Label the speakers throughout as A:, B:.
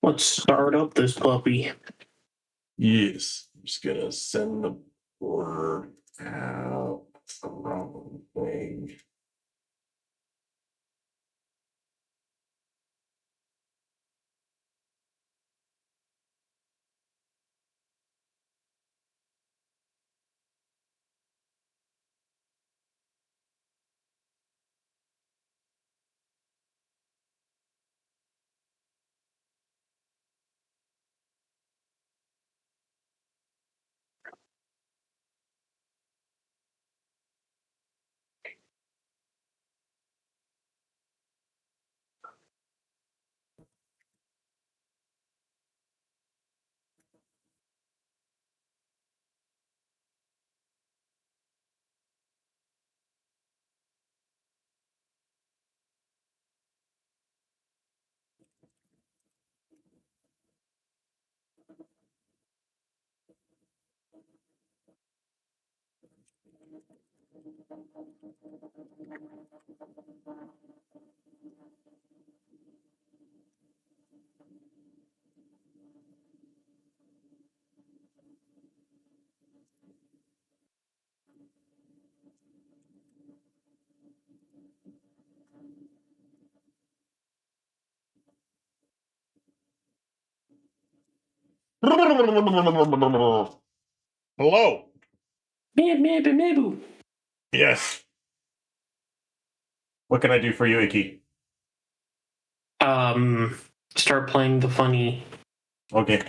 A: Let's start up this puppy.
B: Yes. I'm just gonna send the word out. That's the wrong thing. Hello.
A: Mebu.
B: Yes. What can I do for you, Iki?
A: Start playing the funny.
B: Okay.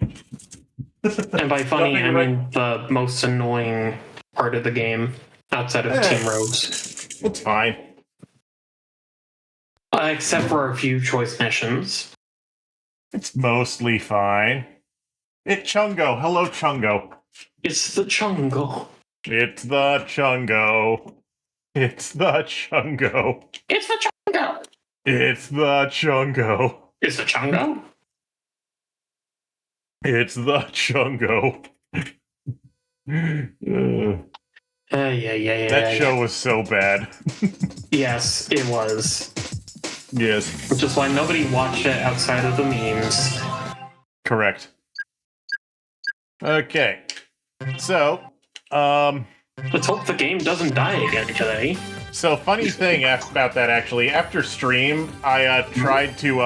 A: And by funny, I mean the most annoying part of the game outside of Team Rogues.
B: It's fine.
A: Except for a few choice missions.
B: It's mostly fine. It's Chungo. Hello, Chungo.
A: It's the Chungo.
B: It's the Chungo. It's the Chungo.
A: It's the Chungo.
B: It's the Chungo.
A: It's the Chungo.
B: It's the Chungo. That show was so bad.
A: Yes, it was.
B: Yes.
A: Which is why nobody watched it outside of the memes.
B: Correct. Okay. So,
A: let's hope the game doesn't die again today.
B: So, funny thing about that, actually. After stream, I tried to,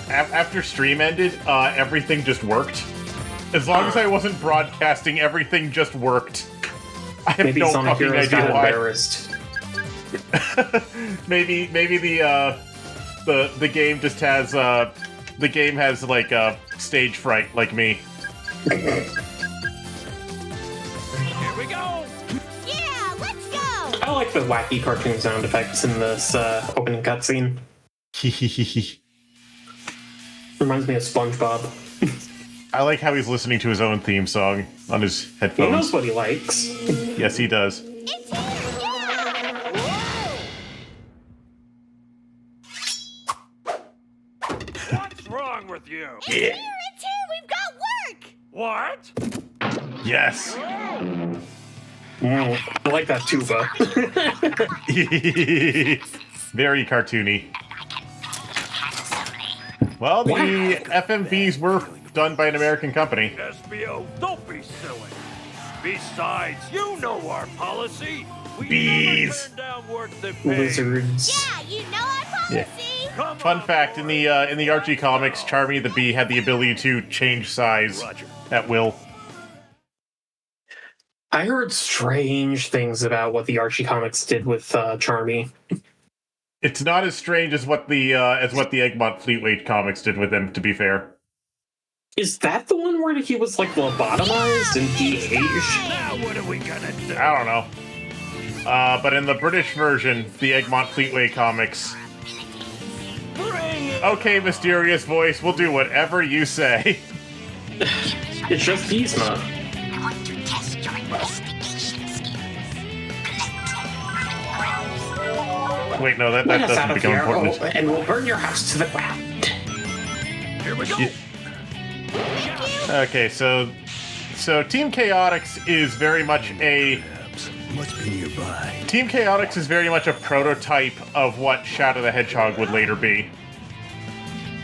B: after stream ended, everything just worked. As long as I wasn't broadcasting, everything just worked. I have no fucking idea why. maybe the game just has the game has like stage fright like me.
C: Here we go. Yeah, let's go.
A: I like the wacky cartoon sound effects in this opening cutscene. Reminds me of SpongeBob.
B: I like how he's listening to his own theme song on his headphones.
A: He knows what he likes.
B: Yes, he does.
C: It's here, yeah!
D: What's wrong with you?
C: It's here, we've got work!
D: What?
B: Yes.
A: I like that tuba.
B: Very cartoony. Well, the FMVs were done by an American company.
D: SBO, don't be silly. Besides, you know our policy. We
B: Bees.
D: never turn down work that pays.
A: Lizards.
C: Yeah, you know our policy!
D: Come
B: Fun
D: on,
B: fact, in the Archie comics, Charmy the Bee had the ability to change size at will.
A: I heard strange things about what the Archie comics did with Charmy.
B: It's not as strange as what the Egmont Fleetway comics did with him, to be fair.
A: Is that the one where he was like lobotomized and de-aged?
D: now what are we gonna do?
B: I don't know. But in the British version, the Egmont Fleetway comics.
D: Bring it.
B: Okay, mysterious voice, we'll do whatever you say.
A: It's just Yzma.
E: I want to test your investigation skills.
B: Wait, no, that
A: Let us out
B: doesn't
A: of
B: become
A: here,
B: important.
A: and we'll burn your house to the ground.
D: Here we go.
B: Yeah. Okay, so Team Chaotix is very much a
F: Must be nearby.
B: Team Chaotix is very much a prototype of what Shadow the Hedgehog would later be.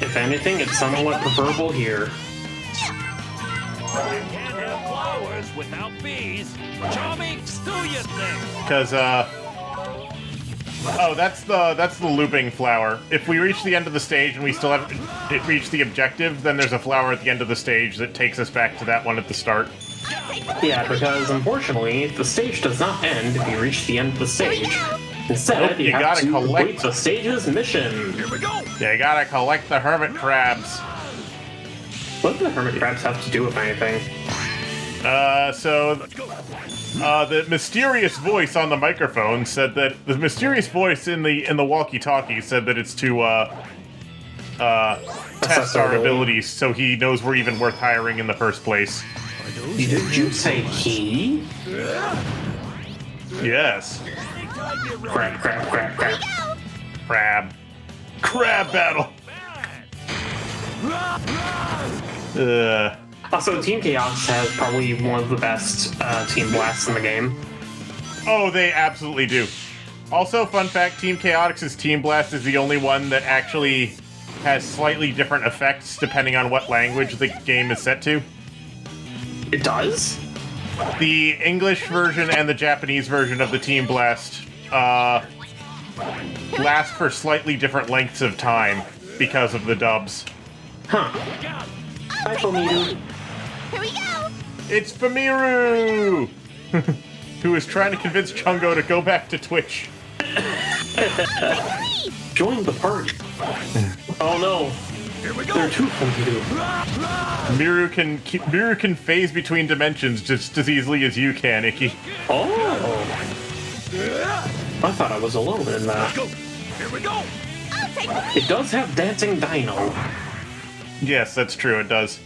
A: If anything, it's somewhat preferable here.
D: You can't have flowers without bees. Charming, do your thing.
B: Because, oh, that's the looping flower. If we reach the end of the stage and we still haven't reached the objective, then there's a flower at the end of the stage that takes us back to that one at the start.
A: Yeah, because unfortunately, the stage does not end if you reach the end of the stage. Instead,
B: Nope,
A: you
B: you
A: have
B: gotta
A: to
B: collect-
A: complete the stage's mission.
D: Here we go.
B: Yeah, you gotta collect the hermit crabs.
A: What do the hermit crabs have to do with anything?
B: The mysterious voice on the microphone said that the mysterious voice in the walkie-talkie said that it's to test our abilities, so he knows we're even worth hiring in the first place.
A: Did you say he?
B: Yes,
A: Crab, crab, crab, crab.
B: crab battle.
A: Also, Team Chaos has probably one of the best team blasts in the game.
B: Oh, they absolutely do. Also, fun fact, Team Chaotix's Team Blast is the only one that actually has slightly different effects depending on what language the game is set to.
A: It does?
B: The English version and the Japanese version of the Team Blast last for slightly different lengths of time because of the dubs.
A: Huh. Bye, Fomiru.
C: Here we go.
B: It's Famiru! Who is trying to convince Chungo to go back to Twitch.
A: Join the party. Oh no.
D: Here we go.
A: There are two Fomiru.
B: Miru can phase between dimensions just as easily as you can, Icky.
A: Oh. I thought I was alone in that.
D: Go. Here we go.
C: I'll take the
A: It does have Dancing Dino.
B: Yes, that's true, it does.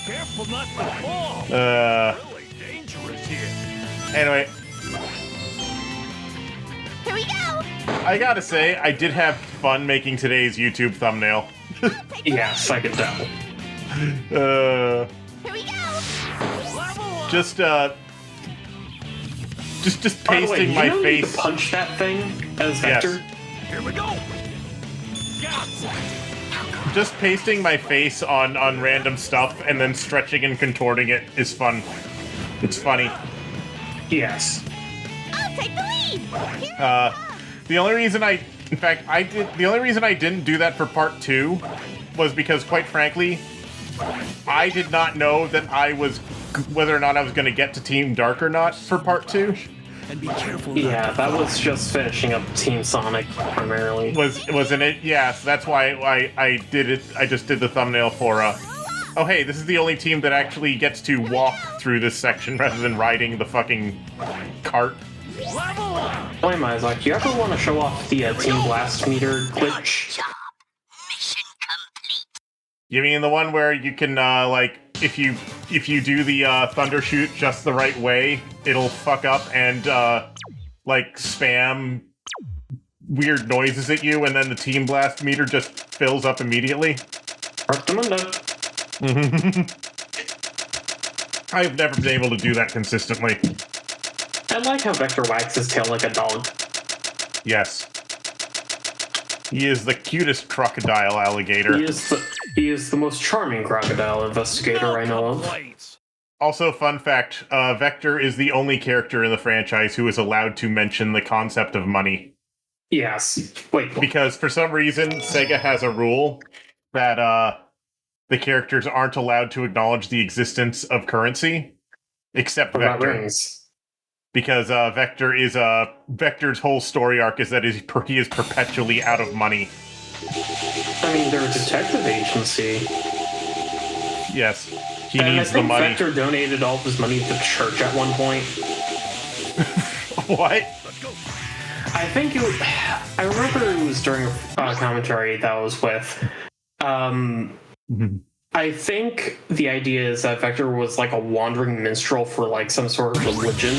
D: Careful not to fall. Really dangerous here.
B: Anyway,
C: Here we go.
B: I gotta say, I did have fun making today's YouTube thumbnail.
A: Yes, I can tell.
B: Uh,
C: Here we go.
D: Level up.
B: just
A: By the way,
B: pasting
A: you
B: my
A: know you
B: face.
A: can punch that thing as
B: Yes.
A: Vector?
D: Here we go. Gotcha.
B: Just pasting my face on random stuff and then stretching and contorting it is fun. It's funny.
A: Yes.
C: I'll take the lead. Here
B: The only reason the only reason I didn't do that for part 2 was because, quite frankly, I did not know that whether or not I was going to get to Team Dark or not for part 2.
F: And be careful.
A: Yeah, that was just finishing up Team Sonic primarily.
B: Wasn't it? Yes, that's why I did it. I just did the thumbnail for oh hey, this is the only team that actually gets to walk through this section rather than riding the fucking cart.
D: Level up.
A: Wait, Isaac, you ever want to show off the Team Blast meter glitch?
E: Job. Mission complete.
B: You mean the one where you can like if you do the thunder shoot just the right way, it'll fuck up and like spam weird noises at you, and then the Team Blast meter just fills up immediately? I've never been able to do that consistently.
A: I like how Vector wags his tail like a dog.
B: Yes. He is the cutest crocodile alligator.
A: He is the most charming crocodile investigator I know of.
D: Plates.
B: Also, fun fact, Vector is the only character in the franchise who is allowed to mention the concept of money.
A: Yes. Wait,
B: Because for some reason, Sega has a rule that the characters aren't allowed to acknowledge the existence of currency, except
A: what about
B: Vector.
A: rings?
B: Because Vector's whole story arc is that he is perpetually out of money.
A: I mean, they're a detective agency.
B: Yes, he
A: And
B: needs
A: I
B: the
A: think
B: money.
A: Vector donated all of his money to the church at one point.
B: What?
A: I think it was, I remember it was during a commentary that I was with. I think the idea is that Vector was like a wandering minstrel for like some sort of religion.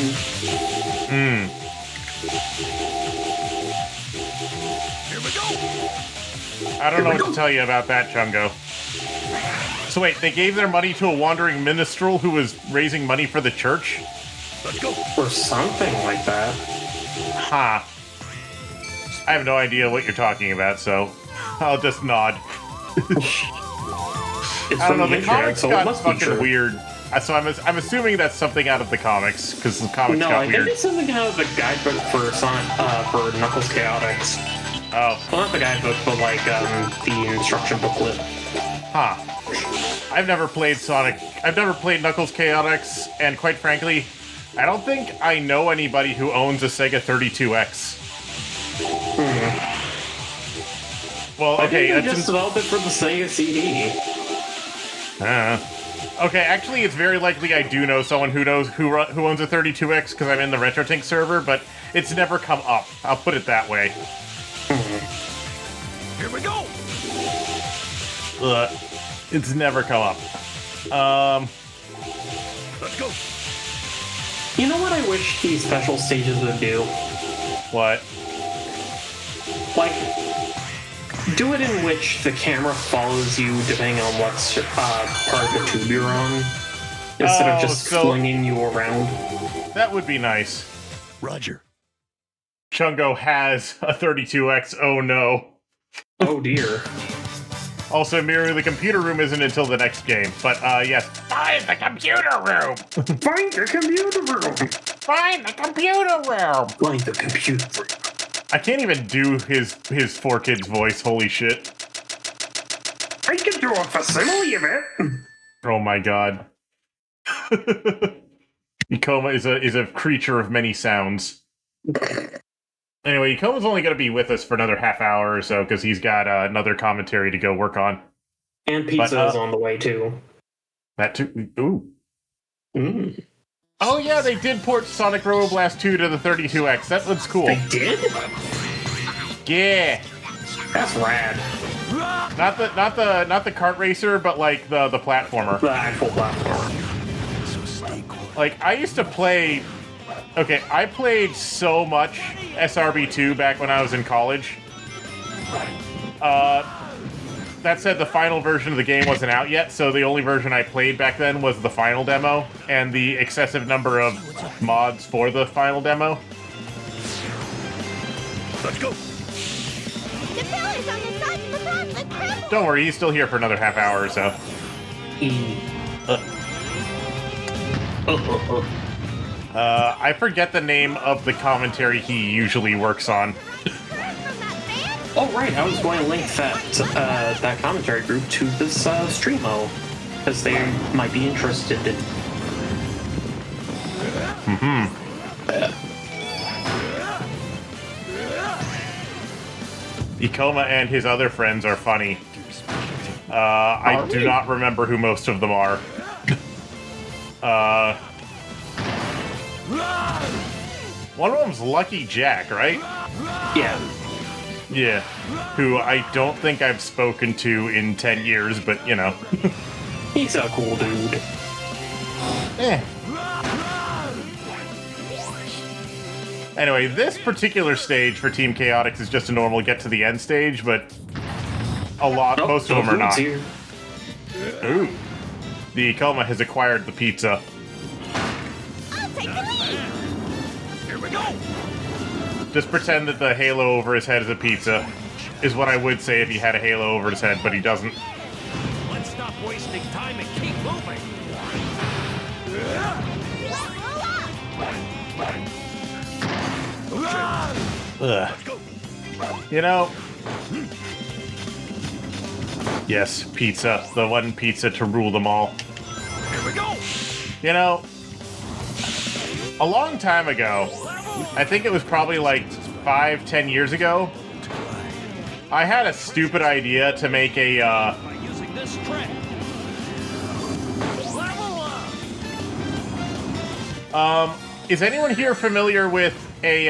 D: Here we go.
B: I don't know what to tell you about that, Chungo. So wait, they gave their money to a wandering minstrel who was raising money for the church?
D: Let's go.
A: Or something like that.
B: Ha. I have no idea what you're talking about, so I'll just nod.
A: It's
B: I don't
A: from
B: know,
A: the
B: the
A: internet,
B: comics
A: so it
B: got
A: must be
B: fucking
A: true.
B: weird. So I'm assuming that's something out of the comics, because the comics
A: No,
B: got
A: I
B: weird.
A: think it's something out of the guidebook for for Knuckles Chaotix.
B: Oh.
A: Well, not the guidebook, but like the instruction booklet.
B: Huh. I've never played Knuckles Chaotix, and quite frankly, I don't think I know anybody who owns a Sega 32X. Well,
A: I
B: okay,
A: think they just developed it for the Sega CD.
B: Okay, actually, it's very likely I do know someone who owns a 32X because I'm in the RetroTink server, but it's never come up. I'll put it that way.
D: Here we go!
B: It's never come up.
D: Let's go!
A: You know what I wish these special stages would do?
B: What?
A: Like, do it in which the camera follows you depending on what part of the tube you're on, instead of just flinging you around.
B: That would be nice.
F: Roger.
B: Chungo has a 32X, oh no.
A: Oh dear.
B: Also, Miru, the computer room isn't until the next game, but yes. Find the computer room!
A: Find the computer room!
B: Find the computer room!
A: Find the computer room.
B: I can't even do his 4Kids voice, holy shit.
A: I can do a facsimile of it!
B: Oh my god. Ikoma is a creature of many sounds. Anyway, Ikoma's only going to be with us for another half hour or so, because he's got another commentary to go work on.
A: And pizza is on the way, too.
B: That too? Ooh.
A: Mm.
B: Oh yeah, they did port Sonic Roboblast 2 to the 32X. That looks cool.
A: They did?
B: Yeah.
A: That's rad.
B: Not the kart racer, but like the platformer.
A: The actual platform.
B: Like, I used to play... Okay, I played so much SRB2 back when I was in college. That said, the final version of the game wasn't out yet, so the only version I played back then was the final demo, and the excessive number of mods for the final demo.
D: Let's go!
C: The pillars on the side of the front look crumbled.
B: Don't worry, he's still here for another half hour or so. I forget the name of the commentary he usually works on.
A: Oh, right, I was going to link that commentary group to this Streamo, because they might be interested in...
B: Ikoma and his other friends are funny. I do not remember who most of them are. One of them's Lucky Jack, right?
A: Yeah.
B: Yeah. Who I don't think I've spoken to in 10 years, but, you know.
A: He's a cool dude.
B: Eh. Anyway, this particular stage for Team Chaotix is just a normal get to the end stage, but most of them are not.
A: Here.
B: Ooh. The Ikoma has acquired the pizza.
C: I'll take the lead.
D: Here we go!
B: Just pretend that the halo over his head is a pizza, is what I would say if he had a halo over his head, but he doesn't.
D: Let's stop wasting time and keep moving!
B: Ugh. You know... Yes, pizza. The one pizza to rule them all.
D: Here we go!
B: You know... A long time ago, I think it was probably like 5-10 years ago, I had a stupid idea to make a,
D: By using this trick. Level up!
B: is anyone here familiar with a,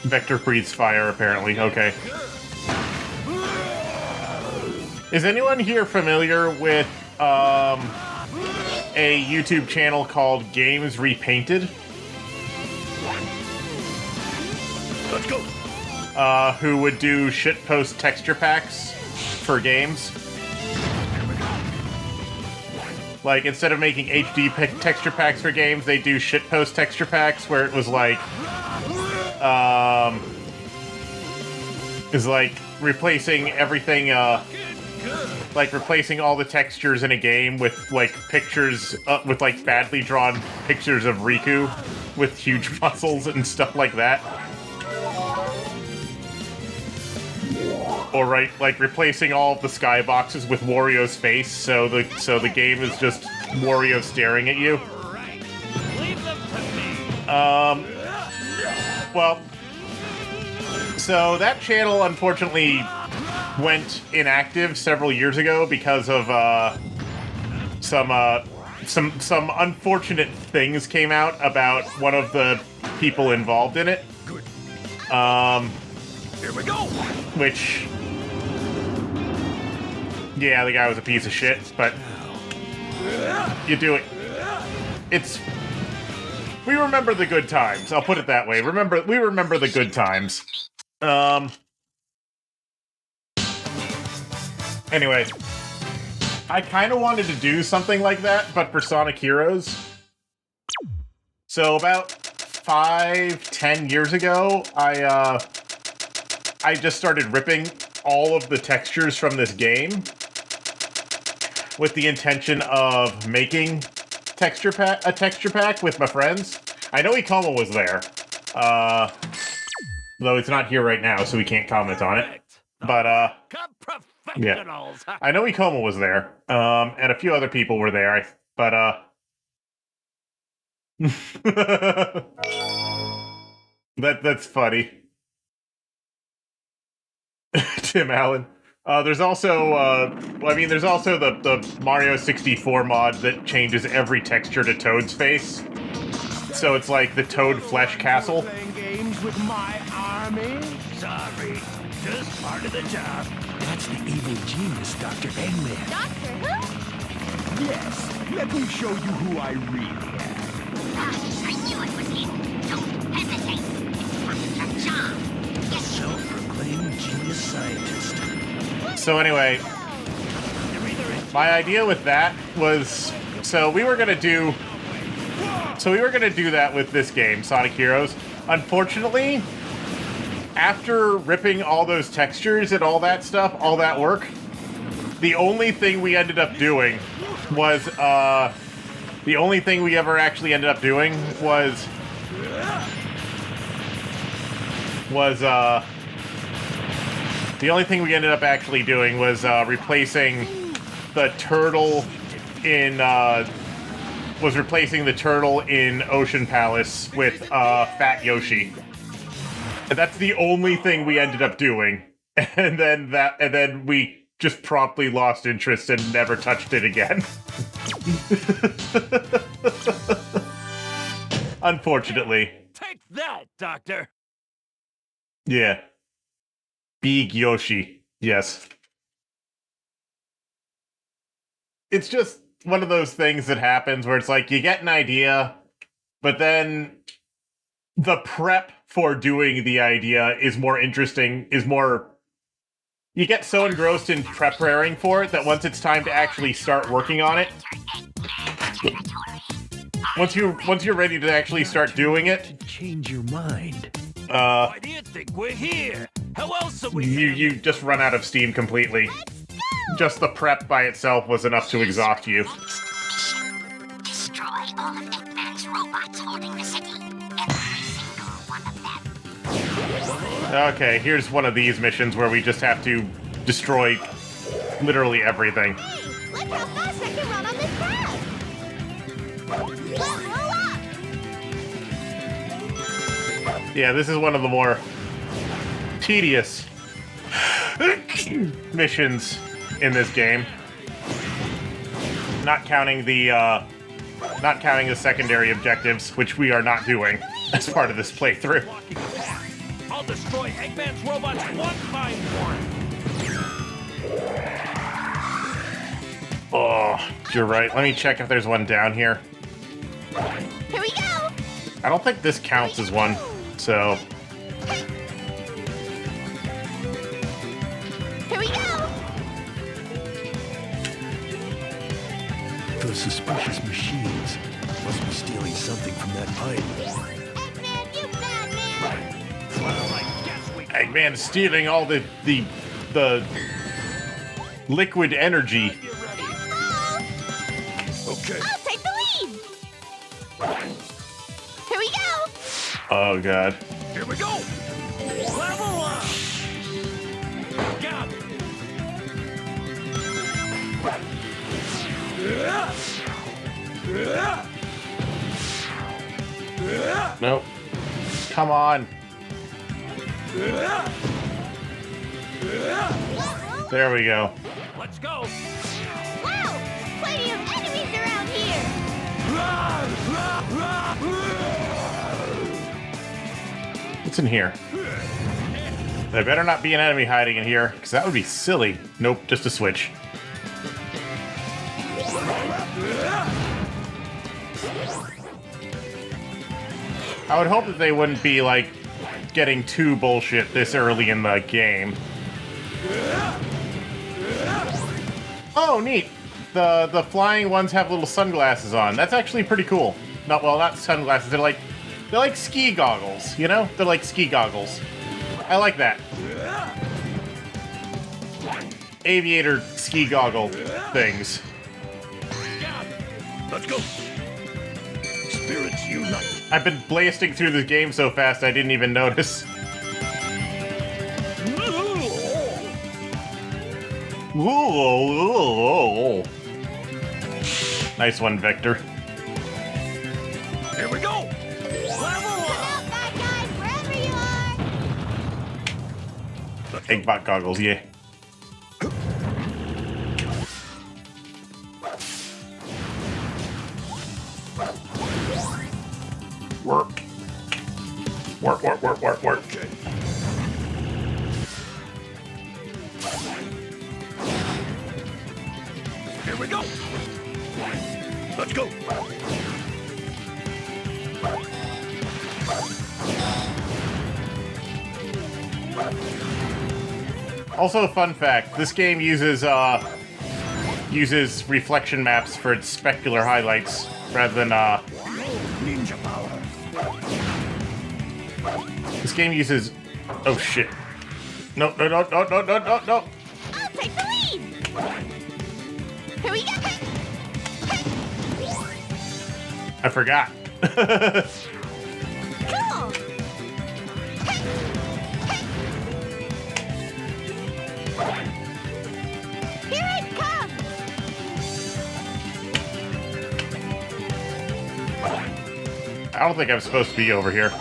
B: Vector breathes fire, apparently. Okay. Is anyone here familiar with, a YouTube channel called Games Repainted?
D: Let's go!
B: Who would do shitpost texture packs for games? Like, instead of making HD texture packs for games, they do shitpost texture packs where it was like, is like replacing everything, like replacing all the textures in a game with like pictures, with like badly drawn pictures of Riku with huge muscles and stuff like that. Or like replacing all of the skyboxes with Wario's face, so the game is just Wario staring at you. Well, so that channel unfortunately went inactive several years ago because of some unfortunate things came out about one of the people involved in it.
D: Here we go.
B: Which, yeah, the guy was a piece of shit, but you do it. We remember the good times. I'll put it that way. We remember the good times. Anyway, I kind of wanted to do something like that, but for Sonic Heroes. So about 5-10 years ago, I just started ripping all of the textures from this game with the intention of making a texture pack with my friends. I know Ikoma was there, though it's not here right now, so we can't comment on it. But yeah, I know Ikoma was there, and a few other people were there. That's funny. Tim Allen. There's also, there's also the Mario 64 mod that changes every texture to Toad's face. So it's like the Toad Flesh Castle.
F: Playing games with my army?
D: Sorry, just part of the job.
F: That's the evil genius, Dr. Eggman.
C: Doctor Who?
F: Yes, let me show you who I really am.
E: I knew it was him. Don't hesitate. It's part of your job. Yes,
F: Self-proclaimed genius scientist.
B: So anyway, my idea with that was, we were gonna do that with this game, Sonic Heroes. Unfortunately, after ripping all those textures and all that stuff, all that work, the only thing we ended up doing was, the only thing we ever actually ended up doing was replacing the turtle in Ocean Palace with Fat Yoshi. And that's the only thing we ended up doing. And then we just promptly lost interest and never touched it again. Unfortunately.
D: Take that, Doctor.
B: Yeah. Big Yoshi. Yes. It's just one of those things that happens where it's like you get an idea, but then the prep for doing the idea is more interesting, you get so engrossed in preparing for it that once it's time to actually start working on it, once you're ready to actually start doing it,
F: Change your mind.
D: Why do you think we're here? How else are we here?
B: you just run out of steam completely. Just the prep by itself was enough to exhaust you.
E: destroy all of Eggman's robots holding the city. Every single one of them.
B: Okay, here's one of these missions where we just have to destroy literally everything.
C: Hey, look how fast I can run on this track! Roll up!
B: Yeah, this is one of the more tedious missions in this game. Not counting the secondary objectives, which we are not doing as part of this playthrough.
D: I'll destroy Eggman's robots one by one.
B: Oh, you're right. Let me check if there's one down here.
C: Here we go!
B: I don't think this counts as one, so...
C: Here we go!
F: Those suspicious machines must be stealing something from that pipe.
C: Eggman, you bad man!
D: Well, I guess we
B: Eggman is stealing all the liquid energy.
D: Okay.
C: I'll take the lead. Here we go.
B: Oh god.
D: Here we go. Level up. Got it.
B: Nope. Come on. There we go.
D: Let's go.
C: Wow, plenty of enemies around here.
B: What's in here? There better not be an enemy hiding in here, because that would be silly. Nope, just a switch. I would hope that they wouldn't be, like, getting too bullshit this early in the game. Oh, neat. The flying ones have little sunglasses on. That's actually pretty cool. Not sunglasses. They're like ski goggles, you know? They're like ski goggles. I like that. Aviator ski goggle things.
D: Let's go. Spirits unite.
B: I've been blasting through this game so fast I didn't even notice. Nice one, Vector.
D: Here we go. Level
C: Come
D: up.
C: out, bad guys, wherever you are.
B: Eggbot goggles, yeah. Work. Work.
D: Okay. Here we go. Let's go.
B: Also, a fun fact: this game uses reflection maps for its specular highlights rather than
D: Ninja power.
B: This game uses. Oh shit! No!
C: I'll take the lead. Here we go.
B: I forgot.
C: Cool. Here it comes.
B: I don't think I'm supposed to be over here.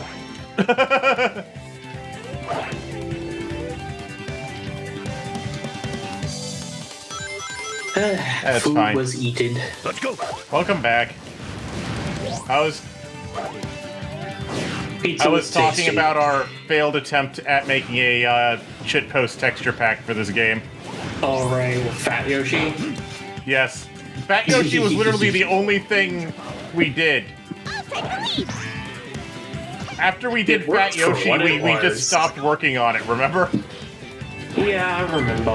B: That's
A: Food
B: fine.
A: was eaten.
D: Let's go.
B: Welcome back. I was
A: Pizza
B: talking
A: tasty.
B: about our failed attempt at making a shitpost texture pack for this game.
A: All right, with Fat Yoshi.
B: Yes, Fat Yoshi was literally the only thing we did.
C: I'll take the lead.
B: After we did
A: It worked
B: Fat
A: for
B: Yoshi,
A: what it
B: we
A: was.
B: just stopped working on it. Remember?
A: Yeah, I remember.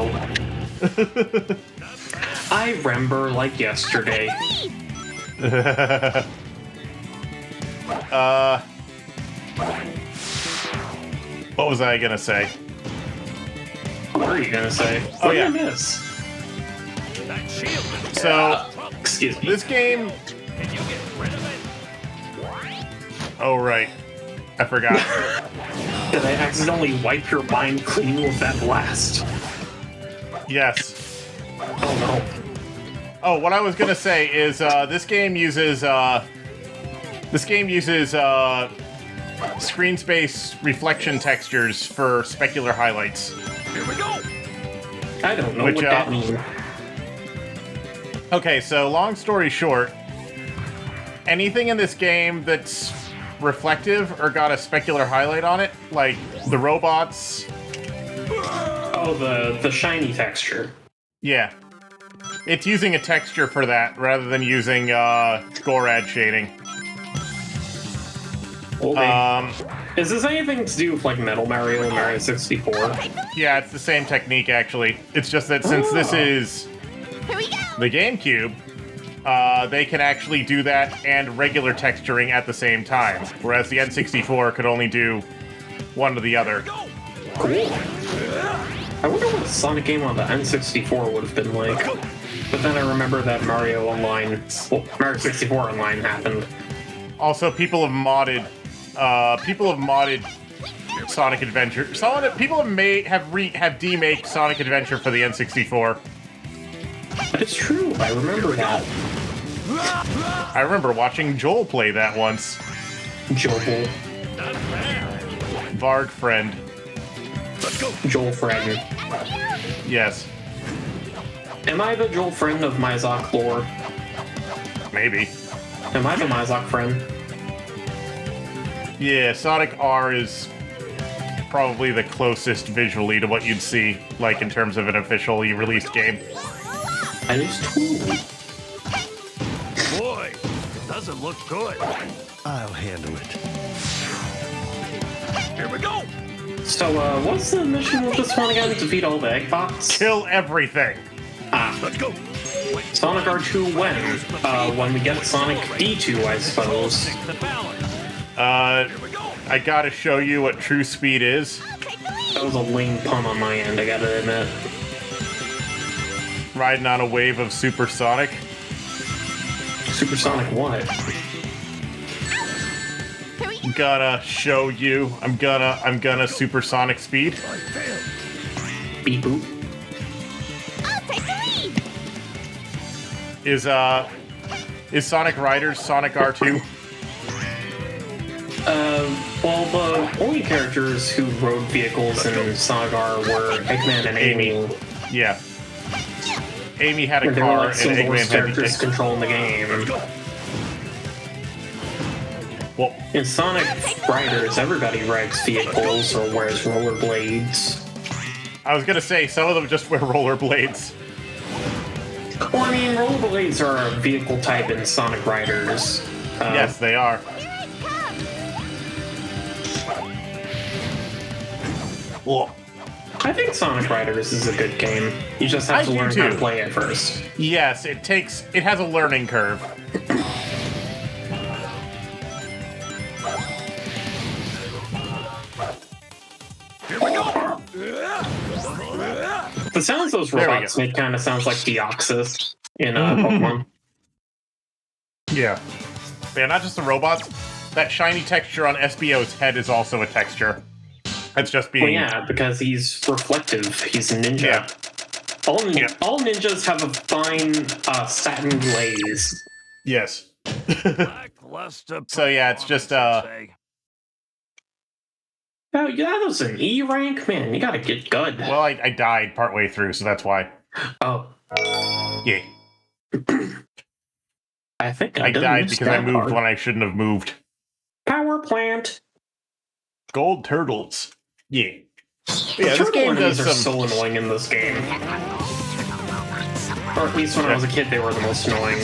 A: I remember like yesterday.
C: Lead.
B: What was I gonna say?
A: What are you gonna say?
B: Oh,
A: What did
B: yeah.
A: I miss?
D: That shield is
B: So
A: Excuse me.
B: this game.
D: Can you get rid of it?
B: Oh right, I forgot.
A: Did I accidentally wipe your mind clean with that blast?
B: Yes.
A: Oh no.
B: Oh, what I was gonna say is this game uses screen space reflection textures for specular highlights.
D: Here we go.
A: I don't know
B: Which,
A: what that means.
B: Okay, so long story short, anything in this game that's reflective or got a specular highlight on it, like the robots,
A: Oh, the shiny texture.
B: yeah, it's using a texture for that rather than using Gorad shading.
A: Okay. Is this anything to do with like Metal Mario and Mario 64?
B: Yeah, it's the same technique actually. It's just that since this is
C: Here we go.
B: the GameCube, they can actually do that and regular texturing at the same time, whereas the N64 could only do one or the other.
A: Cool. I wonder what a Sonic game on the N64 would have been like. But then I remember that Mario Online, well, Mario 64 Online happened.
B: Also, people have modded Sonic Adventure. People have demake Sonic Adventure for the N64.
A: But it's true, I remember that.
B: I remember watching Joel play that once.
A: Joel.
B: Vard friend.
A: Joel friend.
B: Yes.
A: Am I the Joel friend of Mizok lore?
B: Maybe.
A: Am I the Mizok friend?
B: Yeah, Sonic R is probably the closest visually to what you'd see, like, in terms of an officially released game.
A: That is true.
D: Boy, it doesn't look good.
F: I'll handle it.
D: Here we go.
A: So, what's the mission with this one again? Defeat all the egg bots?
B: Kill everything!
D: Let's go.
A: Sonic R2 when? When we get Sonic D2, I suppose.
D: The balance.
B: I gotta show you what true speed is.
A: That was a lame pun on my end, I gotta admit.
B: Riding on a wave of supersonic.
A: Supersonic what?
B: Gonna show you. I'm gonna supersonic speed.
A: Beep boop.
C: I'll take the lead.
B: Is Sonic Riders Sonic R2?
A: Well, the only characters who rode vehicles in Sonic R were Eggman and Amy.
B: Yeah. Amy had a
A: They were
B: car
A: like
B: and
A: some of the worst
B: Eggman had
A: characters
B: the
A: controlling the game.
B: Well,
A: In Sonic Riders, everybody rides vehicles or wears rollerblades.
B: I was gonna say, some of them just wear rollerblades.
A: Well, I mean, rollerblades are a vehicle type in Sonic Riders.
B: Yes, they are. Well,
A: I think Sonic Riders is a good game. You just have
B: I
A: to
B: do
A: learn how to
B: too.
A: play it first.
B: yes, it has a learning curve.
A: The sounds those
B: There we
A: robots
B: go.
A: make kind of sounds like Deoxys in Pokemon.
B: Yeah. Yeah, not just the robots. That shiny texture on SBO's head is also a texture. It's just being...
A: Well, yeah, because he's reflective. He's a ninja.
B: Yeah.
A: All ninjas have a fine satin glaze.
B: Yes.
D: Lackluster
B: So yeah, it's just,
D: performance,
A: Oh, yeah, that was an E rank? Man, you gotta get good.
B: Well, I died partway through, so that's why.
A: Oh,
B: Yeah.
A: I think
B: I
A: didn't
B: died
A: miss
B: because I
A: that
B: moved
A: part.
B: when I shouldn't have moved.
A: Power plant.
B: Gold turtles. Yeah. Yeah,
A: The
B: this
A: turtle
B: game
A: enemies
B: does
A: are
B: some...
A: so annoying in this game. Or at least when I was a kid, they were the most annoying.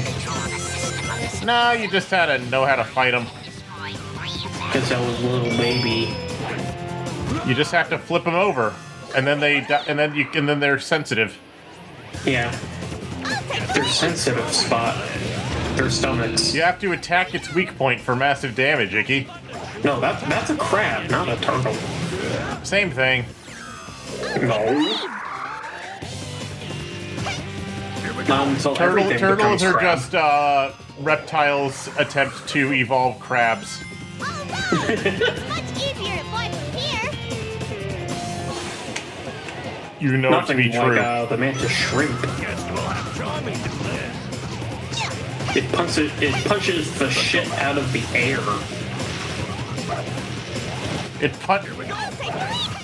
B: Nah, you just had to know how to fight them.
A: Because I was a little baby.
B: You just have to flip them over, and then then they're sensitive.
A: Yeah. Their sensitive spot. Their stomachs.
B: You have to attack its weak point for massive damage, Icky.
A: No, that's a crab, not a turtle.
B: Same thing.
A: No. Not until everything
B: Turtles
A: becomes
B: are
A: crab.
B: just reptiles attempt to evolve crabs.
C: Much easier to fly from here.
B: You know
A: Nothing
B: it to be true.
A: like the mantis shrimp.
D: Guess we'll have charming to this.
A: It punches the shit out of the air.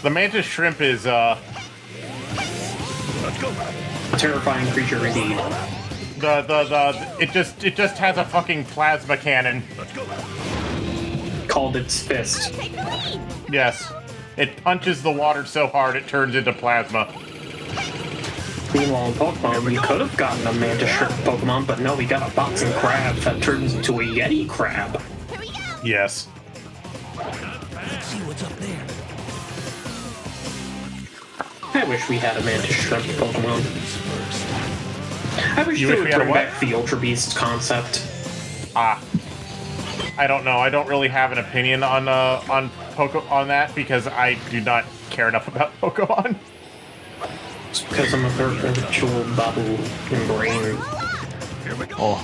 B: The mantis shrimp is
A: A terrifying creature indeed.
B: it just has a fucking plasma cannon.
A: Called its fist.
C: Take the lead.
B: Yes. It punches the water so hard it turns into plasma.
A: Meanwhile, in Pokemon, we could have gotten a mantis shrimp Pokemon, but no, we got a boxing crab that turns into a Yeti crab.
C: Here we go.
B: Yes.
F: Let's see what's up there.
A: I wish we had a mantis shrimp Pokemon. I wish
B: You
A: they
B: wish
A: would
B: we had a
A: bring
B: what?
A: back the Ultra Beast concept.
B: I don't know. I don't really have an opinion on on that because I do not care enough about Pokemon.
A: It's because I'm a virtual bubble in brain.
B: Oh.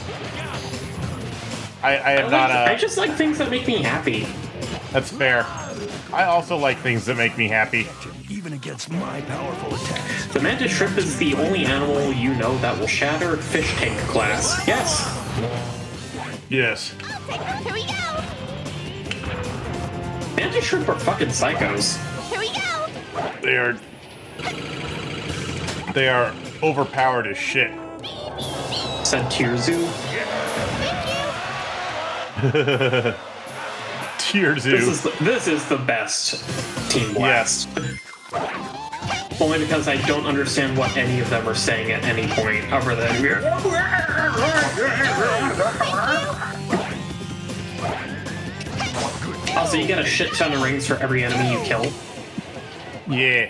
B: I am not
A: I just like things that make me happy.
B: That's fair. I also like things that make me happy.
F: Even against my powerful attacks.
A: The mantis shrimp is the only animal you know that will shatter fish tank glass. Yes.
B: Yes.
C: Here we go.
A: Mantis shrimp are fucking psychos.
C: Here we go.
B: They are overpowered as shit.
A: Said Tearzu.
B: Tearzu.
A: This is the best Team Blast. Only because I don't understand what any of them are saying at any point other than Also, you get a shit ton of rings for every enemy you kill.
B: Yeah.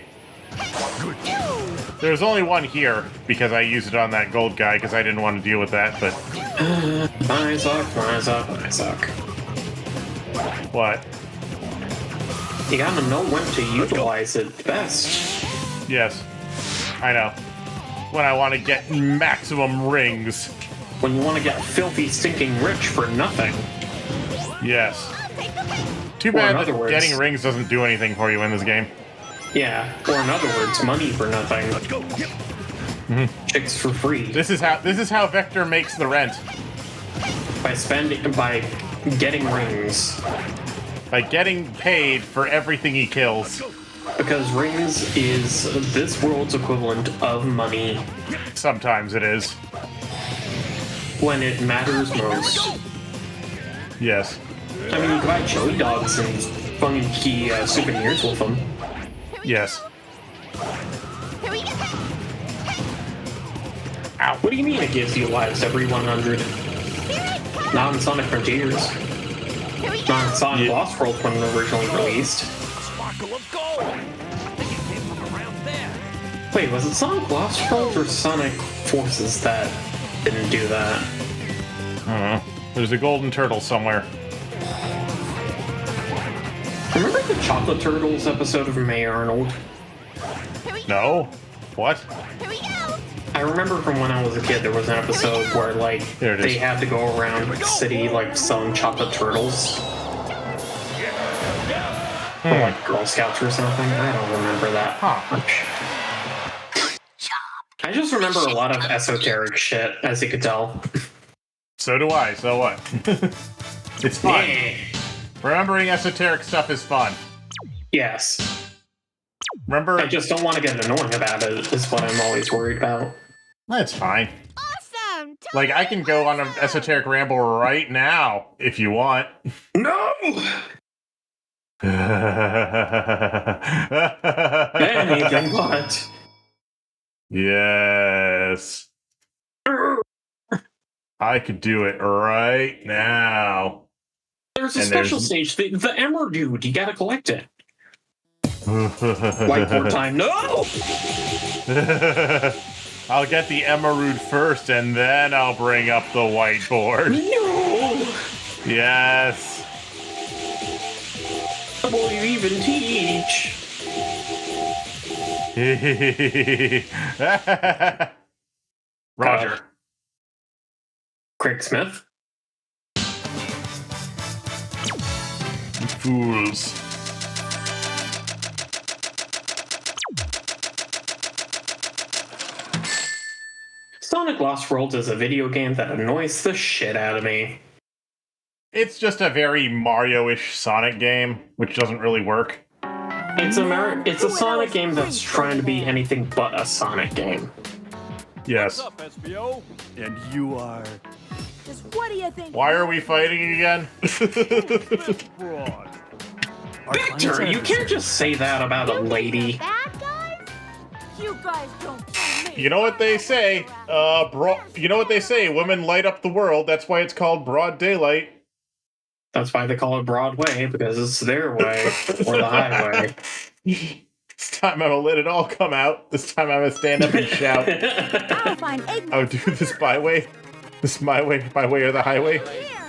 B: There's only one here because I used it on that gold guy because I didn't want to deal with that, but...
A: I suck.
B: What?
A: You gotta know when to utilize it best.
B: Yes. I know. When I want to get maximum rings.
A: When you want to get filthy, stinking rich for nothing.
B: Yes. Too
A: Or
B: bad
A: in
B: that
A: other words-
B: getting rings doesn't do anything for you in this game.
A: Yeah, or in other words, money for nothing.
F: Let's go. Yep.
A: Chicks for free.
B: This is how Vector makes the rent.
A: By getting rings.
B: By getting paid for everything he kills.
A: Because rings is this world's equivalent of money
B: Sometimes it is.
A: when it matters most.
B: Yes.
A: I mean, you can buy chili dogs and funky souvenirs with them.
B: Yes.
C: Here we go.
B: Ow.
A: What do you mean it gives you lives every 100? Not in Sonic Frontiers.
C: Here we go.
A: Not in Sonic
B: Yeah.
A: Lost World when originally released.
D: Sparkle of gold. I think it came from around there.
A: Wait, was it Sonic Lost World or Sonic Forces that didn't do that?
B: I don't know. There's a golden turtle somewhere.
A: Remember the Chocolate Turtles episode of May Arnold?
C: Here we go.
B: No? What?
C: Here we go.
A: I remember from when I was a kid, there was an episode where, like,
B: There it is.
A: they had to go around the city, like, selling chocolate turtles. Or, like, Girl Scouts or something. I don't remember that. I just remember a lot of esoteric shit, as you could tell.
B: So do I, so what? It's fun.
A: Yeah.
B: Remembering esoteric stuff is fun.
A: Yes.
B: Remember...
A: I just don't want to get annoying about it, is what I'm always worried about.
B: That's fine.
C: Awesome.
B: Like, I can go on an esoteric ramble right now, if you want.
A: No! Anything but.
B: Yes. I could do it right now.
A: There's a
B: And
A: special
B: there's-
A: stage, the Emerald Dude, you gotta collect it. Whiteboard time, no!
B: I'll get the emerald first, and then I'll bring up the whiteboard.
A: No!
B: Yes.
A: Will you even teach?
B: Roger.
A: Craig Smith?
B: Fools.
A: Sonic Lost Worlds is a video game that annoys the shit out of me.
B: It's just a very Mario-ish Sonic game, which doesn't really work.
A: It's a Sonic game that's trying to be anything but a Sonic game.
B: Yes.
D: What's up, SBO?
F: And you are...
C: Just what do you think?
B: Why are we fighting again?
D: Broad.
F: Our client's
A: Victor, you can't
F: adversary.
A: just say that about a lady.
C: Bad guys? You guys don't fool me.
B: You know what they say? You know what they say? Women light up the world. That's why it's called broad daylight.
A: That's why they call it Broadway, because it's their way, or the highway.
B: This time I'm gonna let it all come out. This time I'm gonna stand up and shout.
C: I'll find egg
B: Oh, do this my way. This my way, by way or the highway.
C: here.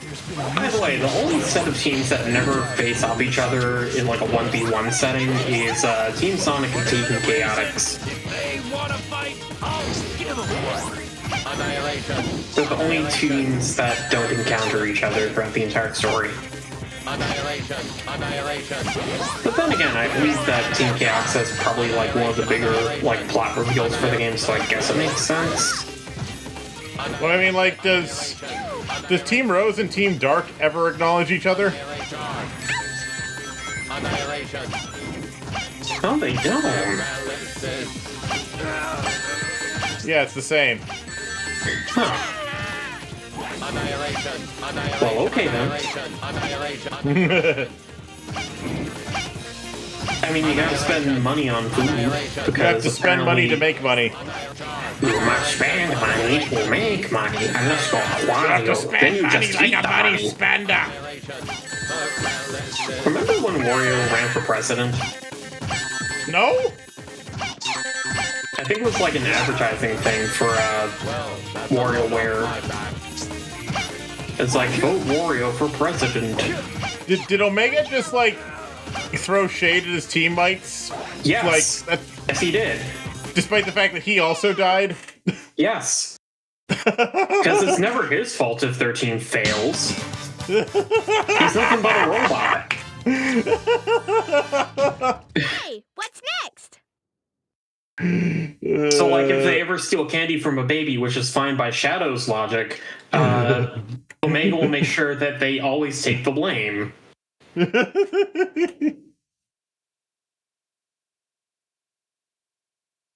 A: By the way, the only set of teams that never face off each other in like a 1v1 setting is Team Sonic and Team Chaotix.
D: They wanna fight? I'll give them one. Annihilation.
A: They're the only teams that don't encounter each other throughout the entire story.
D: Annihilation. Annihilation.
A: But then again, I believe that Team Chaotix is probably like one of the bigger like plot reveals for the game, so I guess it makes sense.
B: Well, I mean, like, does Team Rose and Team Dark ever acknowledge each other?
D: Annihilation.
A: No, they don't.
B: Yeah, it's the same.
A: Huh.
D: Annihilation. Annihilation.
A: Well, okay then.
D: Annihilation.
A: I mean, you gotta spend money on food because
B: You have to spend money to make money.
A: You must spend money to make money, and let's go
B: You have to spend money like a money spender.
A: Remember when Wario ran for president?
B: No?
A: I think it was like an advertising thing for WarioWare. It's like, vote Wario for president.
B: Did Omega just, like, throw shade at his teammates?
A: Yes.
B: Like, that,
A: Yes, he did.
B: despite the fact that he also died?
A: Yes. Because it's never his fault if their team fails. He's nothing but a robot.
C: Hey, what's next?
A: So, like, if they ever steal candy from a baby, which is fine by Shadow's logic, Omega will make sure that they always take the blame.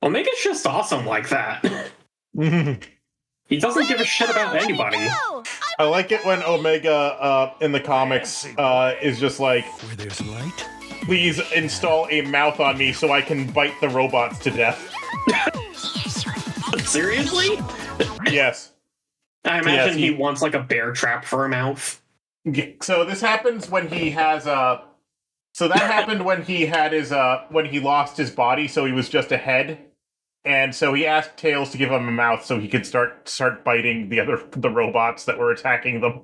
A: Omega's just awesome like that. He doesn't give a shit about anybody.
C: No!
B: I like it when Omega, in the comics, is just like,
F: Where there's light,
B: please install a mouth on me so I can bite the robots to death.
A: Seriously?
B: Yes.
A: I imagine
B: Yes,
A: he wants like a bear trap for a mouth.
B: So this happens when he has, so that happened when he had his, when he lost his body, so he was just a head. And so he asked Tails to give him a mouth so he could start biting the robots that were attacking them.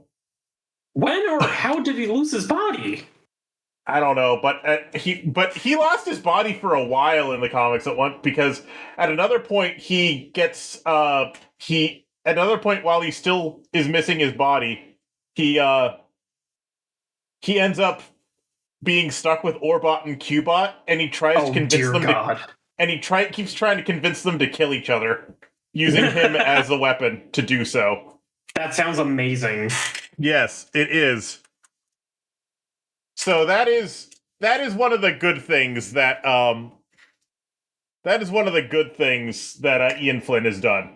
A: When or how did he lose his body?
B: I don't know, but he lost his body for a while in the comics at one because at another point he gets at another point while he still is missing his body, he ends up being stuck with Orbot and Cubot, and he tries to convince them keeps trying to convince them to kill each other, using him as a weapon to do so.
A: That sounds amazing.
B: Yes, it is. So that is one of the good things that Ian Flynn has done.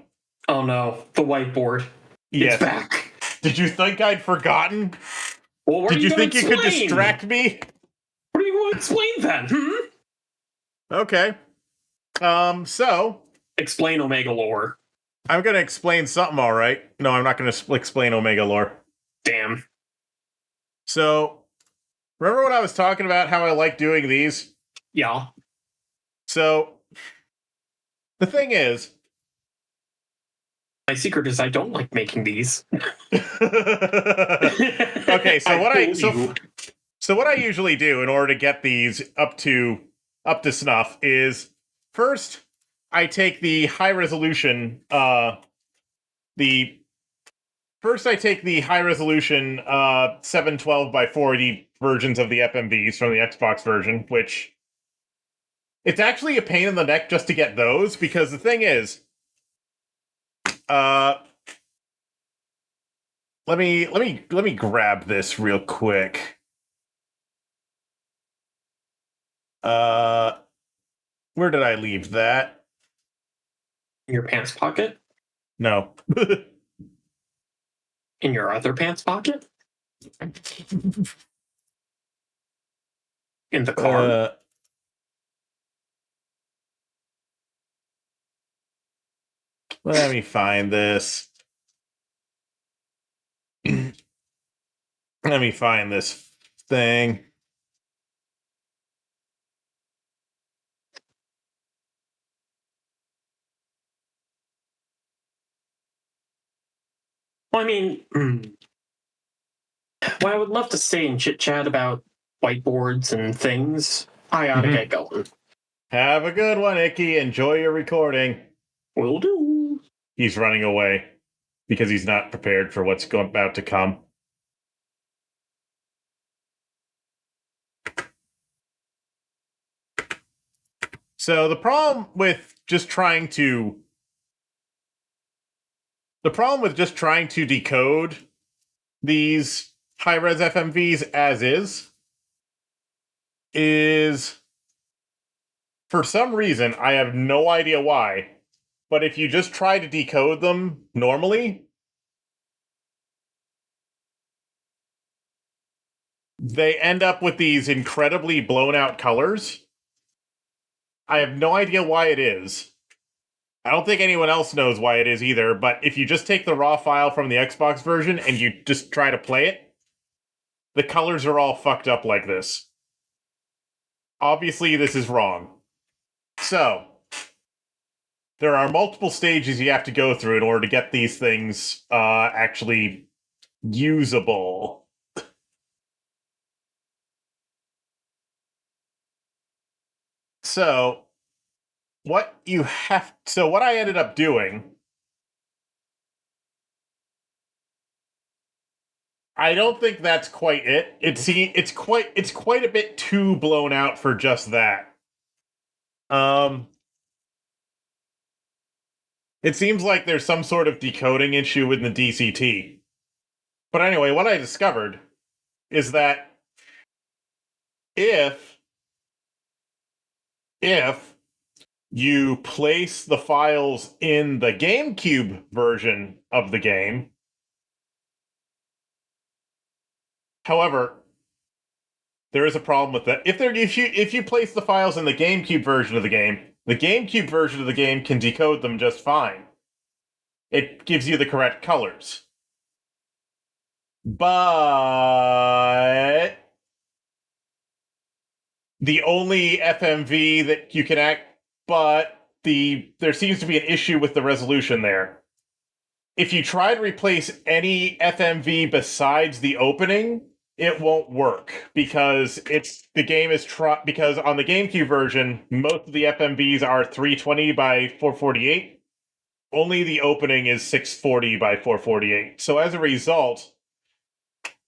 A: Oh no, the whiteboard.
B: Yes.
A: It's back.
B: Did you think I'd forgotten?
A: Well, what
B: Did
A: are
B: you
A: gonna
B: think you could
A: explain?
B: distract me?
A: What are you going to explain then?
B: Okay. So
A: Explain Omega lore.
B: I'm gonna explain something, all right. No, I'm not gonna explain Omega lore.
A: Damn.
B: So, remember when I was talking about how I like doing these?
A: Yeah.
B: So, the thing is,
A: My secret is I don't like making these.
B: okay, so what I usually do in order to get these up to snuff is first I take the high resolution 712 by 40 versions of the FMVs from the Xbox version, which it's actually a pain in the neck just to get those because the thing is, let me grab this real quick. Where did I leave that?
A: In your pants pocket?
B: No.
A: In your other pants pocket? In the car?
B: Let me find this. Let me find this thing.
A: Well, I mean, Well, I would love to stay and chit-chat about whiteboards and things. I gotta get going.
B: Have a good one, Icky. Enjoy your recording.
A: Will do.
B: He's running away because he's not prepared for what's about to come. So the problem with just trying to decode these high-res FMVs as is for some reason, I have no idea why, but if you just try to decode them normally, they end up with these incredibly blown out colors. I have no idea why it is. I don't think anyone else knows why it is either, but if you just take the raw file from the Xbox version and you just try to play it, the colors are all fucked up like this. Obviously, this is wrong. So, there are multiple stages you have to go through in order to get these things actually usable. So, what I ended up doing, I don't think that's quite it. It's quite a bit too blown out for just that. It seems like there's some sort of decoding issue in the DCT. But anyway, what I discovered is that if you place the files in the GameCube version of the game, however, there is a problem with that. If you place the files in the GameCube version of the GameCube version of the game can decode them just fine. It gives you the correct colors. But the only FMV that you can there seems to be an issue with the resolution there. If you try to replace any FMV besides the opening, it won't work because because on the GameCube version, most of the FMVs are 320 by 448. Only the opening is 640 by 448. So as a result,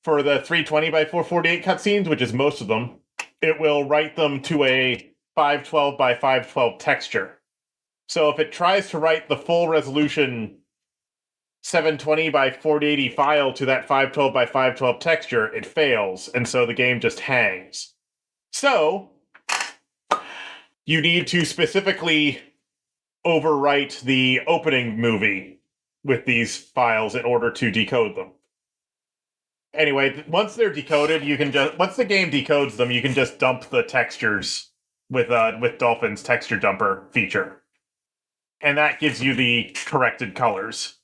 B: for the 320 by 448 cutscenes, which is most of them, it will write them to a 512 by 512 texture. So if it tries to write the full resolution 720 by 480 file to that 512 by 512 texture, it fails, and so the game just hangs. So, you need to specifically overwrite the opening movie with these files in order to decode them. Anyway, once they're decoded, once the game decodes them, you can just dump the textures with Dolphin's texture dumper feature. And that gives you the corrected colors,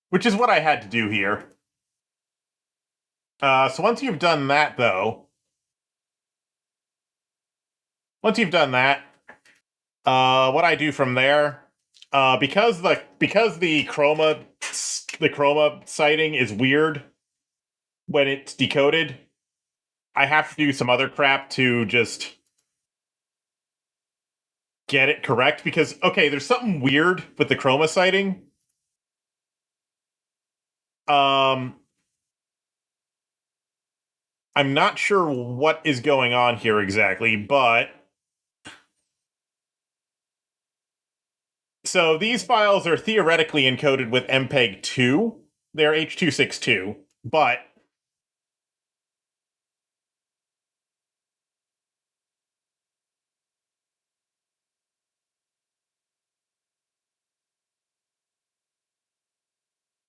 B: which is what I had to do here. So once you've done that, what I do from there, because the chroma sighting is weird when it's decoded, I have to do some other crap to just get it correct, because, okay, there's something weird with the chroma sighting. I'm not sure what is going on here exactly, but so these files are theoretically encoded with MPEG-2. They're H.262, but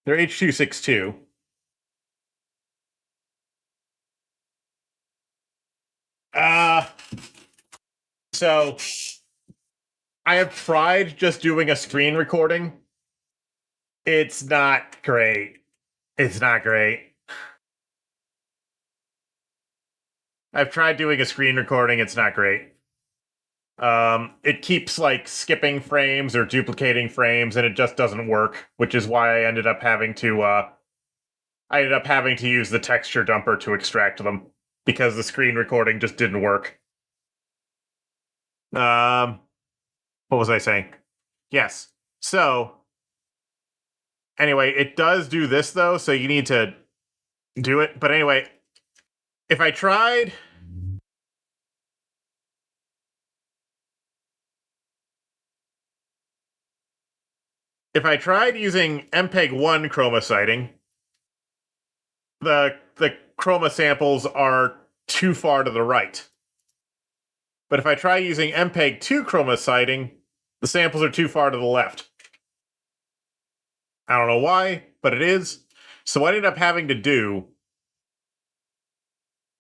B: they're H.262. So I have tried just doing a screen recording. It's not great. It's not great. I've tried doing a screen recording. It's not great. It keeps like skipping frames or duplicating frames, and it just doesn't work, which is why I ended up having to I ended up having to use the texture dumper to extract them because the screen recording just didn't work. What was I saying? Yes. So, anyway, it does do this, though, so you need to do it. But anyway, if I tried... If I tried using MPEG-1 chroma sighting, the chroma samples are too far to the right. But if I try using MPEG-2 chroma sighting, the samples are too far to the left. I don't know why, but it is. So what I ended up having to do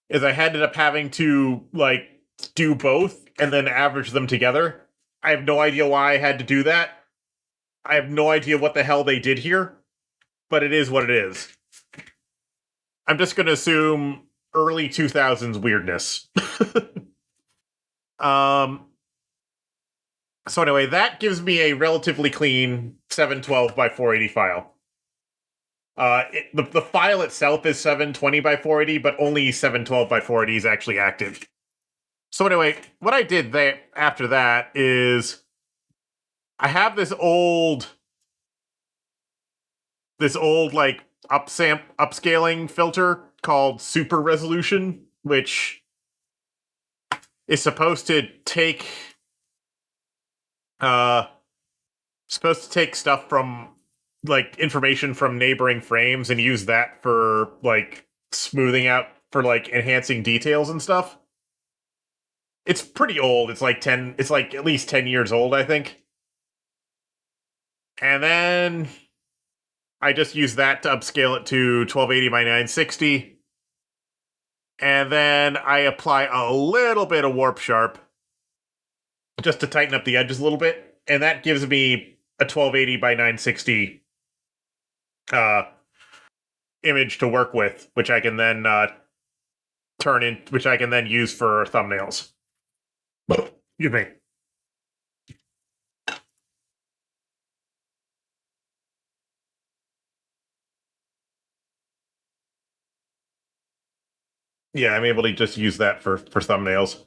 B: is I ended up having to, like, do both and then average them together. I have no idea why I had to do that. I have no idea what the hell they did here, but it is what it is. I'm just going to assume early 2000s weirdness. So anyway, that gives me a relatively clean 712 by 480 file. The file itself is 720 by 480, but only 712 by 480 is actually active. So anyway, what I did after that is I have this old like upscaling filter called super resolution, which is supposed to take stuff from, like, information from neighboring frames and use that for, like, smoothing out, for, like, enhancing details and stuff. It's pretty old. It's like at least 10 years old, I think. And then I just use that to upscale it to 1280 by 960. And then I apply a little bit of warp sharp just to tighten up the edges a little bit. And that gives me a 1280 by 960 image to work with, which I can then which I can then use for thumbnails. Excuse me. Yeah, I'm able to just use that for thumbnails.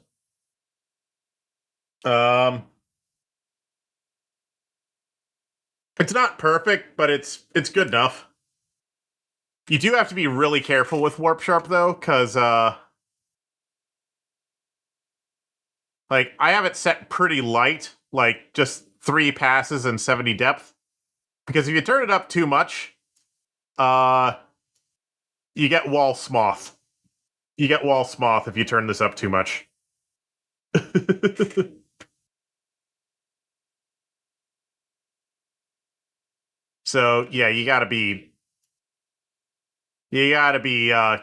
B: It's not perfect, but it's good enough. You do have to be really careful with warp sharp, though, because like, I have it set pretty light, like just 3 passes and 70 depth. Because if you turn it up too much, you get wall smoth. You get wall smoth if you turn this up too much. So, yeah, you gotta be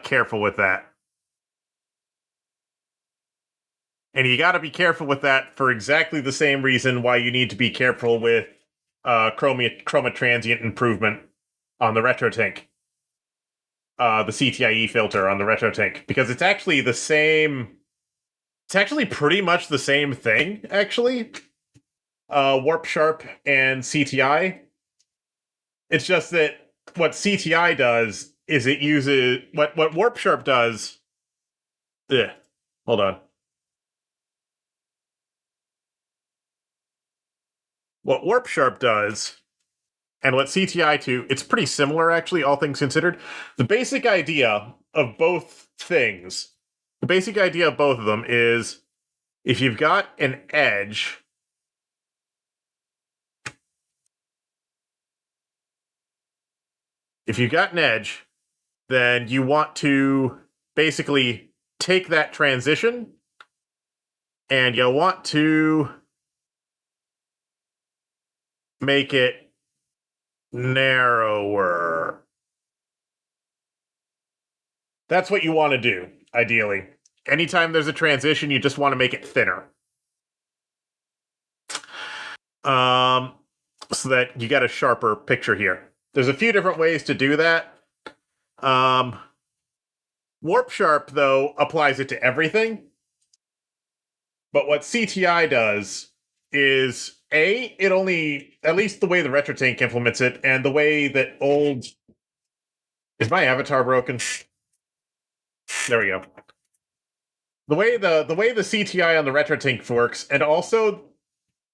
B: careful with that. And you gotta be careful with that for exactly the same reason why you need to be careful with chroma transient improvement on the RetroTink. The CTIE filter on the RetroTink. Because it's actually the same... It's actually pretty much the same thing, actually. Warp Sharp and CTI. It's just that what CTI does is it uses... What Warp Sharp does... Hold on. What Warp Sharp does, and what CTI too, it's pretty similar, actually, all things considered. The basic idea of both things, the basic idea of both of them is, if you've got an edge... If you've got an edge, then you want to basically take that transition, and you'll want to make it narrower. That's what you want to do, ideally. Anytime there's a transition, you just want to make it thinner. So that you get a sharper picture here. There's a few different ways to do that. Warp Sharp, though, applies it to everything. But what CTI does is, it only, at least the way the RetroTink implements it, and the way that old Is my avatar broken? There we go. The way the CTI on the RetroTink works, and also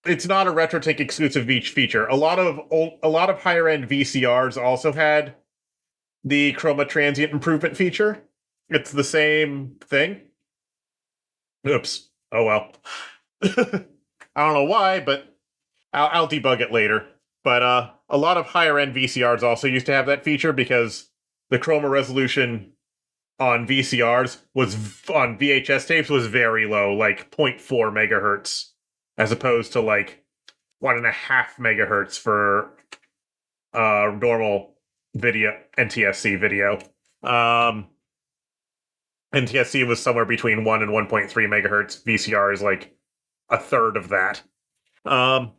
B: it's not a RetroTink exclusive feature. A lot of higher end VCRs also had the chroma transient improvement feature. It's the same thing. Oops. Oh well. I don't know why, but I'll debug it later. But a lot of higher end VCRs also used to have that feature because the chroma resolution on VCRs on VHS tapes was very low, like 0.4 megahertz, as opposed to like 1.5 megahertz for normal video NTSC video. NTSC was somewhere between 1 and 1.3 megahertz. VCR is like a third of that. What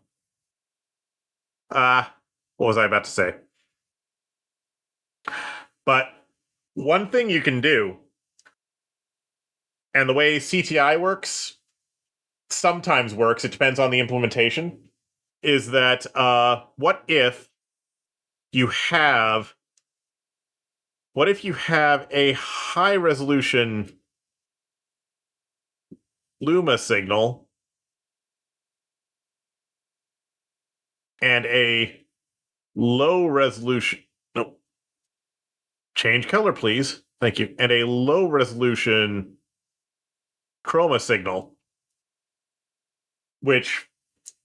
B: was I about to say? But one thing you can do, and the way CTI works, sometimes works, it depends on the implementation, is that what if you have a high resolution Luma signal and a low resolution... No. Change color, please. Thank you. And a low resolution chroma signal, which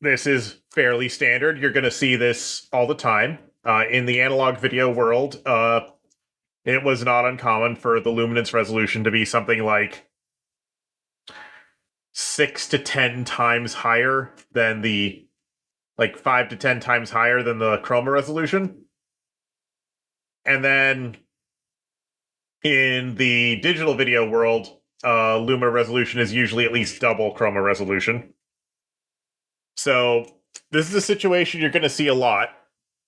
B: this is fairly standard. You're going to see this all the time. In the analog video world, it was not uncommon for the luminance resolution to be something like 6 to 10 times higher than the... like 5 to 10 times higher than the chroma resolution. And then in the digital video world, luma resolution is usually at least double chroma resolution. So this is a situation you're going to see a lot.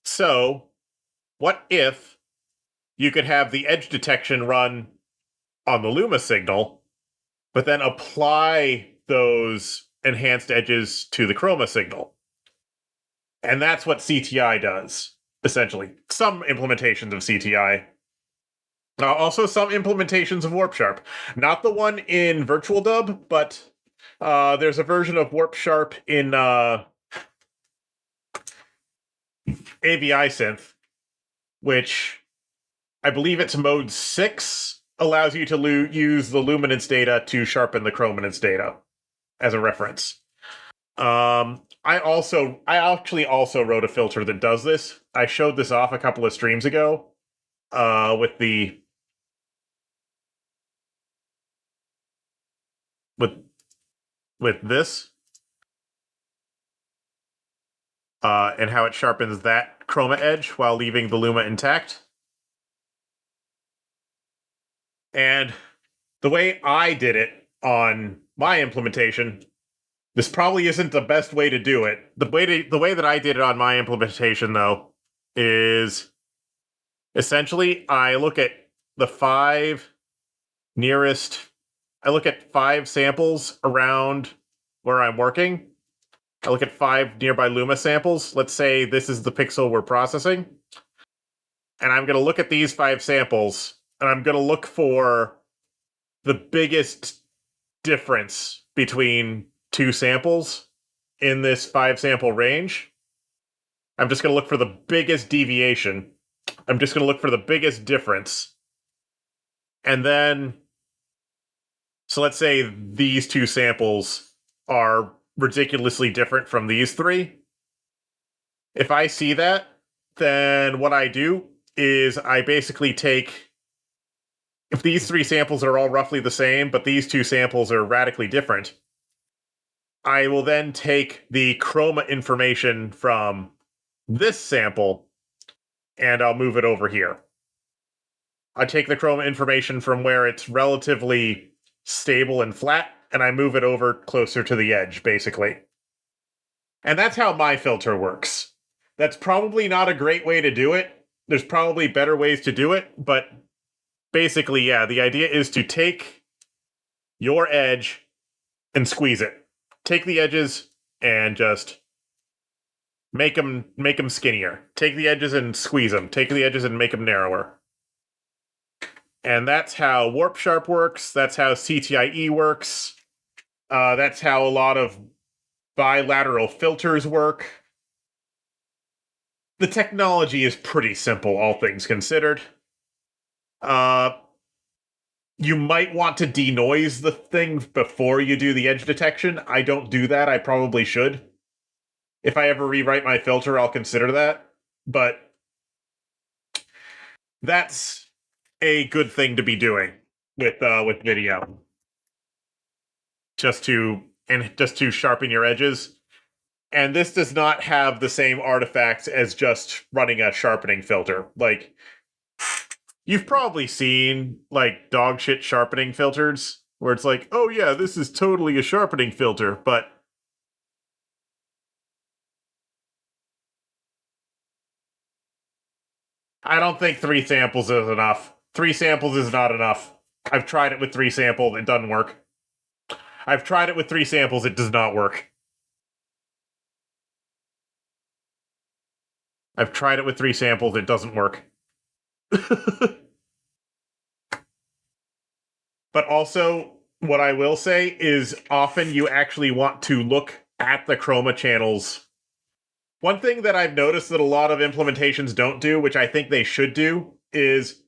B: So what if you could have the edge detection run on the luma signal, but then apply those enhanced edges to the chroma signal? And that's what CTI does, essentially. Some implementations of CTI. Also some implementations of Warp Sharp. Not the one in Virtual Dub, but there's a version of Warp Sharp in AVI Synth, which I believe it's mode 6, allows you to use the luminance data to sharpen the chrominance data as a reference. I actually also wrote a filter that does this. I showed this off a couple of streams ago with this and how it sharpens that chroma edge while leaving the luma intact. And the way I did it on my implementation, this probably isn't the best way to do it. The way that I did it on my implementation, though, is essentially I look at the 5 nearest... I look at 5 samples around where I'm working. I look at 5 nearby luma samples. Let's say this is the pixel we're processing. And I'm going to look at these 5 samples, and I'm going to look for the biggest difference between 2 samples in this 5 sample range. I'm just going to look for the biggest deviation. I'm just going to look for the biggest difference. And then, so let's say these 2 samples are ridiculously different from these 3. If I see that, then what I do is I basically take, if these 3 samples are all roughly the same, but these 2 samples are radically different, I will then take the chroma information from this sample and I'll move it over here. I take the chroma information from where it's relatively stable and flat, and I move it over closer to the edge, basically. And that's how my filter works. That's probably not a great way to do it. There's probably better ways to do it, but basically, yeah, the idea is to take your edge and squeeze it. Take the edges and just make them skinnier. Take the edges and squeeze them. Take the edges and make them narrower. And that's how Warp Sharp works. That's how CTIE works. That's how a lot of bilateral filters work. The technology is pretty simple, all things considered. You might want to denoise the thing before you do the edge detection. I don't do that. I probably should. If I ever rewrite my filter, I'll consider that. But that's a good thing to be doing with video. Just to sharpen your edges. And this does not have the same artifacts as just running a sharpening filter. Like, you've probably seen, like, dog shit sharpening filters, where it's like, oh yeah, this is totally a sharpening filter, but I don't think 3 samples is enough. 3 samples is not enough. I've tried it with 3 samples, it doesn't work. I've tried it with 3 samples, it does not work. I've tried it with 3 samples, it doesn't work. But also, what I will say is often you actually want to look at the chroma channels. One thing that I've noticed that a lot of implementations don't do, which I think they should do, is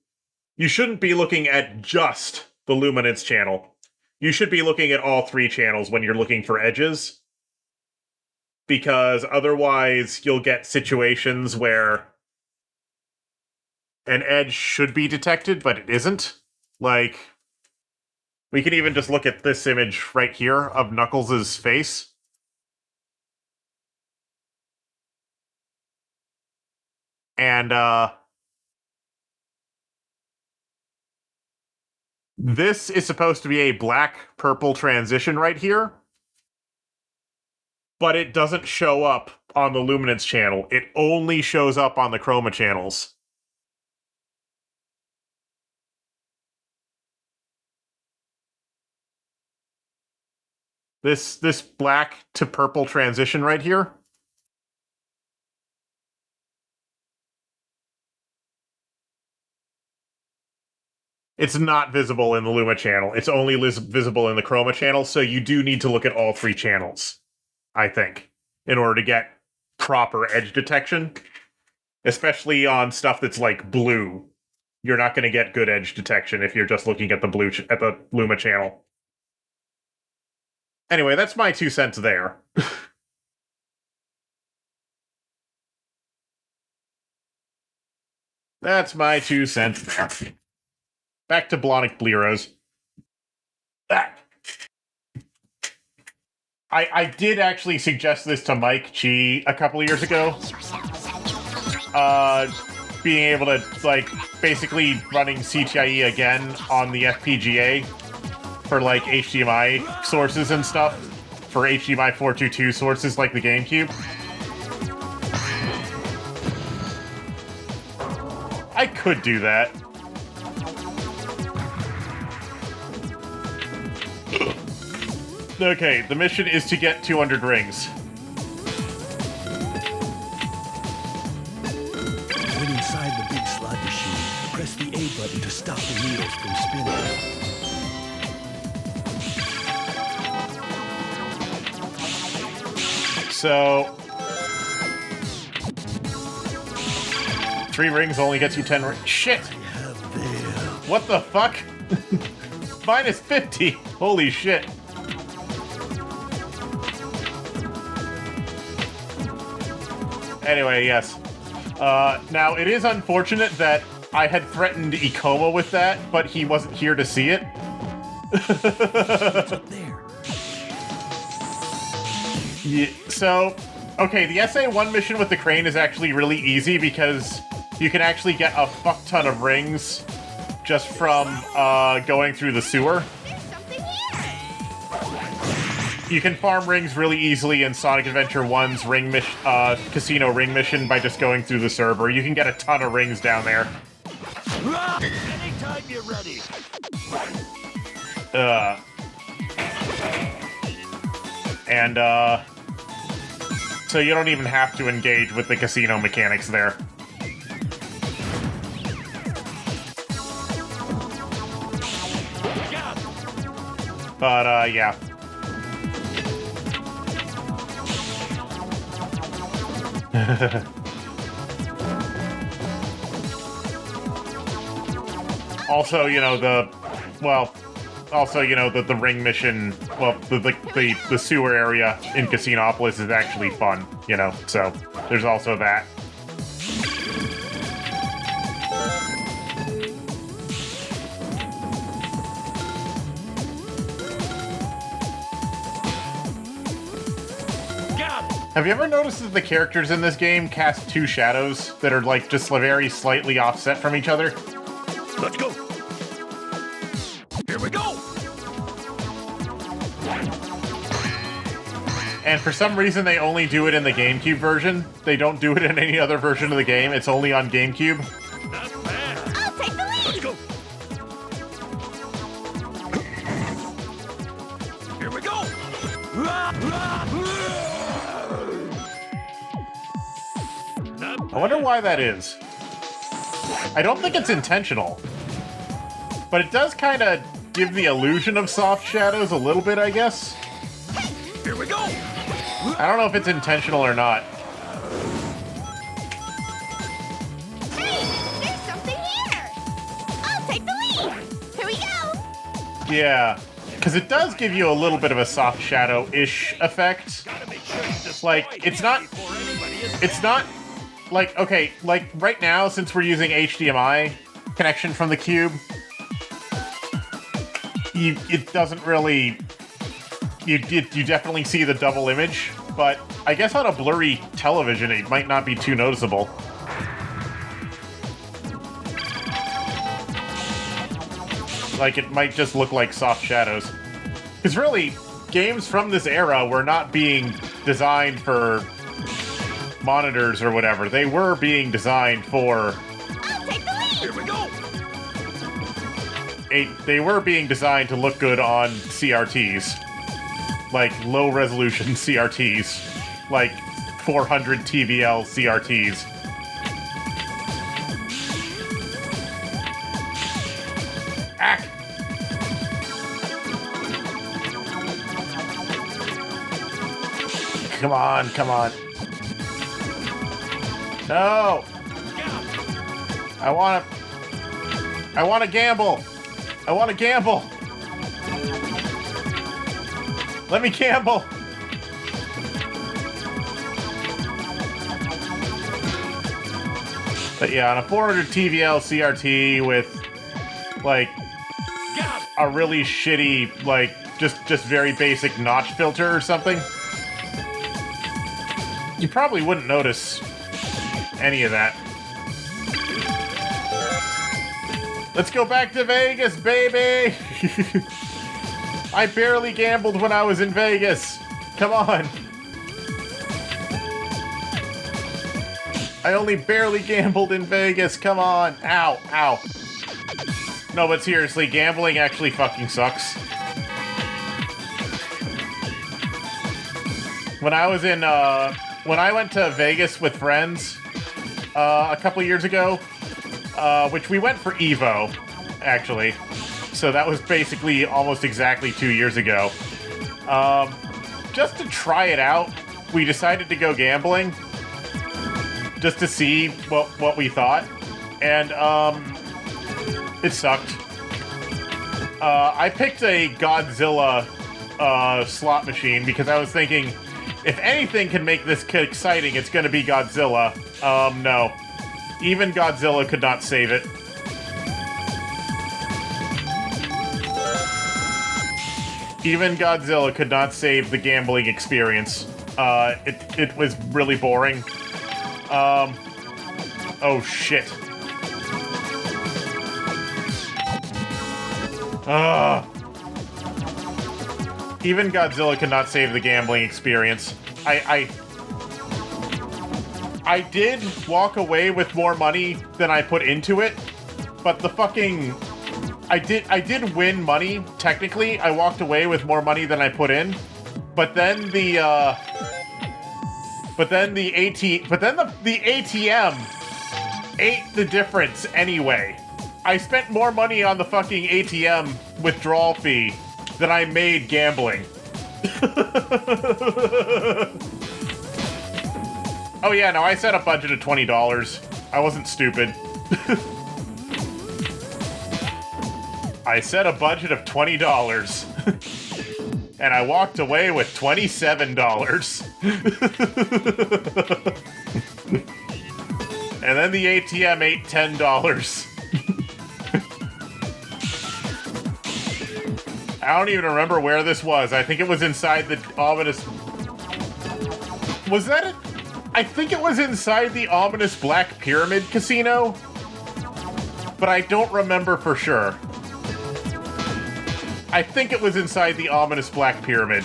B: you shouldn't be looking at just the luminance channel. You should be looking at all 3 channels when you're looking for edges. Because otherwise you'll get situations where an edge should be detected, but it isn't. Like, we can even just look at this image right here of Knuckles' face. And, this is supposed to be a black-purple transition right here. But it doesn't show up on the luminance channel. It only shows up on the chroma channels. This black to purple transition right here. It's not visible in the Luma channel. It's only visible in the chroma channel, so you do need to look at all 3 channels, I think, in order to get proper edge detection. Especially on stuff that's like blue. You're not going to get good edge detection if you're just looking at the Luma channel. Anyway, that's my 2 cents there. That's my 2 cents there. Back to Blonic Bleros. I did actually suggest this to Mike Chi a couple of years ago. Being able to, like, basically running CTIE again on the FPGA for, like, HDMI sources and stuff. For HDMI 422 sources like the GameCube. I could do that. Okay, the mission is to get 200 rings.
F: When inside the big slot machine, press the A button to stop the wheels from spinning.
B: So 3 rings only gets you 10 rings. Shit! What the fuck? Minus 50! Holy shit. Anyway, yes. Now, it is unfortunate that I had threatened Ikoma with that, but he wasn't here to see it. Yeah, so, okay, the SA-1 mission with the crane is actually really easy because you can actually get a fuck ton of rings just from going through the sewer. You can farm rings really easily in Sonic Adventure 1's casino ring mission by just going through the server. You can get a ton of rings down there.
D: Anytime you're ready.
B: So you don't even have to engage with the casino mechanics there. But, yeah. Also, you know, the ring mission, well, the sewer area in Casinopolis is actually fun, you know, so there's also that. Have you ever noticed that the characters in this game cast two shadows that are, like, just very slightly offset from each other?
D: Let's go. Here we go.
B: And for some reason, they only do it in the GameCube version. They don't do it in any other version of the game. It's only on GameCube.
D: Not bad.
C: I'll take the lead.
D: Let's go. Here we go.
B: I wonder why that is. I don't think it's intentional. But it does kind of give the illusion of soft shadows a little bit, I guess.
D: Here we go.
B: I don't know if it's intentional or not.
C: Hey, there's something here. I'll take the lead. Here we go.
B: Yeah, because it does give you a little bit of a soft shadow-ish effect.
D: Gotta make sure you destroy
B: Like, it's not...
D: before anybody is
B: It's not... Like, okay, like, right now, since we're using HDMI connection from the Cube, it doesn't really... You definitely see the double image, but I guess on a blurry television, it might not be too noticeable. Like, it might just look like soft shadows. Because really, games from this era were not being designed for monitors or whatever. They were being designed for...
C: I'll take the lead.
D: Here we go.
B: They were being designed to look good on CRTs. Like, low-resolution CRTs. Like, 400 TVL CRTs. Ack! Come on, come on. No! I wanna gamble! I wanna gamble! Let me gamble! But yeah, on a 400 TVL CRT with, like, a really shitty, like, just very basic notch filter or something, you probably wouldn't notice any of that. Let's go back to Vegas, baby! I barely gambled when I was in Vegas. Come on. I only barely gambled in Vegas. Come on. Ow, ow. No, but seriously, gambling actually fucking sucks. When I was in, when I went to Vegas with friends, a couple years ago, which we went for Evo, actually. So that was basically almost exactly 2 years ago. Just to try it out, we decided to go gambling. Just to see what we thought. And, it sucked. I picked a Godzilla, slot machine because I was thinking, if anything can make this exciting, it's gonna be Godzilla. No. Even Godzilla could not save it. Even Godzilla could not save the gambling experience. It was really boring. Oh shit. Even Godzilla could not save the gambling experience. I did walk away with more money than I put into it, but the fucking... I did win money, technically. I walked away with more money than I put in. But then the ATM ate the difference anyway. I spent more money on the fucking ATM withdrawal fee that I made gambling. Oh yeah, no, I set a budget of $20. I wasn't stupid. I set a budget of $20. And I walked away with $27. And then the ATM ate $10. I don't even remember where this was. I think it was inside the ominous... Was that it? I think it was inside the ominous Black Pyramid Casino. But I don't remember for sure. I think it was inside the ominous Black Pyramid.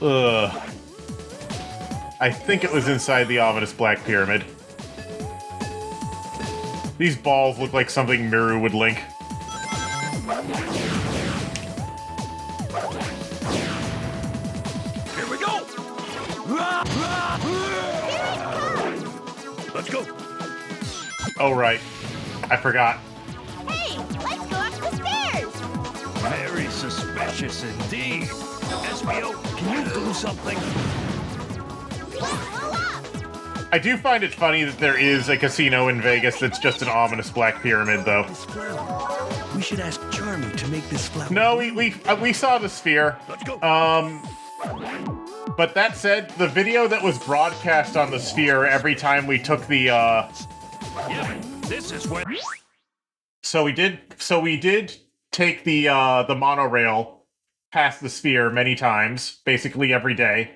B: Ugh. I think it was inside the ominous Black Pyramid. These balls look like something Miru would link.
D: Here we go! Let's go!
B: Oh, right. I forgot.
C: Hey, let's go up the stairs.
D: Very suspicious indeed. SBO, can you do something?
C: Let's blow up.
B: I do find it funny that there is a casino in Vegas that's just an ominous Black Pyramid, though.
F: This flower. We should ask Charmy to make this flower.
B: No, we saw the sphere.
D: Let's go!
B: But that said, the video that was broadcast on the sphere every time we took the,
D: Yeah, this is where...
B: So we did take the monorail past the sphere many times, basically every day.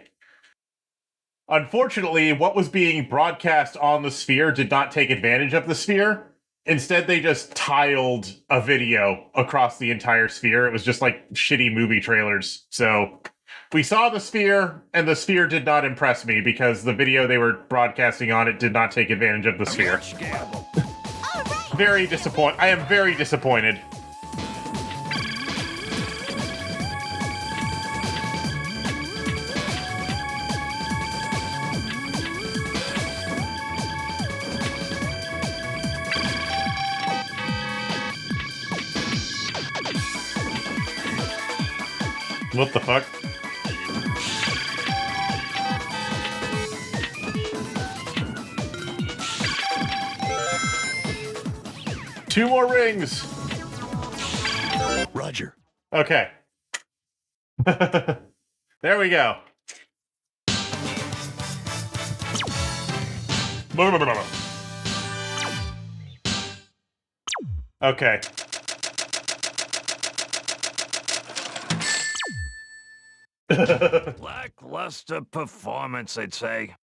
B: Unfortunately, what was being broadcast on the sphere did not take advantage of the sphere. Instead, they just tiled a video across the entire sphere. It was just like shitty movie trailers. So we saw the sphere, and the sphere did not impress me because the video they were broadcasting on it did not take advantage of the sphere.
D: Gamble.
C: All right.
B: Very disappointed. I am very disappointed. What the fuck? Two more rings!
F: Roger.
B: Okay. There we go. Okay.
D: Lackluster performance, I'd say.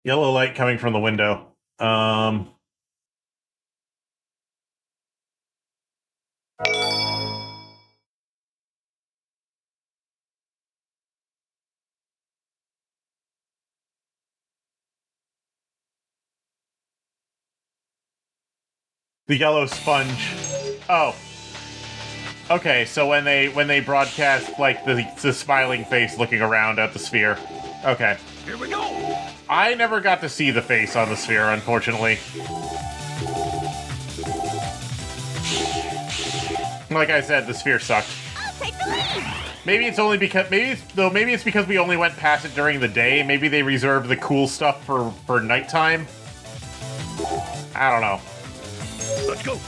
B: Yellow light coming from the window. The yellow sponge. Oh. Okay, so when they broadcast like the smiling face looking around at the sphere. Okay.
D: Here we go!
B: I never got to see the face on the sphere, unfortunately. Like I said, the sphere sucked.
C: I'll take the lead.
B: Maybe it's only because maybe it's because we only went past it during the day. Maybe they reserved the cool stuff for nighttime. I don't know.
D: Let's go!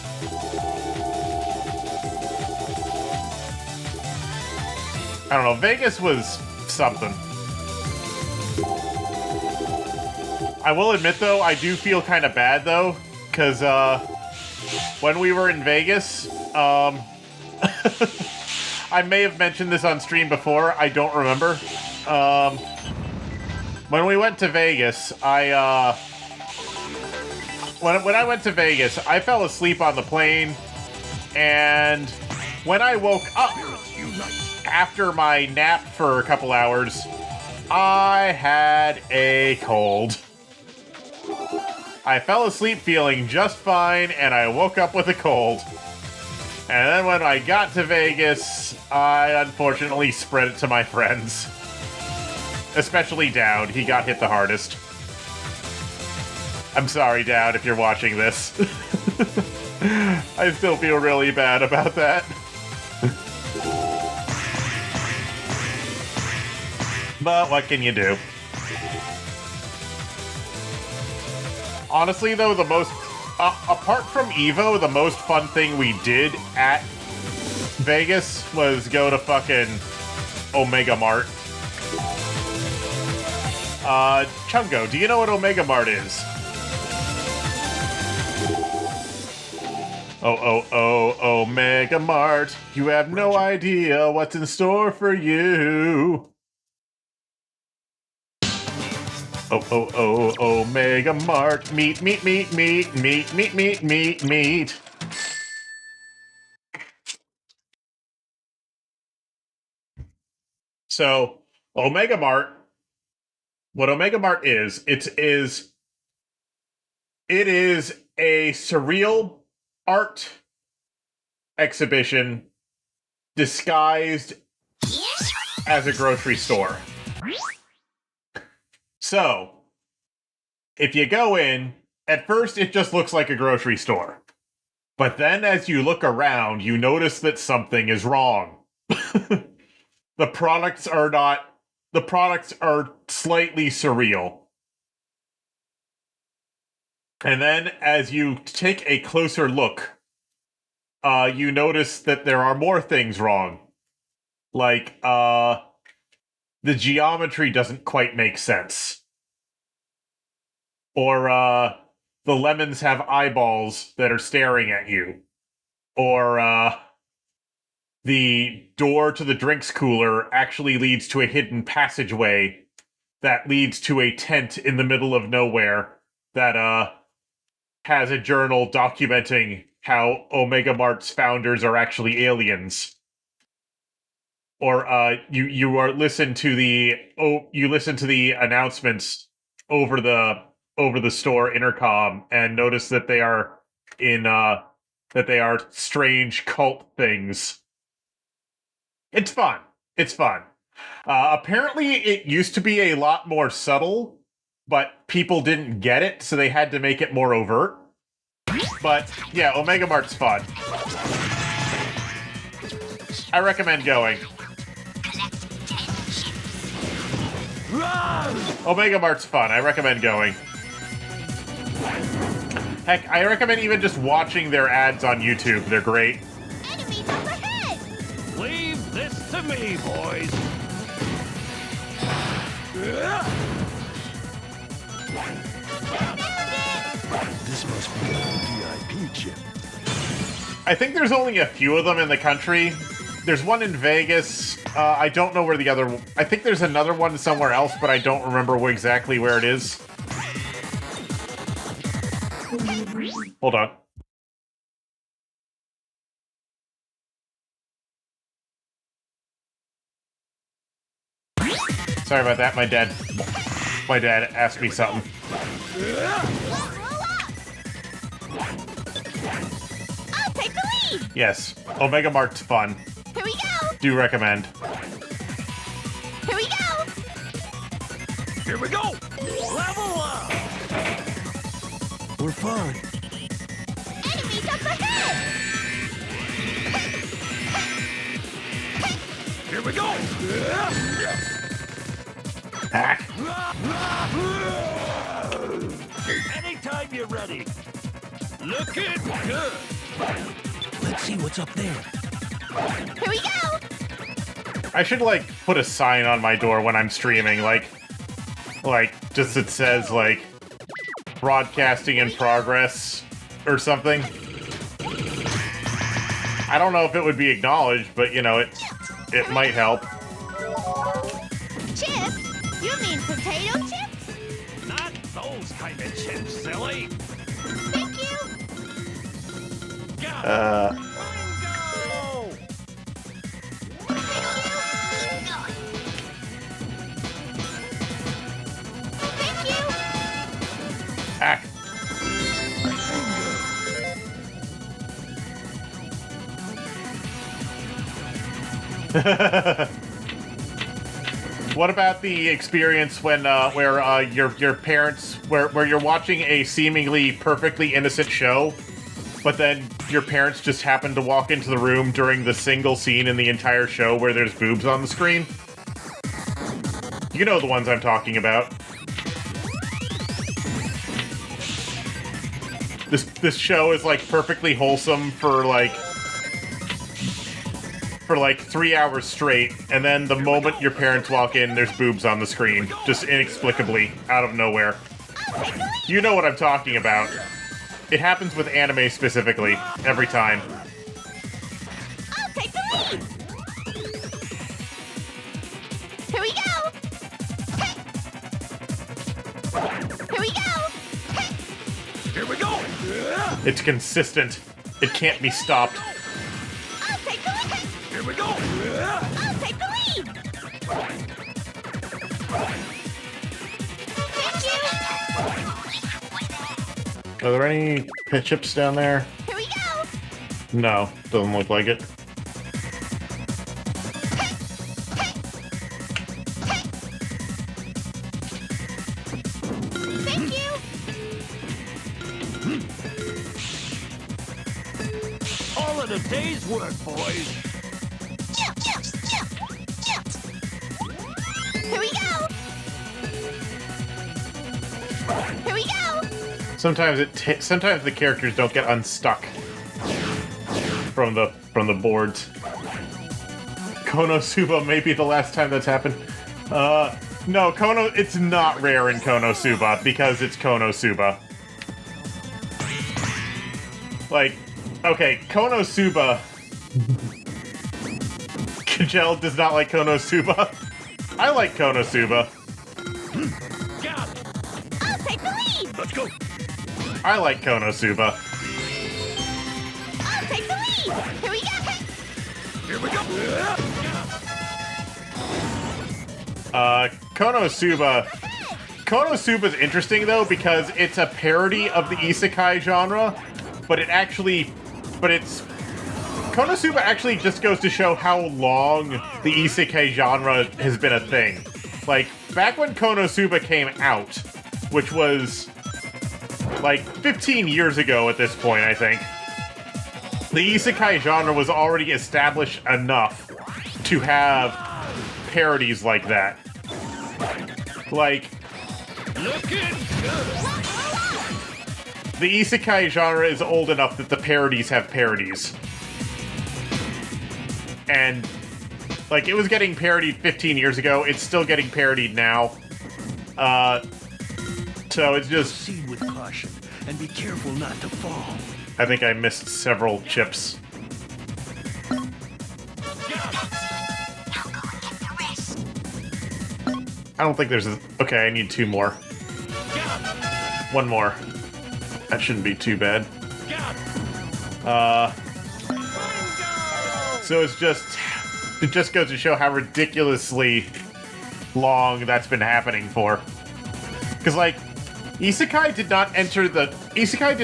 B: I don't know. Vegas was something. I will admit, though, I do feel kind of bad, though, because when we were in Vegas, I may have mentioned this on stream before. I don't remember. When we went to Vegas, when I went to Vegas, I fell asleep on the plane, and when I woke up after my nap for a couple hours, I had a cold. I fell asleep feeling just fine, and I woke up with a cold. And then when I got to Vegas, I unfortunately spread it to my friends. Especially Dowd. He got hit the hardest. I'm sorry, Dowd, if you're watching this. I still feel really bad about that. But what can you do? Honestly, though, the most... apart from Evo, the most fun thing we did at Vegas was go to fucking Omega Mart. Chungo, do you know what Omega Mart is? Oh, Omega Mart, you have no idea what's in store for you. Oh, Omega Mart, meat. So, Omega Mart, what Omega Mart is, it is a surreal art exhibition disguised as a grocery store. So, if you go in, at first it just looks like a grocery store. But then as you look around, you notice that something is wrong. The products are slightly surreal. And then as you take a closer look, you notice that there are more things wrong. Like, the geometry doesn't quite make sense. Or, the lemons have eyeballs that are staring at you. Or, the door to the drinks cooler actually leads to a hidden passageway that leads to a tent in the middle of nowhere that, has a journal documenting how Omega Mart's founders are actually aliens. Or, you listen to the announcements over the store intercom and notice that they are strange cult things. It's fun. Apparently it used to be a lot more subtle, but people didn't get it, so they had to make it more overt. But yeah, Omega Mart's fun. I recommend going. Omega Mart's fun. I recommend going. Heck, I recommend even just watching their ads on YouTube. They're great.
C: Enemies up ahead!
D: Leave this to me, boys.
F: This must be a VIP chip.
B: I think there's only a few of them in the country. There's one in Vegas. I don't know where the other... I think there's another one somewhere else, but I don't remember exactly where it is. Hold on. Sorry about that. My dad asked me something.
C: Roll up! I'll take the lead!
B: Yes, Omega Mart's fun.
C: Here we go!
B: Do recommend.
C: Here we go!
D: Here we go. Level up.
F: We're fine.
C: Enemies up ahead!
D: Here we go.
B: Hack.
D: Anytime you're ready. Looking good.
F: Let's see what's up there.
C: Here we go!
B: I should, like, put a sign on my door when I'm streaming, like, just it says, like, broadcasting in progress or something. I don't know if it would be acknowledged, but, you know, it might help.
C: Chips? You mean potato chips?
D: Not those kind of chips, silly.
C: Thank you!
D: Got it. Bingo!
C: Thank you!
B: Hack. What about the experience when where your parents where you're watching a seemingly perfectly innocent show, but then your parents just happen to walk into the room during the single scene in the entire show where there's boobs on the screen? You know the ones I'm talking about. This show is like perfectly wholesome for like 3 hours straight, and then the moment your parents walk in, there's boobs on the screen, just inexplicably, out of nowhere. You know what I'm talking about. It happens with anime specifically, every time.
C: I'll take the lead. Here we go. Here we go.
D: Here we go!
B: It's consistent. It can't be stopped.
C: I'll take the lead.
D: Here we go!
C: I'll take the lead. Thank you.
B: Are there any pit chips down there?
C: Here we go.
B: No, doesn't look like it.
C: Thank you.
D: All in a day's work, boys.
C: Here we go. Here we go.
B: Sometimes sometimes the characters don't get unstuck from the boards. Konosuba may be the last time that's happened. No, it's not rare in Konosuba because it's Konosuba. Like, okay, Konosuba. Kajel does not like Konosuba. I like Konosuba.
D: Got it.
C: I'll take the lead.
D: Let's go.
B: I like Konosuba.
C: I'll take the lead. Here we go.
D: Here we go.
B: Konosuba's interesting though because it's a parody of the isekai genre, but Konosuba actually just goes to show how long the isekai genre has been a thing. Like, back when Konosuba came out, which was like 15 years ago at this point, I think, the isekai genre was already established enough to have parodies like that. Like,
D: Looking good.
B: the isekai genre is old enough that the parodies have parodies. And, like, it was getting parodied 15 years ago. It's still getting parodied now. So it's just...
F: Proceed with caution and be careful not to fall.
B: I think I missed several chips.
E: Now go and get the rest.
B: I don't think there's a... Okay, I need 2 more. One more. That shouldn't be too bad. So it just goes to show how ridiculously long that's been happening for. Because, like, Isekai did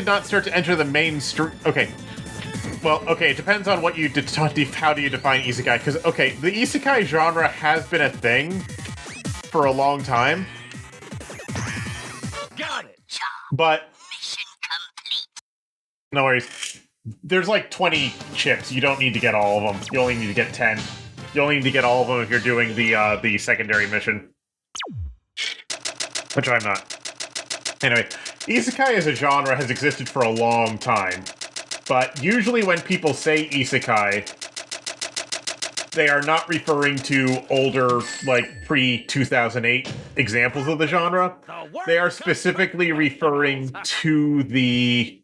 B: not start to enter the mainstream. Okay. Well, okay, it depends on what you how do you define Isekai. Because, okay, the Isekai genre has been a thing for a long time.
D: Got it.
B: But
E: Mission complete.
B: no worries. There's like 20 chips. You don't need to get all of them. You only need to get 10. You only need to get all of them if you're doing the secondary mission. Which I'm not. Anyway, Isekai as a genre has existed for a long time. But usually when people say Isekai, they are not referring to older, like, pre-2008 examples of the genre. They are specifically referring to the...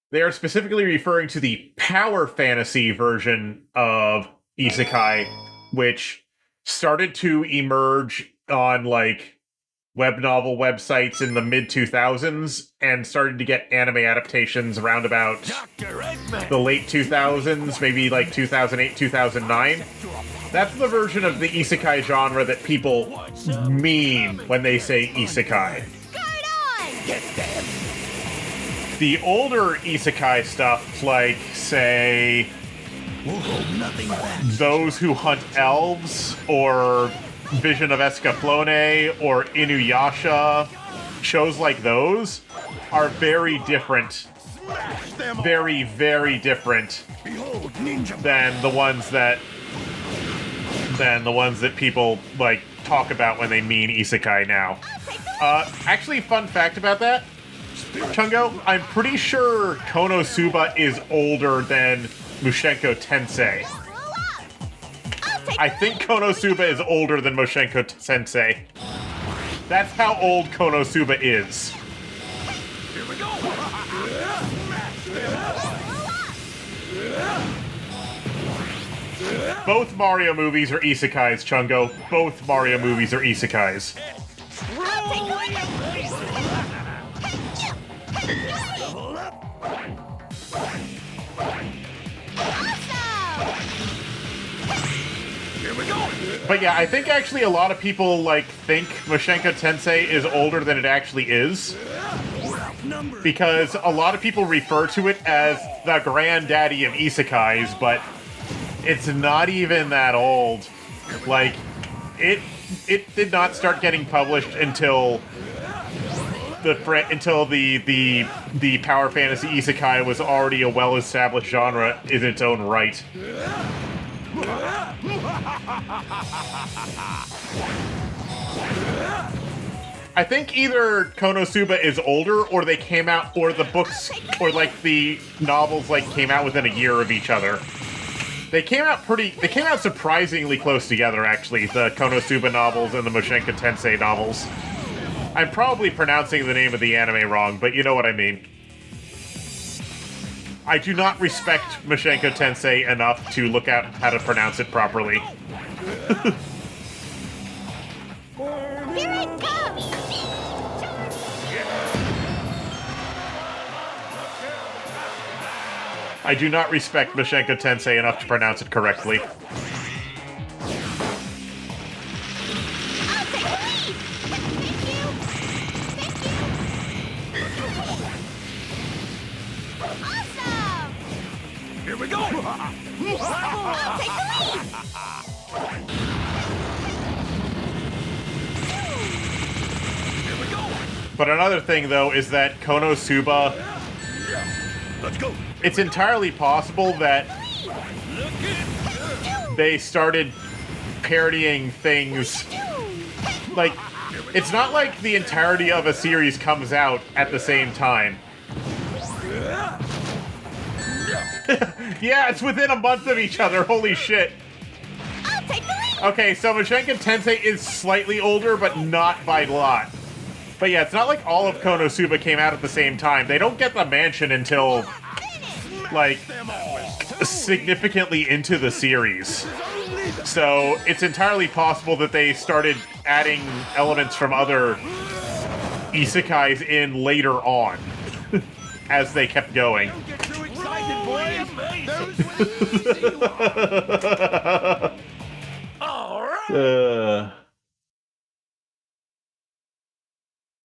B: They are specifically referring to the power fantasy version of Isekai, which started to emerge on, like, web novel websites in the mid-2000s and started to get anime adaptations around about
D: Dr. Eggman.
B: the late 2000s, maybe like 2008, 2009. That's the version of the Isekai genre that people mean when they say Isekai.
C: Guard on.
D: Get them.
B: The older Isekai stuff, like, say,
F: We'll hold nothing back.
B: Those Who Hunt Elves, or Vision of Escaflowne or Inuyasha, shows like those are very different. Very, very different than the ones that people like talk about when they mean isekai now. Actually, fun fact about that, Chungo, I'm pretty sure Konosuba is older than Mushenko Tensei. I think Konosuba is older than Mushenko Tensei. That's how old Konosuba is.
D: Here we go.
B: Both Mario movies are isekais, Chungo. Both Mario movies are isekais.
D: Here we go.
B: But yeah, I think actually a lot of people like think Mushenko Tensei is older than it actually is. Because a lot of people refer to it as the granddaddy of isekais, but it's not even that old. Like, it did not start getting published until the power fantasy isekai was already a well-established genre in its own right. I think either Konosuba is older, or they came out, or the books, or like the novels, like came out within a year of each other. They came out surprisingly close together, actually, the Konosuba novels and the Mushenko Tensei novels. I'm probably pronouncing the name of the anime wrong, but you know what I mean. I do not respect Mushenko Tensei enough to look out how to pronounce it properly.
C: Here it comes!
B: I do not respect Mushenko Tensei enough to pronounce it correctly.
C: I'll take the lead! Thank you! Awesome!
D: Here we go.
C: I'll take the lead!
D: Here we go.
B: But another thing, though, is that Konosuba,
D: Let's go.
B: it's entirely possible that they started parodying things. Like, it's not like the entirety of a series comes out at the same time. Yeah, it's within a month of each other, holy shit.
C: I'll take the lead!
B: Okay, so Mushenko Tensei is slightly older, but not by a lot. But yeah, it's not like all of Konosuba came out at the same time. They don't get the mansion until, like, significantly into the series. So it's entirely possible that they started adding elements from other isekais in later on, as they kept going.
D: Get too excited, boys. All right.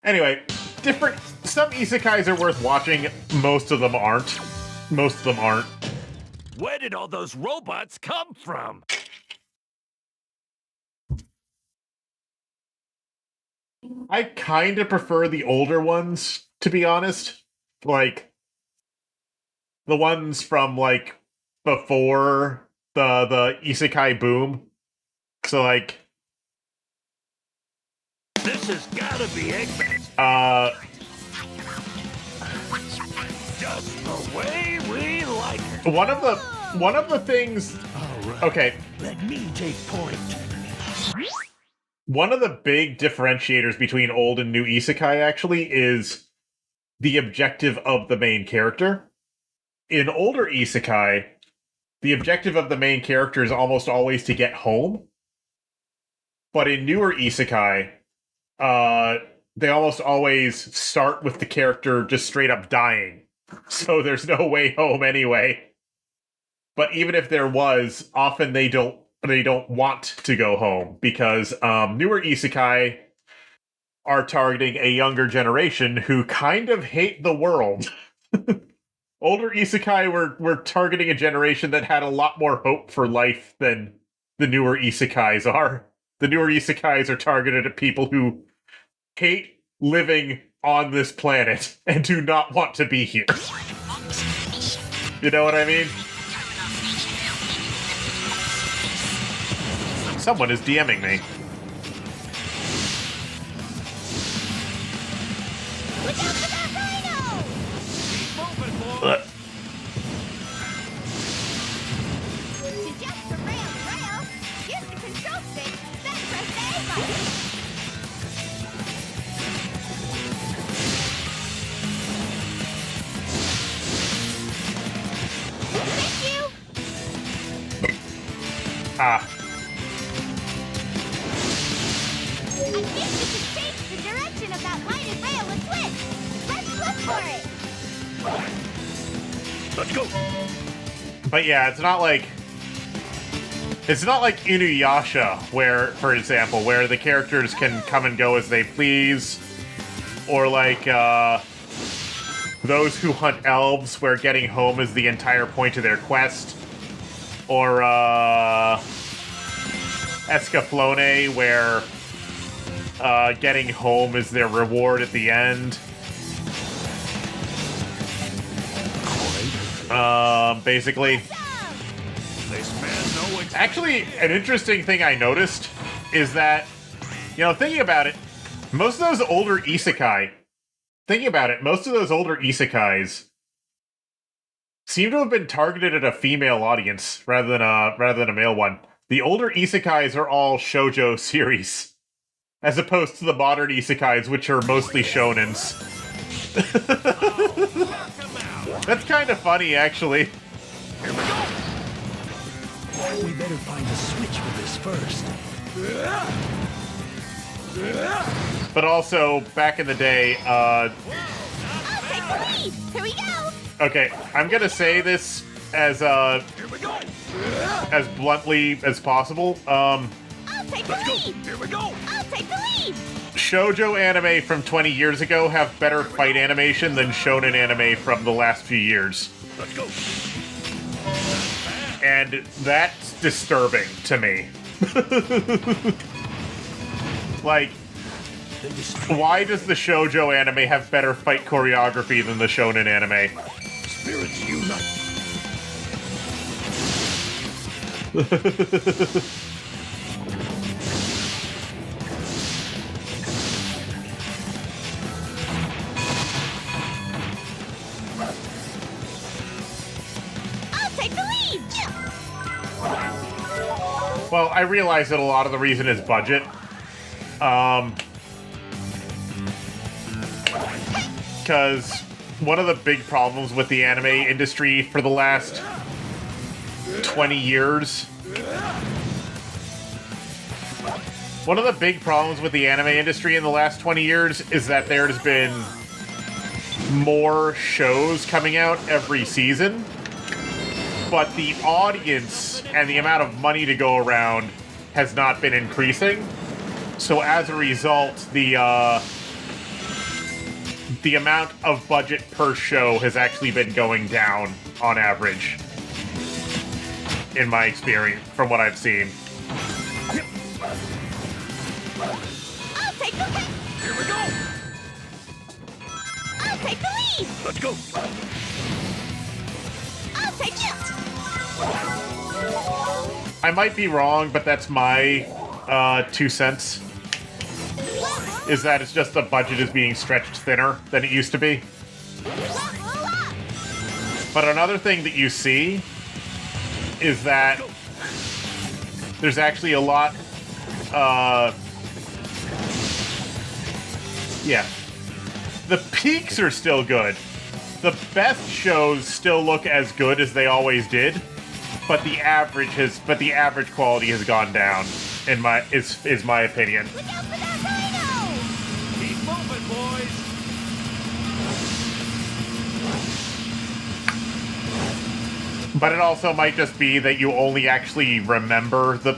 B: Anyway, some isekais are worth watching, most of them aren't. Most of them aren't.
D: Where did all those robots come from?
B: I kind of prefer the older ones, to be honest. Like, the ones from, like, before the isekai boom. So, like,
D: This has gotta be Eggman. Just the way we like it.
B: one of the things.
F: All right.
B: Okay,
F: Let me take point.
B: one of the big differentiators between old and new isekai actually is the objective of the main character. In older isekai, the objective of the main character is almost always to get home. But in newer isekai, they almost always start with the character just straight up dying. So there's no way home anyway. But even if there was, often they don't want to go home because newer isekai are targeting a younger generation who kind of hate the world. Older isekai were targeting a generation that had a lot more hope for life than the newer isekais are. The newer isekais are targeted at people who hate living on this planet and do not want to be here. You know what I mean? Someone is DMing me.
C: Look out for that rhino!
B: Ugh.
C: To just the rail, use the control stick, then press the A button. Thank you!
B: Ah.
C: I think we should change the direction of that lighted rail a twist. Let's look for it.
D: Let's go.
B: But yeah, it's not like Inuyasha, where, for example, where the characters can come and go as they please, or like those who hunt elves, where getting home is the entire point of their quest, or Escaflowne, where getting home is their reward at the end. Basically.
D: This man no
B: Actually, an interesting thing I noticed is that, you know, thinking about it, most of those older isekais seem to have been targeted at a female audience rather than a male one. The older isekais are all shoujo series, as opposed to the modern isekais, which are mostly shonens. That's kind of funny, actually.
F: We better find a switch for this first.
B: But also, back in the day,
C: I'll take the lead. Here we go.
B: okay, I'm gonna say this as bluntly as possible.
C: I'll take the lead.
D: Here we go.
C: I'll take the lead.
B: Shoujo anime from 20 years ago have better fight animation than shonen anime from the last few years.
D: Let's go.
B: And that's disturbing to me. Like, why does the shoujo anime have better fight choreography than the shonen anime?
D: Spirits unite.
C: I'll take the lead.
B: Well, I realize that a lot of the reason is budget. Because one of the big problems with the anime industry for the last 20 years... One of the big problems with the anime industry in the last 20 years is that there's been more shows coming out every season, but the audience and the amount of money to go around has not been increasing. So as a result, the amount of budget per show has actually been going down on average, in my experience, from what I've seen.
C: I'll take the lead.
D: Here we go.
C: I'll take the lead.
D: Let's go.
C: I'll take it.
B: I might be wrong, but that's my 2 cents. Is that it's just the budget is being stretched thinner than it used to be. But another thing that you see is that there's actually a lot... yeah. The peaks are still good. The best shows still look as good as they always did, but the average quality has gone down. In my is my opinion.
C: Look out for that rhino.
D: Keep moving, boys.
B: But it also might just be that you only actually remember the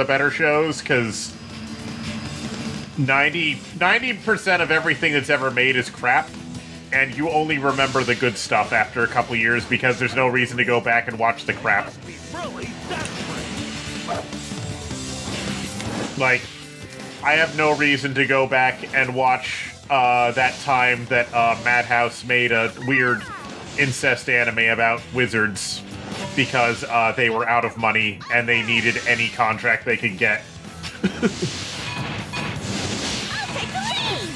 B: better shows, because 90% of everything that's ever made is crap, and you only remember the good stuff after a couple years because there's no reason to go back and watch the crap.
D: Be really desperate.
B: Like, I have no reason to go back and watch that time that Madhouse made a weird incest anime about wizards because they were out of money and they needed any contract they could get.
C: I'll take the lead!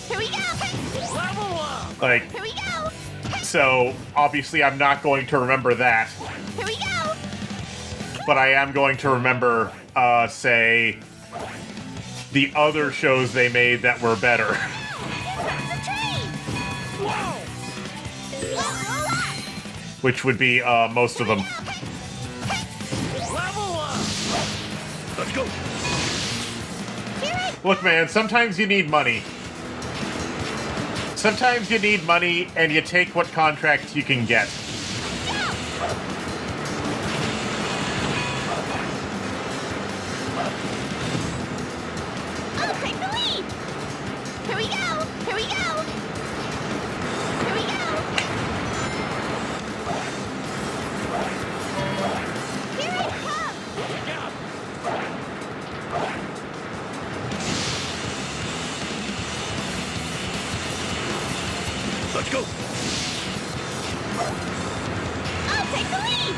C: Here we go!
D: Level up!
B: Like,
C: Here we go!
B: so obviously I'm not going to remember that,
C: Here we go!
B: but I am going to remember, say, the other shows they made that were better.
C: Here comes the train!
D: Whoa!
C: Roll up!
B: Which would be most of them.
D: Level up! Let's go!
C: Here it
B: Look, man, sometimes you need money. Sometimes you need money, and you take what contracts you can get.
C: I'll take the lead! Here we go! Here we go! Here we go! Here it comes!
D: Let's go!
C: I'll take the lead!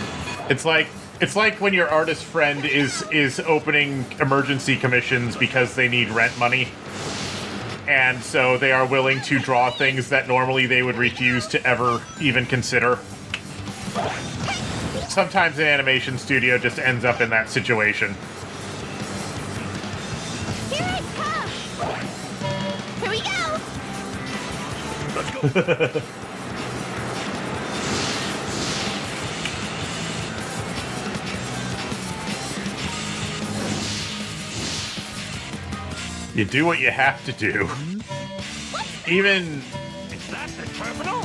B: It's like when your artist friend is opening emergency commissions because they need rent money. And so they are willing to draw things that normally they would refuse to ever even consider. Sometimes an animation studio just ends up in that situation.
C: Here it comes! Here we go!
D: Let's go!
B: You do what you have to do. Even
D: Is that the terminal?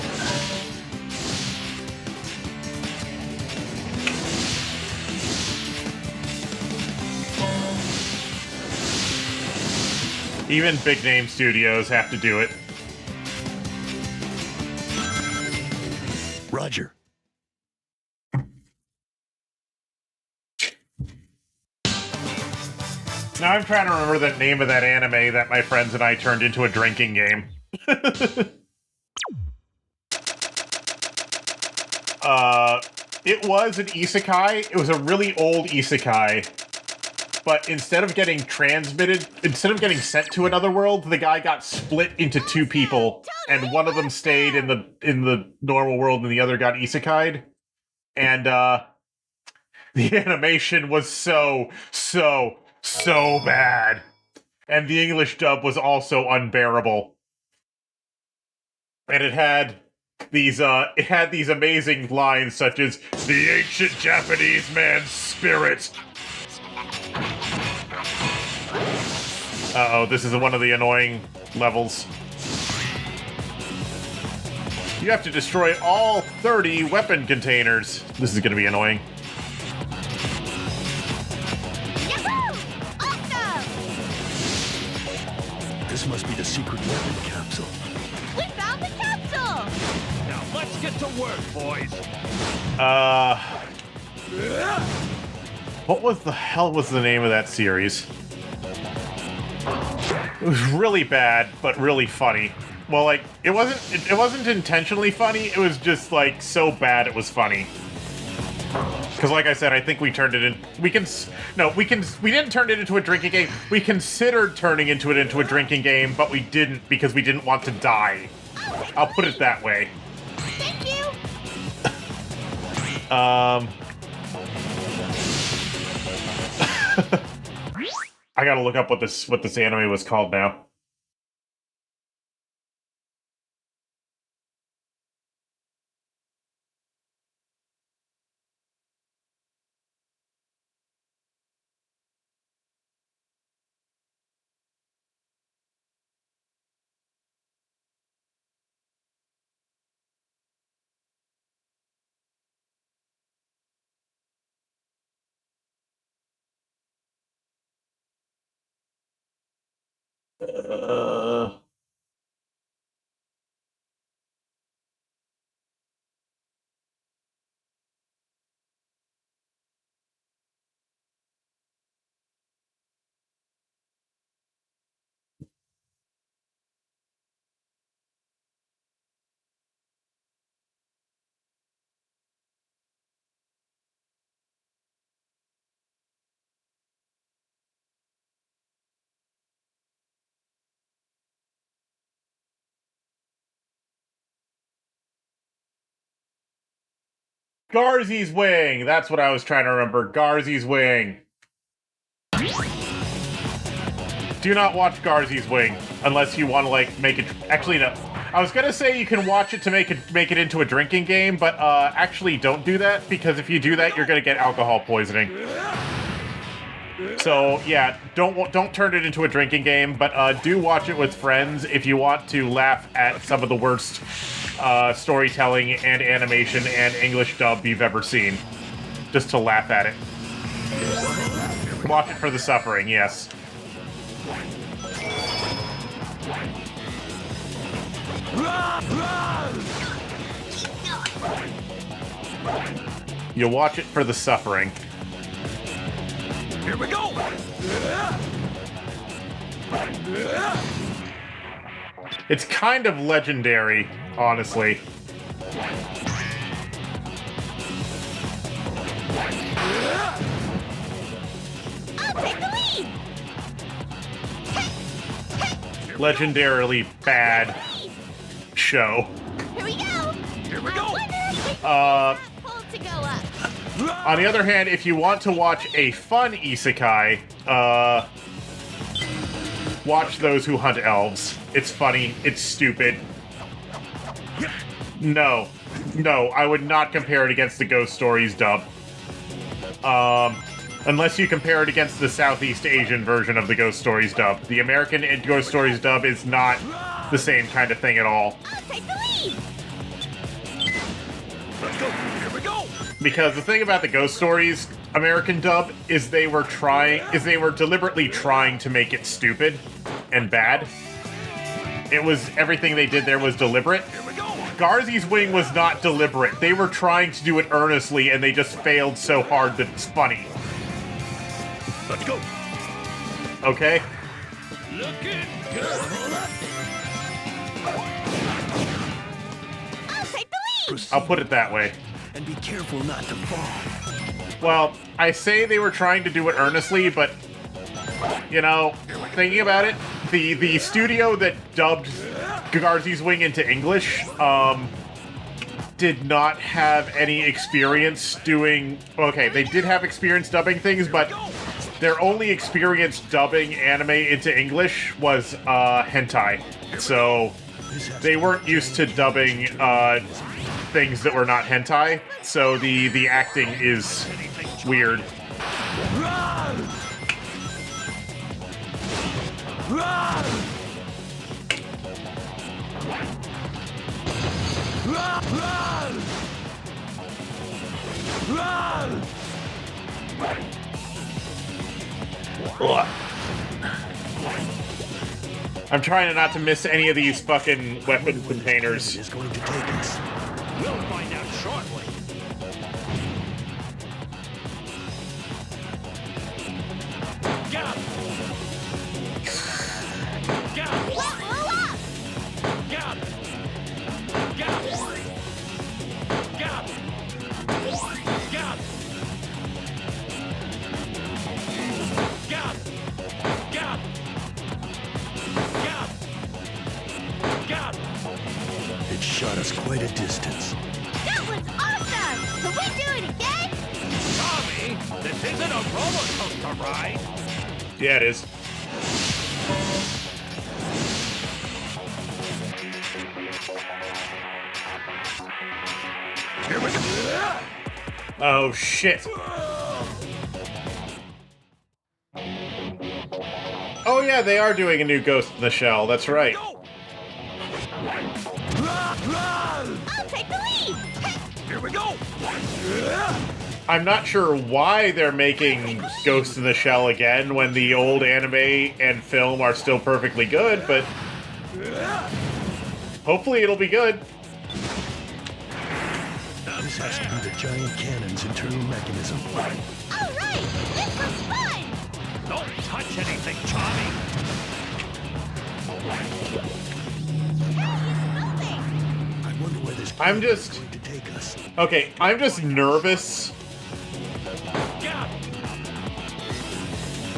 B: even big name studios have to do it.
F: Roger.
B: Now I'm trying to remember the name of that anime that my friends and I turned into a drinking game. It was an isekai. It was a really old isekai. But instead of getting sent to another world, the guy got split into two people, and one of them stayed in the normal world, and the other got isekai'd. And the animation was so bad, and the English dub was also unbearable. And it had these amazing lines such as "the ancient Japanese man's spirit." Uh-oh, this is one of the annoying levels. You have to destroy all 30 weapon containers. This is gonna be annoying.
C: Yahoo! Awesome!
F: This must be the secret weapon capsule.
C: We found the capsule!
D: Now let's get to work, boys.
B: What was the hell was the name of that series? It was really bad, but really funny. Well, like, it wasn't intentionally funny, it was just, like, so bad it was funny. Because, like I said, I think we turned it in... we didn't turn it into a drinking game. We considered turning it into a drinking game, but we didn't because we didn't want to die. I'll put it that way.
C: Thank you!
B: I gotta look up what this anime was called now. Garzy's Wing! That's what I was trying to remember. Garzy's Wing. Do not watch Garzy's Wing unless you want to, like, make it... Actually, no. I was gonna say you can watch it to make it into a drinking game, but actually don't do that, because if you do that, you're gonna get alcohol poisoning. So yeah, don't turn it into a drinking game, but do watch it with friends if you want to laugh at some of the worst storytelling and animation and English dub you've ever seen. Just to laugh at it. Watch it for the suffering, yes. You watch it for the suffering.
D: Here we go!
B: It's kind of legendary, honestly.
C: I'll take the lead!
B: Legendarily bad show.
C: Here we go!
D: Here we go!
C: Pull to go up.
B: On the other hand, if you want to watch a fun isekai, watch Those Who Hunt Elves. It's funny. It's stupid. No, I would not compare it against the Ghost Stories dub. Unless you compare it against the Southeast Asian version of the Ghost Stories dub. The American Ghost Stories dub is not the same kind of thing at all.
C: I'll take the lead!
D: Let's go! Here we go!
B: Because the thing about the Ghost Stories American dub is they were deliberately trying to make it stupid and bad. It was, everything they did there was deliberate.
D: Here we go!
B: Garzy's Wing was not deliberate. They were trying to do it earnestly, and they just failed so hard that it's funny.
D: Let's go!
B: Okay?
D: Looking good!
C: I'll take the lead!
F: Proceed,
B: I'll put it that way.
F: and be careful not to fall.
B: Well, I say they were trying to do it earnestly, but, you know, thinking about it, the studio that dubbed Garzy's Wing into English, did not have any experience doing... Okay, they did have experience dubbing things, but their only experience dubbing anime into English was hentai. So they weren't used to dubbing things that were not hentai, so the acting is weird.
D: Run! Run! Run! Run!
B: Ugh. I'm trying not to miss any of these fucking weapon containers.
F: Is going to take us.
D: We'll find out shortly. Get up! Get up!
C: Blow up!
D: Get up! Get up! Get up! Get up! Get up! Get up! Get up! Get up!
F: It shot us quite a distance.
C: That was awesome! Can we do it again?
D: Tommy, this isn't a roller coaster ride.
B: Yeah, it is.
D: Here we go.
B: Oh, shit. Oh, yeah, they are doing a new Ghost in the Shell. That's right.
D: Go! Run!
C: I'll take the lead!
D: Here we go.
B: I'm not sure why they're making Ghost in the Shell again when the old anime and film are still perfectly good, but hopefully it'll be good.
F: This has to be the giant cannon's internal mechanism.
C: All right! This was fun!
D: Don't touch anything, Tommy.
F: I wonder where this
B: I'm
F: cannon is
B: just-
F: going to take us.
B: Okay, I'm just nervous.
D: Get up.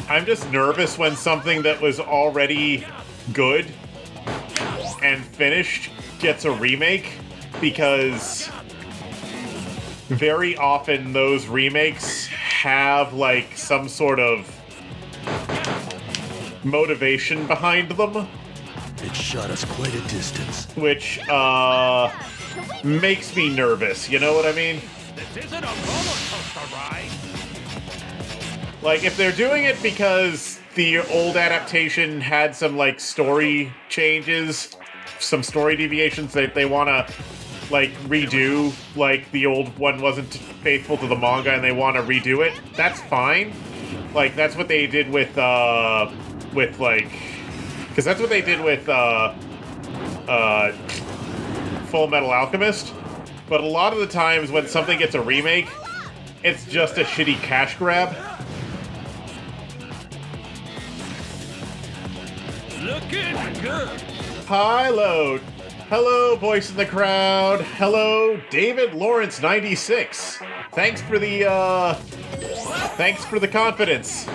B: I'm just nervous when something that was already good and finished gets a remake, because very often those remakes have, like, some sort of motivation behind them,
F: It shot us quite a distance.
B: which, makes me nervous, you know what I mean?
D: This isn't a roller coaster ride.
B: Like, if they're doing it because the old adaptation had some, like, story changes, some story deviations that they want to, like, redo, like, the old one wasn't faithful to the manga and they want to redo it, that's fine. Like, that's what they did with, like... Because that's what they did with, Full Metal Alchemist. But a lot of the times when something gets a remake, it's just a shitty cash grab.
D: Looking good.
B: Hi, Load. Hello, voice in the crowd. Hello, David Lawrence 96. Thanks for the confidence.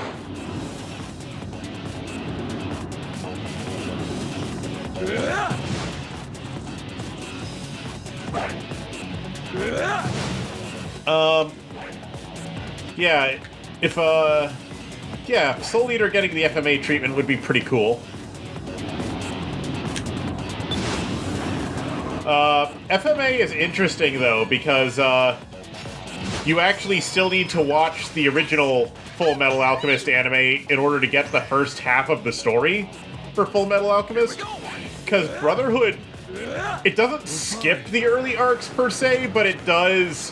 B: Yeah, if Soul Eater getting the FMA treatment would be pretty cool. FMA is interesting, though, because you actually still need to watch the original Full Metal Alchemist anime in order to get the first half of the story for Full Metal Alchemist. Because Brotherhood, it doesn't skip the early arcs per se, but it does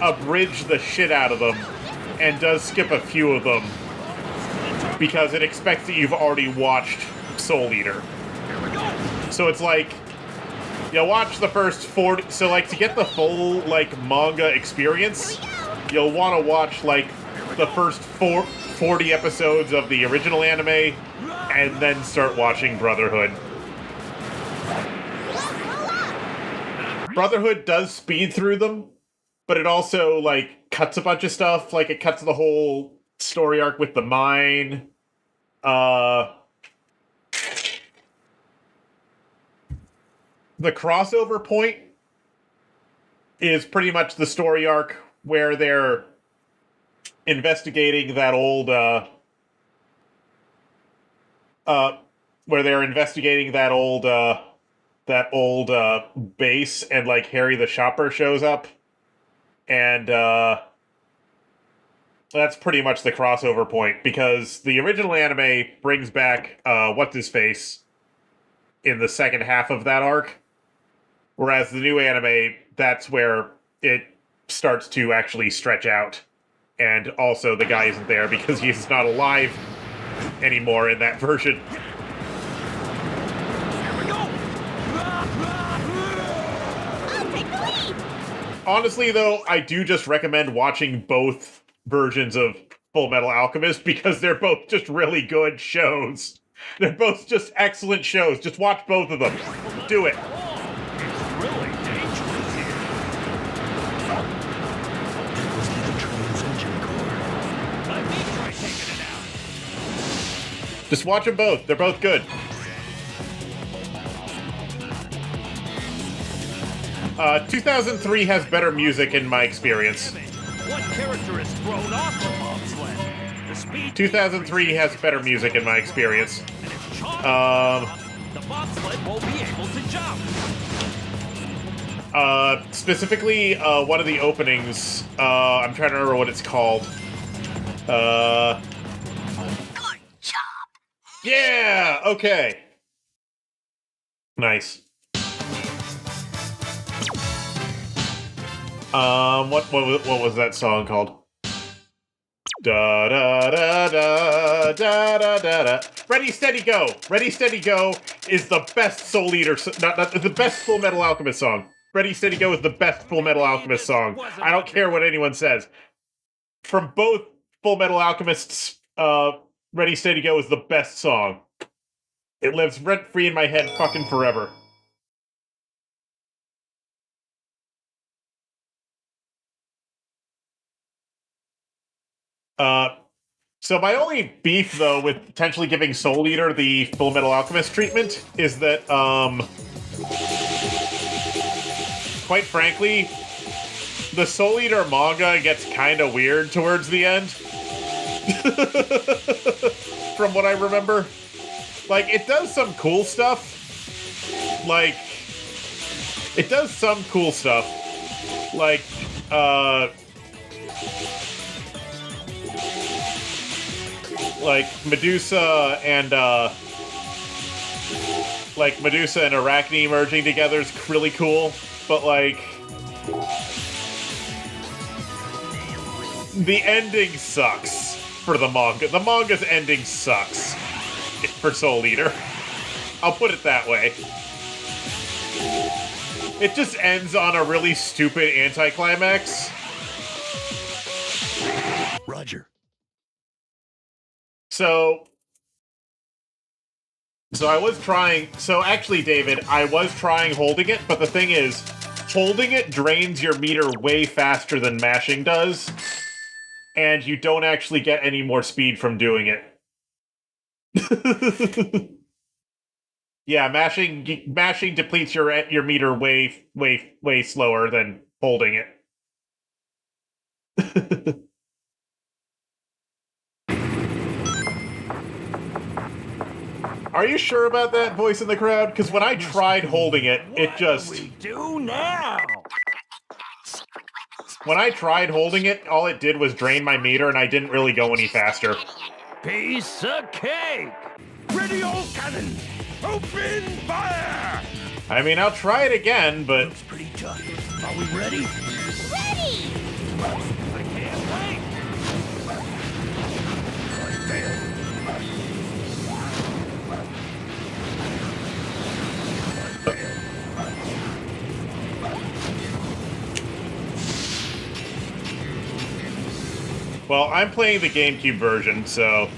B: abridge the shit out of them, and does skip a few of them, because it expects that you've already watched Soul Eater. So it's like, you watch the first 40, so like to get the full like manga experience, you'll want to watch like the first 40 episodes of the original anime, and then start watching Brotherhood. Brotherhood does speed through them, but it also like cuts a bunch of stuff, like it cuts the whole story arc with the mine. The crossover point is pretty much the story arc where they're investigating that old base, and like Harry the Shopper shows up, and that's pretty much the crossover point, because the original anime brings back what's his face in the second half of that arc. Whereas the new anime, that's where it starts to actually stretch out. And also the guy isn't there because he's not alive anymore in that version.
D: Here we go.
C: I'll take the lead.
B: Honestly, though, I do just recommend watching both versions of Full Metal Alchemist, because they're both just really good shows. They're both just excellent shows. Just watch both of them. Do it.
D: Really dangerous here.
F: That must be the train's engine core.
D: Let me try taking it out.
B: Just watch them both. They're both good. 2003 has better music in my experience.
D: What character is thrown off the bobsled? The speed
B: 2003 has better music in my experience.
D: and if Chon the bobsled won't be able to jump.
B: Specifically, one of the openings, I'm trying to remember what it's called.
E: Good job.
B: Yeah, okay. Nice. What was that song called? Da da da da da da da da. Ready, Steady, Go. Ready, Steady, Go is the best Soul Eater, not the best Full Metal Alchemist song. Ready, Steady, Go is the best Full Metal Alchemist song. I don't care what anyone says. From both Full Metal Alchemists, Ready, Steady, Go is the best song. It lives rent-free in my head fucking forever. So my only beef, though, with potentially giving Soul Eater the Full Metal Alchemist treatment is that, quite frankly, the Soul Eater manga gets kind of weird towards the end. From what I remember. Like, it does some cool stuff. Like, it does some cool stuff. Like, Medusa and Arachne merging together is really cool, but like the ending sucks for the manga. The manga's ending sucks for Soul Eater. I'll put it that way. It just ends on a really stupid anticlimax.
F: Roger.
B: So I was trying... So actually, David, I was trying holding it, but the thing is, holding it drains your meter way faster than mashing does, and you don't actually get any more speed from doing it. Yeah, mashing depletes your meter way slower than holding it. Are you sure about that, voice in the crowd? Because when I tried holding it, it just...
D: What do we do now?
B: When I tried holding it, all it did was drain my meter, and I didn't really go any faster.
D: Piece of cake! Ready, all cannons! Open fire!
B: I mean, I'll try it again, but...
F: Looks pretty tough. Are we ready?
C: Ready!
D: I can't wait!
B: Well, I'm playing the GameCube version, so...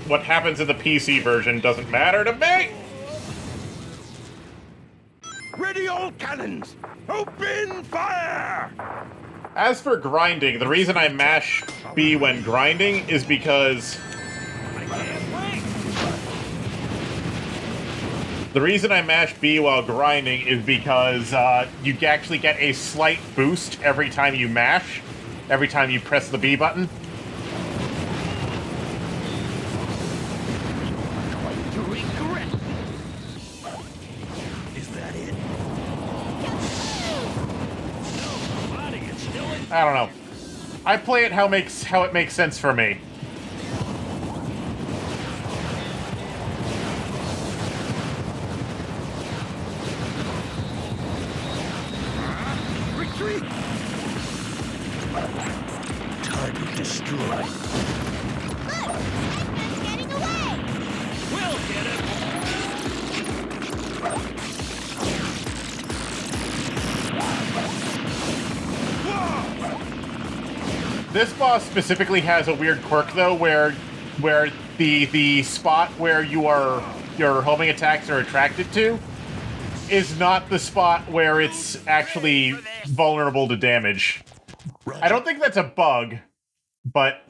B: what happens in the PC version doesn't matter to me!
D: Ready, all cannons! Open fire!
B: As for grinding, the reason I mash B when grinding is because...
D: I can't wait!
B: The reason I mash B while grinding is because you actually get a slight boost every time you mash, every time you press the B button.
D: To regret!
F: Is that it?
D: No, body is still in...
B: I don't know. I play it how it makes sense for me.
D: Retreat!
F: Target destroyed.
C: Look! Eggman's getting away!
D: We'll get him!
B: This boss specifically has a weird quirk though, where the spot where your homing attacks are attracted to is not the spot where it's actually vulnerable to damage.
F: Roger.
B: I don't think that's a bug, but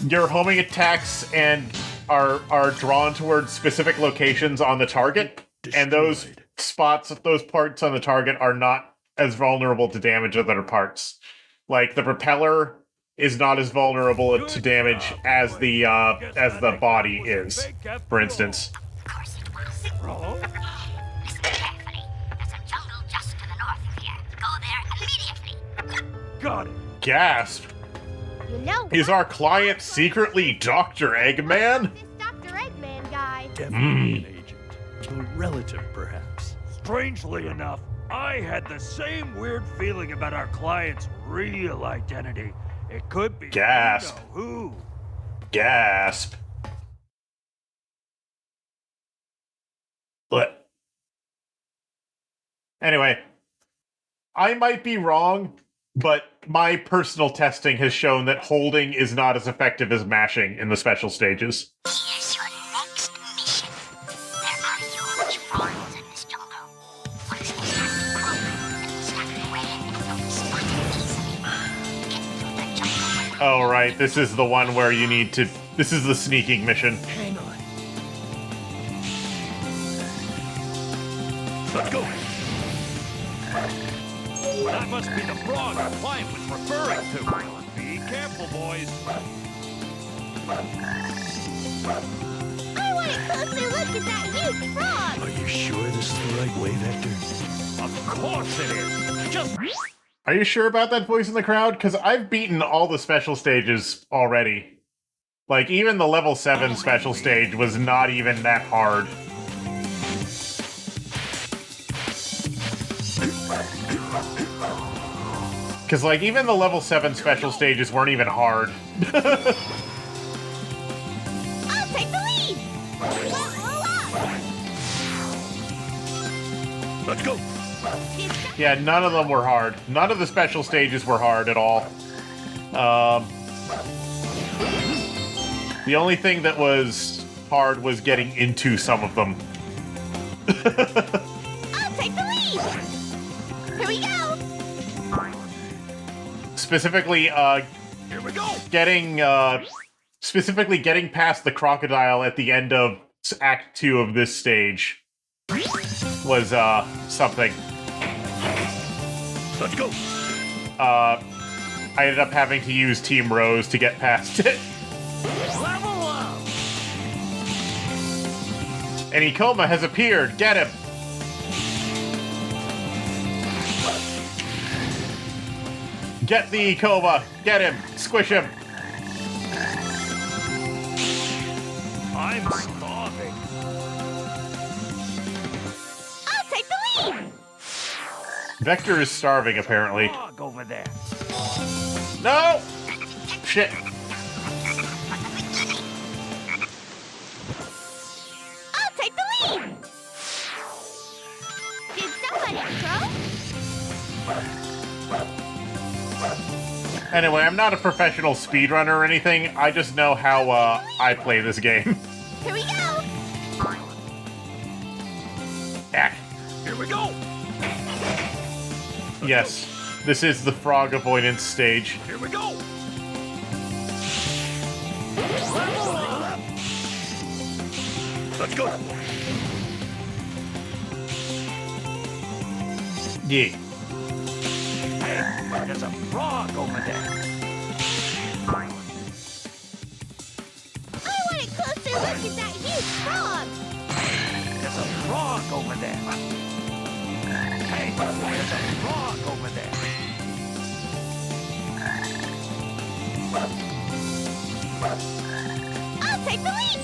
B: your homing attacks are drawn towards specific locations on the target, and those parts on the target are not as vulnerable to damage as other parts. Like the propeller is not as vulnerable to damage as the body is, for instance.
E: Of course it was. Listen carefully. There's a jungle just to the north of here. Go there immediately.
D: Got it!
B: Gasp!
C: You know
B: Is
C: what?
B: our client secretly Dr. Eggman?
C: This Dr. Eggman guy.
F: Definitely an agent. A relative, perhaps.
D: Strangely enough, I had the same weird feeling about our client's real identity. It could be
B: Gasp.
D: you know who.
B: Gasp. But anyway, I might be wrong, but my personal testing has shown that holding is not as effective as mashing in the special stages.
E: Here's your next mission. There are huge falls in this jungle. Once they start to grow and start away, they'll be spotted easily. Get through the jungle.
B: Oh, right, this is the one where you need to... This is the sneaking mission.
F: Hang on. Let's go.
D: That must be the frog our client was referring to. Be careful, boys.
C: I want a closer look at that huge frog.
F: Are you sure this is the right way, Vector?
D: Of course it is. Just
B: Are you sure about that voice in the crowd? Because I've beaten all the special stages already. Like, even the level 7 special stage was not even that hard. Because, like, even the level 7 special stages weren't even hard.
C: I'll take the lead.
F: Let's go.
B: Yeah, none of them were hard. None of the special stages were hard at all. The only thing that was hard was getting into some of them.
C: I'll take the lead. Here we go.
B: Specifically,
D: here we go.
B: getting past the crocodile at the end of Act 2 of this stage was, something.
F: Let's go.
B: I ended up having to use Team Rose to get past it.
D: Level up.
B: And Ikoma has appeared. Get him! Get the Ikoma! Get him! Squish him!
D: I'm starving.
C: I'll take the lead.
B: Vector is starving, apparently.
D: Frog over there.
B: No! Shit.
C: I'll take the lead. Did somebody throw?
B: Anyway, I'm not a professional speedrunner or anything. I just know how, I play this game.
C: Here we go.
B: Ah.
D: Here we go.
B: Yes, this is the frog avoidance stage.
D: Here we go. Level up.
F: Let's go.
B: Yeah.
D: Hey, there's a frog over there.
C: I want a closer look at that huge frog.
D: There's a frog over there. Hey, there's a frog over there.
C: I'll take the lead.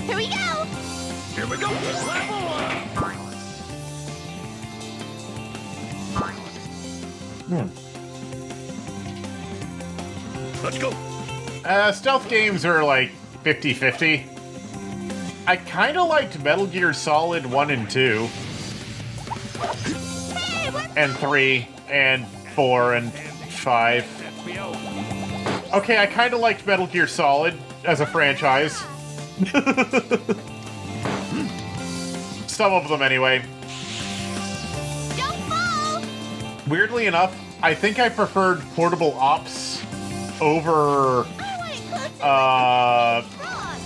C: Here we go.
D: Here we go. Level up.
F: Let's go.
B: Stealth games are like 50-50. I kind of liked Metal Gear Solid 1 and 2.
C: Hey, we're
B: And 3, and 4, and 5.
D: FBO.
B: Okay, I kind of liked Metal Gear Solid as a franchise. Some of them, anyway.
C: don't fall.
B: Weirdly enough, I think I preferred Portable Ops over...
C: I want a closer look
B: Uh,
C: at that frog.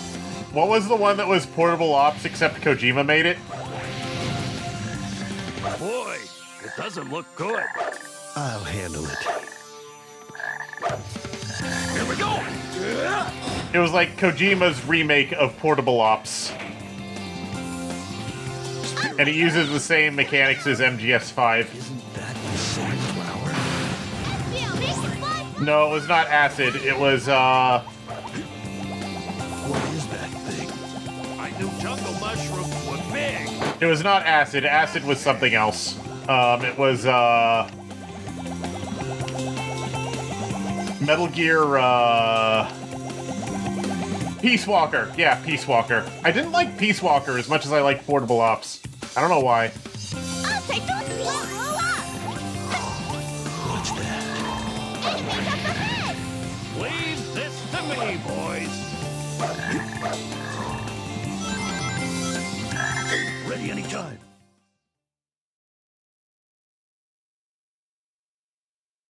B: what was the one that was Portable Ops except Kojima made it?
D: Boy, it doesn't look good.
F: I'll handle it.
D: Here we go.
B: It was like Kojima's remake of Portable Ops. And it uses the same mechanics as MGS5.
F: Isn't that the same flower?
C: Feel make it fly.
B: No, it was not acid. It was,
F: What is that thing?
D: I knew jungle mushrooms were big.
B: it was not acid. Acid was something else. It was, Metal Gear, Peace Walker. Yeah, Peace Walker. I didn't like Peace Walker as much as I liked Portable Ops. I don't know why.
C: I'll take the lead.
F: What's that?
C: Enemies up ahead.
D: Leave this to me, boys.
F: Ready anytime.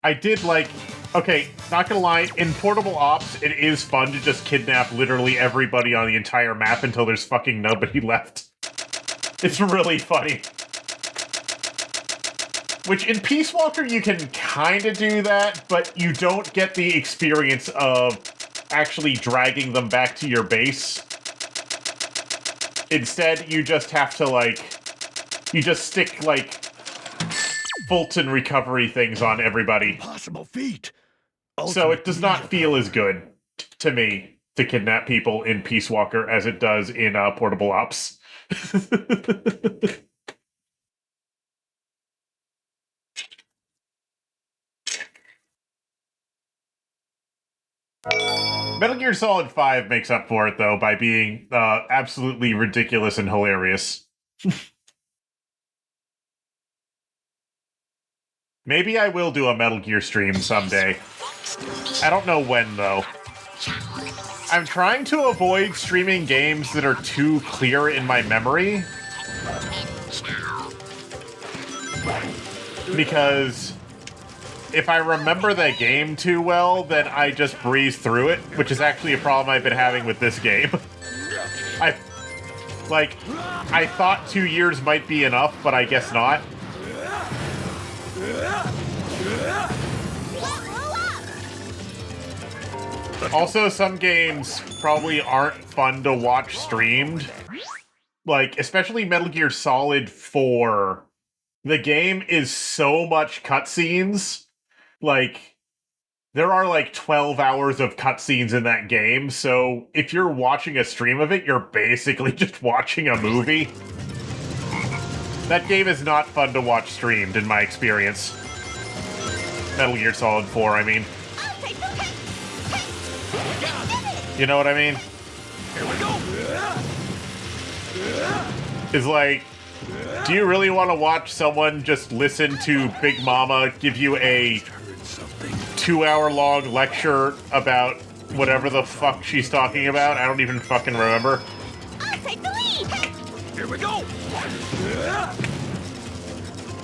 B: I did like... Okay, not gonna lie, in Portable Ops, it is fun to just kidnap literally everybody on the entire map until there's fucking nobody left. It's really funny. Which in Peace Walker you can kind of do that, but you don't get the experience of actually dragging them back to your base. Instead, you just have to, like... You just stick, like, Fulton recovery things on everybody.
F: Possible feat.
B: So it does not feel as good to me to kidnap people in Peace Walker as it does in Portable Ops. Metal Gear Solid 5 makes up for it, though, by being absolutely ridiculous and hilarious. Maybe I will do a Metal Gear stream someday. I don't know when, though. I'm trying to avoid streaming games that are too clear in my memory. Because if I remember that game too well, then I just breeze through it, which is actually a problem I've been having with this game. I thought 2 years might be enough, but I guess not. Also, some games probably aren't fun to watch streamed. Like, especially Metal Gear Solid 4. The game is so much cutscenes. Like, there are like 12 hours of cutscenes in that game, so if you're watching a stream of it, you're basically just watching a movie. That game is not fun to watch streamed, in my experience. Metal Gear Solid 4, I mean. You know what I mean?
D: Here we go.
B: It's like, do you really want to watch someone just listen to Big Mama give you a 2-hour-long lecture about whatever the fuck she's talking about? I don't even fucking remember.
C: I'll take the lead.
D: Here we go.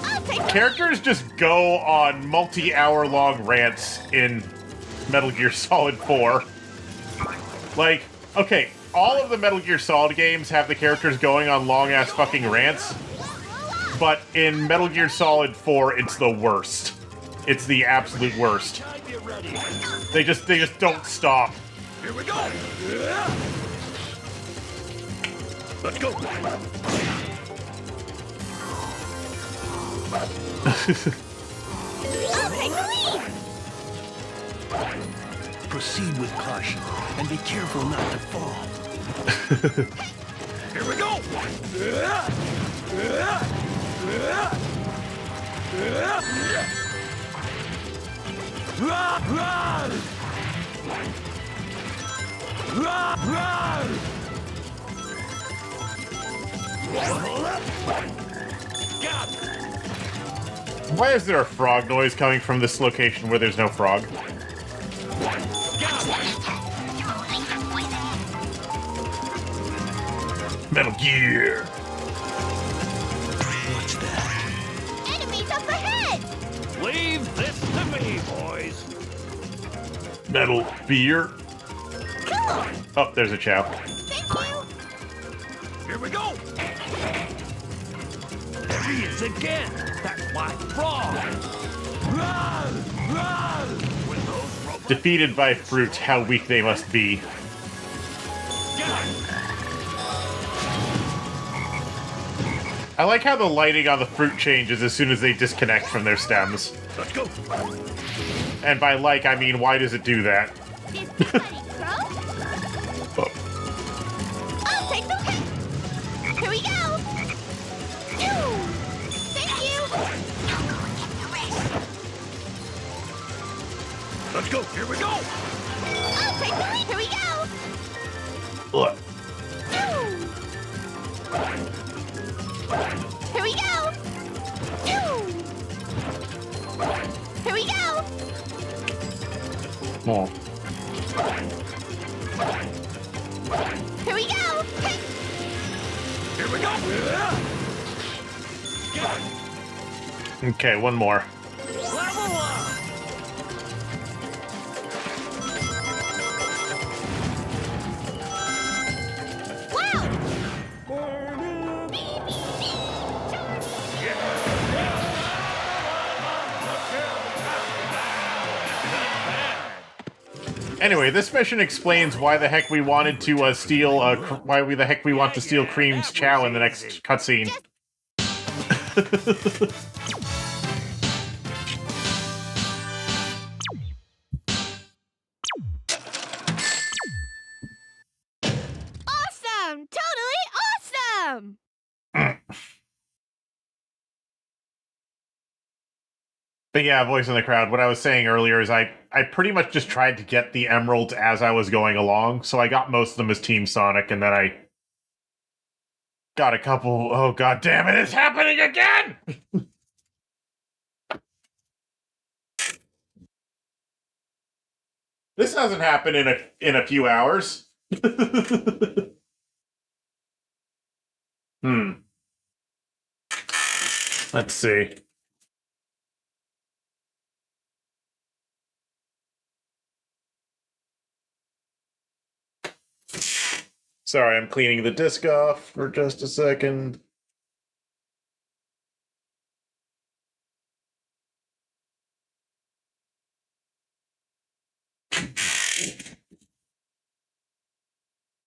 C: I'll take the
B: Characters just go on multi-hour-long rants in Metal Gear Solid 4. Like, okay, all of the Metal Gear Solid games have the characters going on long-ass fucking rants, but in Metal Gear Solid 4, it's the worst. It's the absolute worst.
D: Get ready.
B: They just don't stop.
D: Here we go.
F: Let's go.
C: I'll take the lead.
F: Proceed with caution and be careful not to fall.
D: Here we go.
B: Why is there a frog noise coming from this location where there's no frog? Metal Gear!
F: What's that?
C: Enemies up ahead.
D: Leave this to me, boys.
B: Metal Beer? Oh, there's a chow.
C: Thank you.
D: Here we go. There he is again. That white frog. With those robots.
B: Defeated by fruit, how weak they must be. I like how the lighting on the fruit changes as soon as they disconnect from their stems.
F: Let's go.
B: And by like, I mean, why does it do that?
C: This buddy, Crow.
B: Oh.
C: I'll take the lead. Here we go. Ew. Thank you.
F: Let's go.
D: Here we go.
C: I'll take the lead. Here we go.
B: Ugh.
C: Ew. Here we go. Ew. Here we go.
B: Oh.
C: Here we go.
D: Here we go.
B: Okay, one more.
D: Level up.
C: Wow.
B: Anyway, this mission explains why the heck we wanted to steal. The heck we want to steal Cream's Chow in the next cutscene.
C: Awesome! Totally awesome!
B: But yeah, voice in the crowd. What I was saying earlier is I pretty much just tried to get the emeralds as I was going along, so I got most of them as Team Sonic, and then I got a couple. Oh god damn it! It's happening again! This doesn't happen in a few hours. Let's see. Sorry, I'm cleaning the disc off for just a second.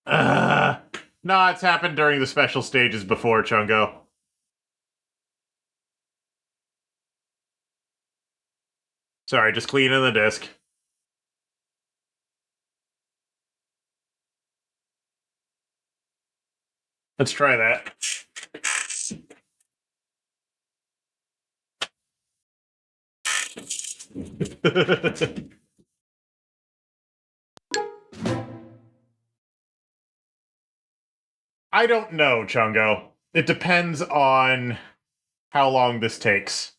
B: No, it's happened during the special stages before, Chungo. Sorry, just cleaning the disc. Let's try that. I don't know, Chungo. It depends on how long this takes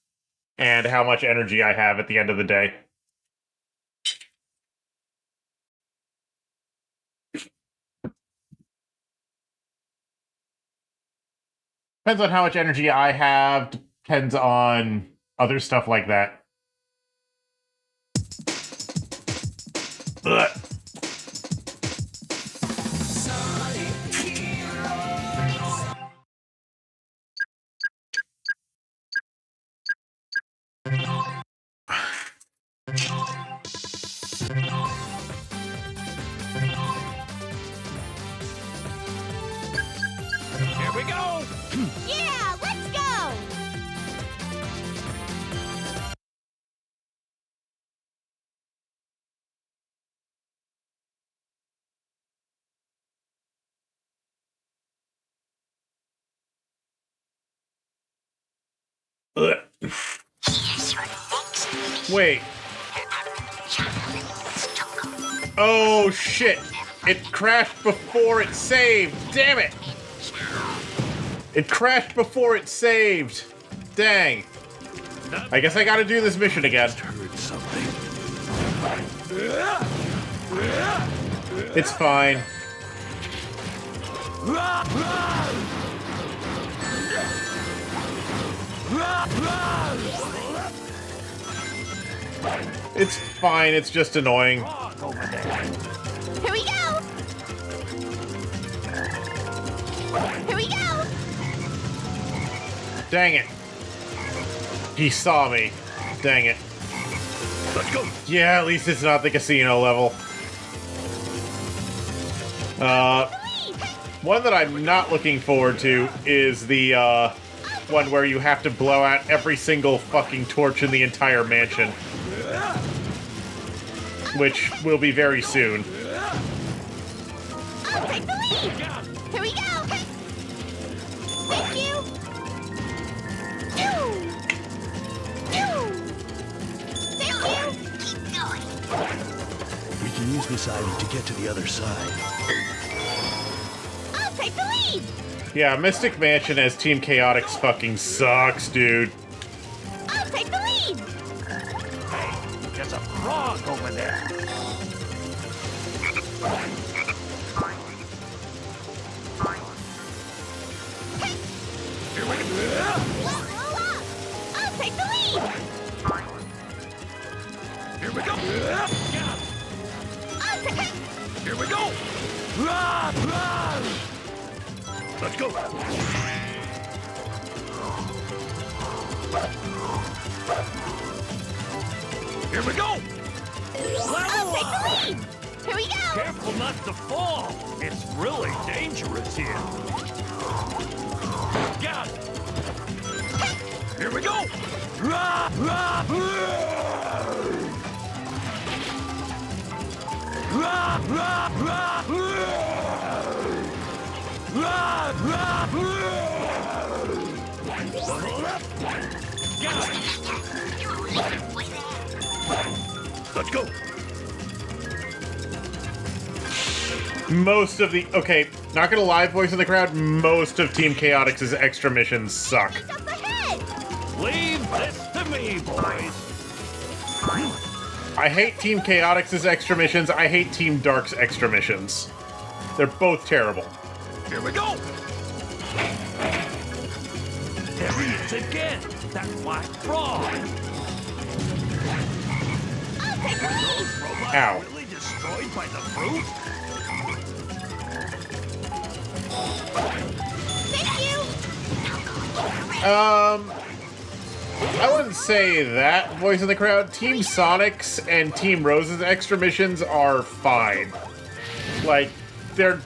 B: and how much energy I have at the end of the day. Depends on how much energy I have, depends on other stuff like that. Ugh.
D: Here we go!
C: Yeah, let's go!
B: Ugh.
E: Here's your next
B: Wait. Oh shit! It crashed before it saved! Damn it! It crashed before it saved! Dang. I guess I gotta do this mission again.
F: Heard something.
B: It's fine. It's fine, it's just annoying.
C: Here we go! Here we go!
B: Dang it. He saw me. Dang it.
F: Let's go.
B: Yeah, at least it's not the casino level. One that I'm not looking forward to is the, one where you have to blow out every single fucking torch in the entire mansion. Which will be very soon.
C: I'll take the lead! Here we go! Thank you! Thank you!
E: Keep going.
F: We can use this item to get to the other side.
C: I'll take the lead!
B: Yeah, Mystic Mansion as Team Chaotix fucking sucks, dude.
C: I'll take the lead!
D: Hey, there's a frog over there. Here we go.
C: I'll take the lead!
D: Here we go.
C: I'll take
D: Here we go.
F: Let's go.
D: Here we go.
C: I'll take the lead! Here we go!
D: Careful not to fall. It's really dangerous here. Got it. Here we go. Rah, rah, rah, rah, rah, rah, rah, got it. Let's go.
B: Most of the... Okay, not gonna lie, voice in the crowd, most of Team Chaotix's extra missions suck.
C: It's up ahead!
D: Leave this to me, boys.
B: I hate Team Chaotix's extra missions, I hate Team Dark's extra missions. They're both terrible.
D: Here we go. There he is again. That black frog.
C: I'll take the lead!
D: Those robots
B: Ow.
D: really destroyed by the fruit?
C: Thank you!
B: I wouldn't say that, voice in the crowd. Team Sonic's and Team Rose's extra missions are fine. Like, they're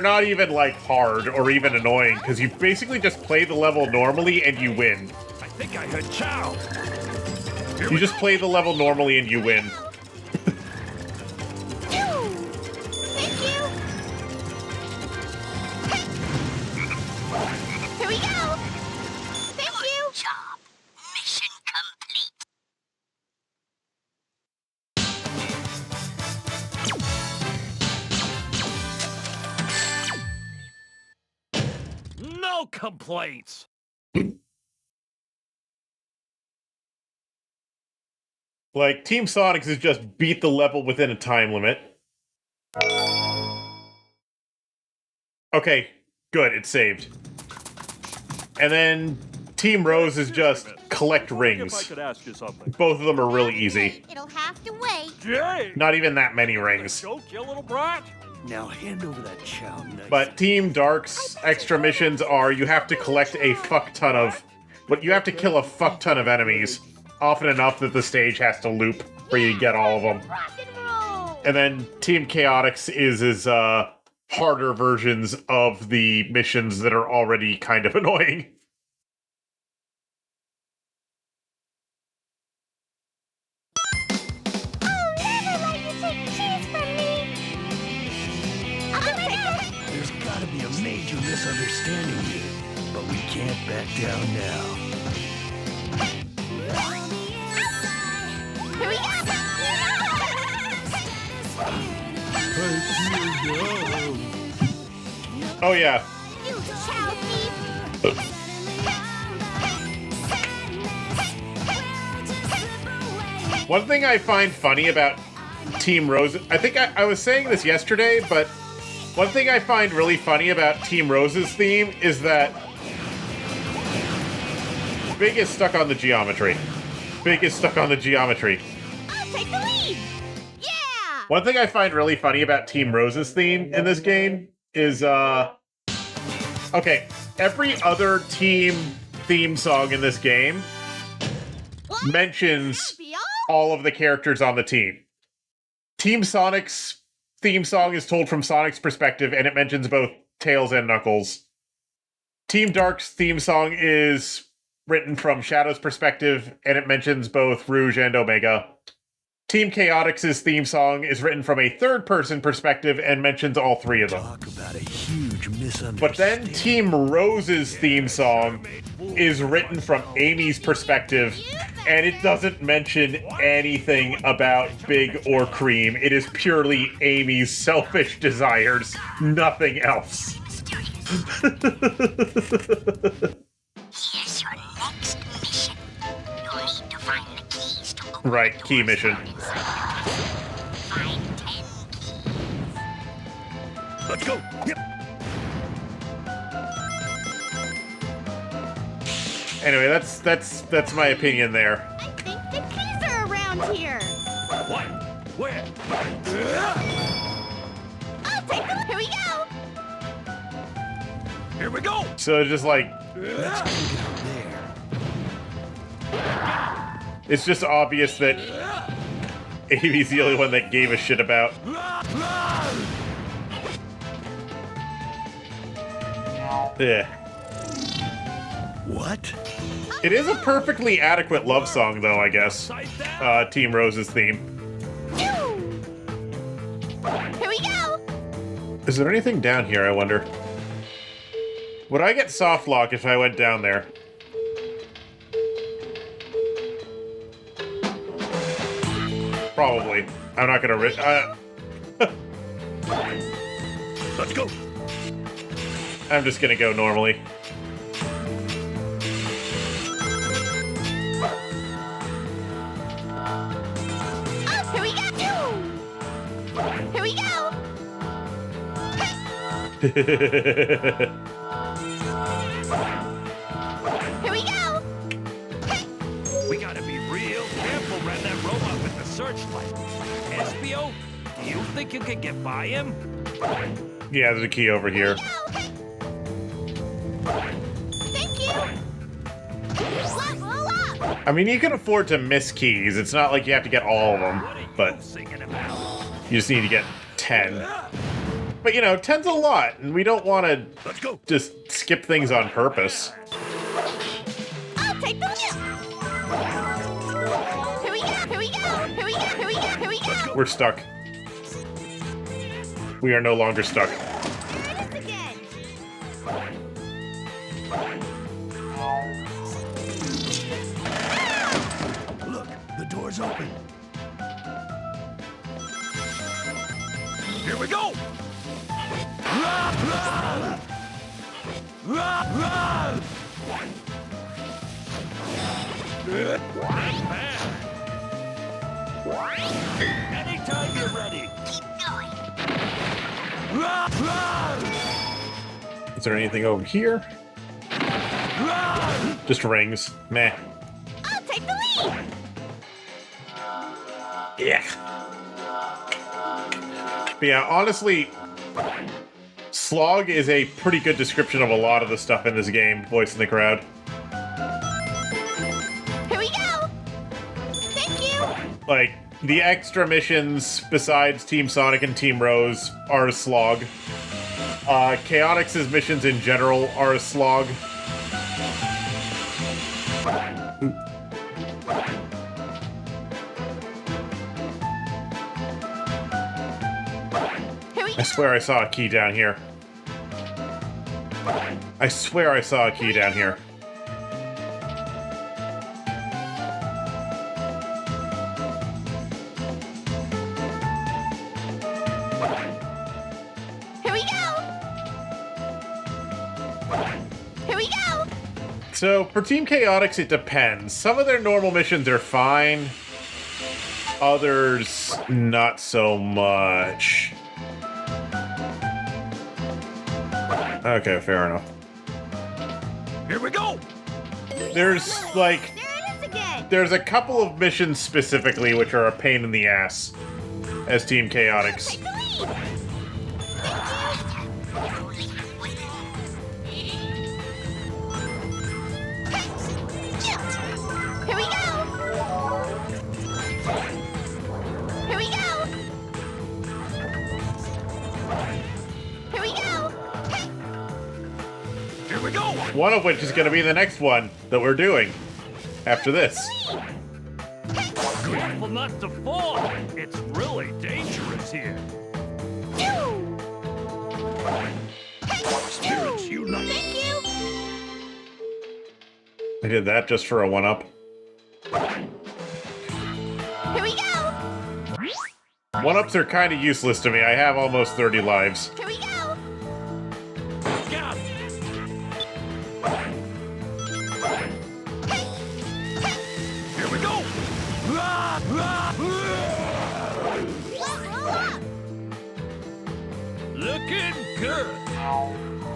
B: not even, like, hard or even annoying, because you basically just play the level normally and you win.
D: I think I heard Chow.
B: You just play the level normally and you win.
C: Thank you! Here we go! Thank you!
E: Job. Mission complete.
D: No complaints.
B: Like, Team Sonic's is just beat the level within a time limit. Okay, good, it's saved. And then Team Rose is just collect
D: If I
B: rings.
D: could ask you something.
B: Both of them are really easy.
C: It'll have to wait.
D: Jay!
B: Not even that many rings.
D: Choke, you little brat.
F: Now hand over that chow knife.
B: But Team Dark's extra missions are you have to collect a fuck ton of... But you have to kill a fuck ton of enemies. Often enough that the stage has to loop for you to get all of them.
C: Rock and roll!
B: And then Team Chaotix is harder versions of the missions that are already kind of annoying.
C: I'll never let you take cheese from me! I'll take it!
F: There's gotta be a major misunderstanding here, but we can't back down now.
C: Here we go!
B: Oh yeah,
C: You chow thief!
B: one thing I find funny about Team Rose... I think I was saying this yesterday, but one thing I find really funny about Team Rose's theme is that Big is stuck on the geometry. Big is stuck on the geometry.
C: I'll take the lead! Yeah!
B: One thing I find really funny about Team Rose's theme in this game is, okay, every other team theme song in this game
C: What?
B: mentions
C: Be all?
B: all of the characters on the team. Team Sonic's theme song is told from Sonic's perspective, and it mentions both Tails and Knuckles. Team Dark's theme song is written from Shadow's perspective, and it mentions both Rouge and Omega. Team Chaotix's theme song is written from a third-person perspective and mentions all three of them.
F: Talk about a huge misunderstanding.
B: But then Team Rose's theme song is written from Amy's perspective, and it doesn't mention anything about Big or Cream. It is purely Amy's selfish desires, nothing else.
E: Here's your next mission. You'll need to find the keys to open
B: Right, key mission.
E: Find 10 keys.
F: Let's go. Yep.
B: Anyway, that's my opinion there.
C: I think the keys are around here!
D: What? Where?
C: I'll take them! Here we go!
D: Here we go.
B: So just like,
F: Let's go down there.
B: it's just obvious that Amy's the only one that gave a shit about. Yeah.
F: What?
B: It is a perfectly adequate love song, though, I guess. Team Rose's theme.
C: Here we go.
B: Is there anything down here, I wonder? Would I get soft lock if I went down there? Probably. I'm not gonna
F: Let's go.
B: I'm just gonna go normally.
C: Oh, here we go. Here we go. Here we go.
D: We gotta be real careful around that robot with the searchlight. Espio, do you think you can get by him?
B: Yeah, there's a key over here.
C: Thank you. Level up.
B: I mean, you can afford to miss keys. It's not like you have to get all of them,
D: What are you
B: but
D: singing about?
B: you just need to get 10. But, you know, 10's a lot, and we don't want to
F: Let's go.
B: just skip things on purpose.
C: I'll take the lead. Here we go. Here we go. Here we go. Here we go. Here we go.
B: We're stuck. We are no longer stuck.
C: Here it is again.
F: Look, the door's open.
D: Here we go! Rah, rah! Rah, rah! Anytime you're ready.
E: Keep going.
D: Rah, rah!
B: Is there anything over here?
D: Rah!
B: Just rings. Meh.
C: I'll take the lead.
B: Yeah. But yeah, honestly, slog is a pretty good description of a lot of the stuff in this game, voice in the crowd.
C: Here we go. Thank you.
B: Like, the extra missions besides Team Sonic and Team Rose are a slog. Chaotix's missions in general are a slog.
C: Here we
B: I
C: go.
B: swear I saw a key down here. I swear I saw a key down here.
C: Here we go. Here we go.
B: So, for Team Chaotix, it depends. Some of their normal missions are fine. Others, not so much. Okay, fair enough.
D: Here we go!
B: There's, like,
C: There it is again.
B: there's a couple of missions specifically which are a pain in the ass as Team Chaotix.
C: Take the lead. Here we go. Here we go. Here we go.
D: Here we go!
B: One of which is going to be the next one that we're doing after this.
D: Careful not to fall! It's really dangerous here.
F: Spirits unite.
C: Thank you.
B: I did that just for a one-up.
C: Here we go.
B: One-ups are kind of useless to me. I have almost 30 lives.
C: Here we go.
D: Yeah. Here we go! Rah, rah, rah.
C: Roll up.
D: Looking good!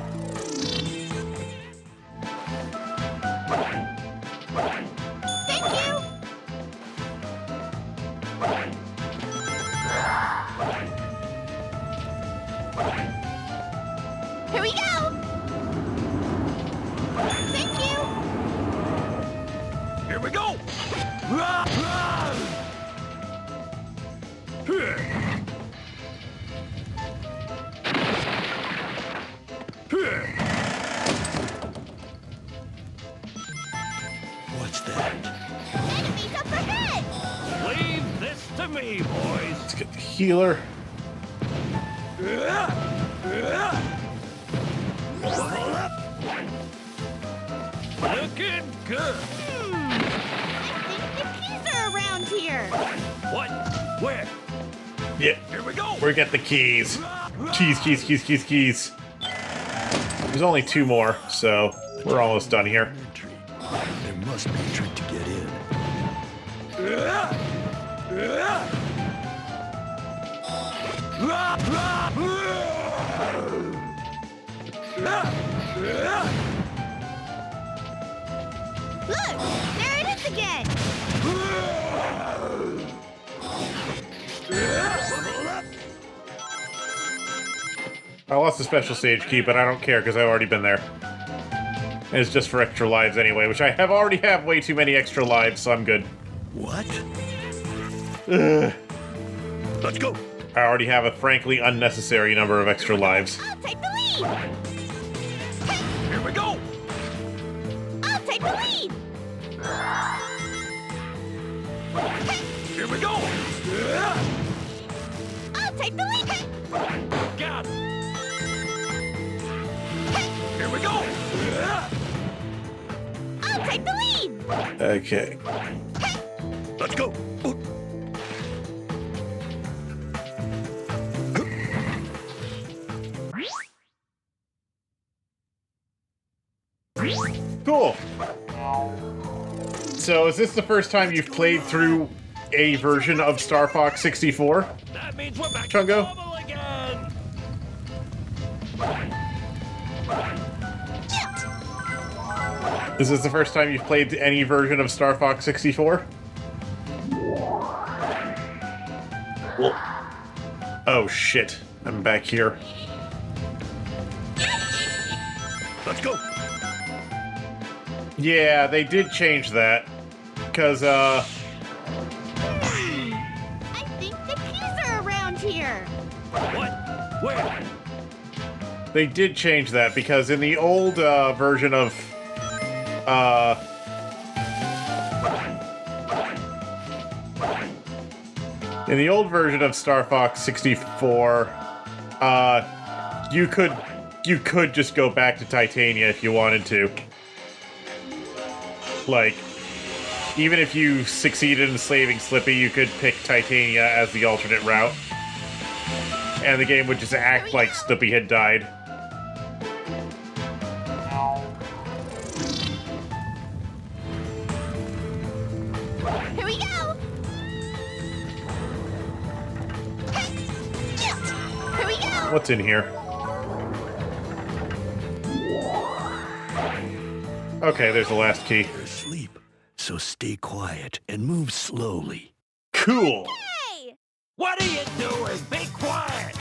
C: Thank you. Here we go. Thank you.
D: Here we go! Rah, rah.
F: What's that?
C: Enemies up ahead!
D: Leave this to me, boys.
B: Let's get the healer.
D: Looking good.
C: I think the keys are around here.
D: What? Where?
B: Yeah,
D: Here we go.
B: we get the keys. Keys. There's only 2 more, so we're almost done here.
F: Entry. There must be a trick to get in.
C: Look, there it is again.
B: I lost the special stage key, but I don't care because I've already been there. And it's just for extra lives anyway, which I already have way too many extra lives, so I'm good.
F: What?
B: Ugh.
F: Let's go.
B: I already have a frankly unnecessary number of extra lives.
C: I'll take the lead.
D: Here we go.
C: I'll take the lead.
D: Here we go.
C: I'll take the lead.
D: Got it. Here we go.
C: I'll take the lead.
B: Okay.
F: Let's go.
B: Cool. So, is this the first time you've played through a version of Star Fox 64?
D: That means we're back
B: Chungo?
D: to normal again.
B: Is this the first time you've played any version of Star Fox 64? Oh shit, I'm back here.
F: Let's go.
B: Yeah, they did change that. Because,
C: I think the keys are around here.
D: What? Where?
B: they did change that, because in the old version of, in the old version of Star Fox 64, you could just go back to Titania if you wanted to. Like, even if you succeeded in enslaving Slippy, you could pick Titania as the alternate route. And the game would just act like Slippy had died.
C: Here we go! Here we go!
B: What's in here? Okay, there's the last key.
F: You're asleep, so stay quiet and move slowly.
B: Cool!
C: Hey!
D: What are you doing? Be quiet!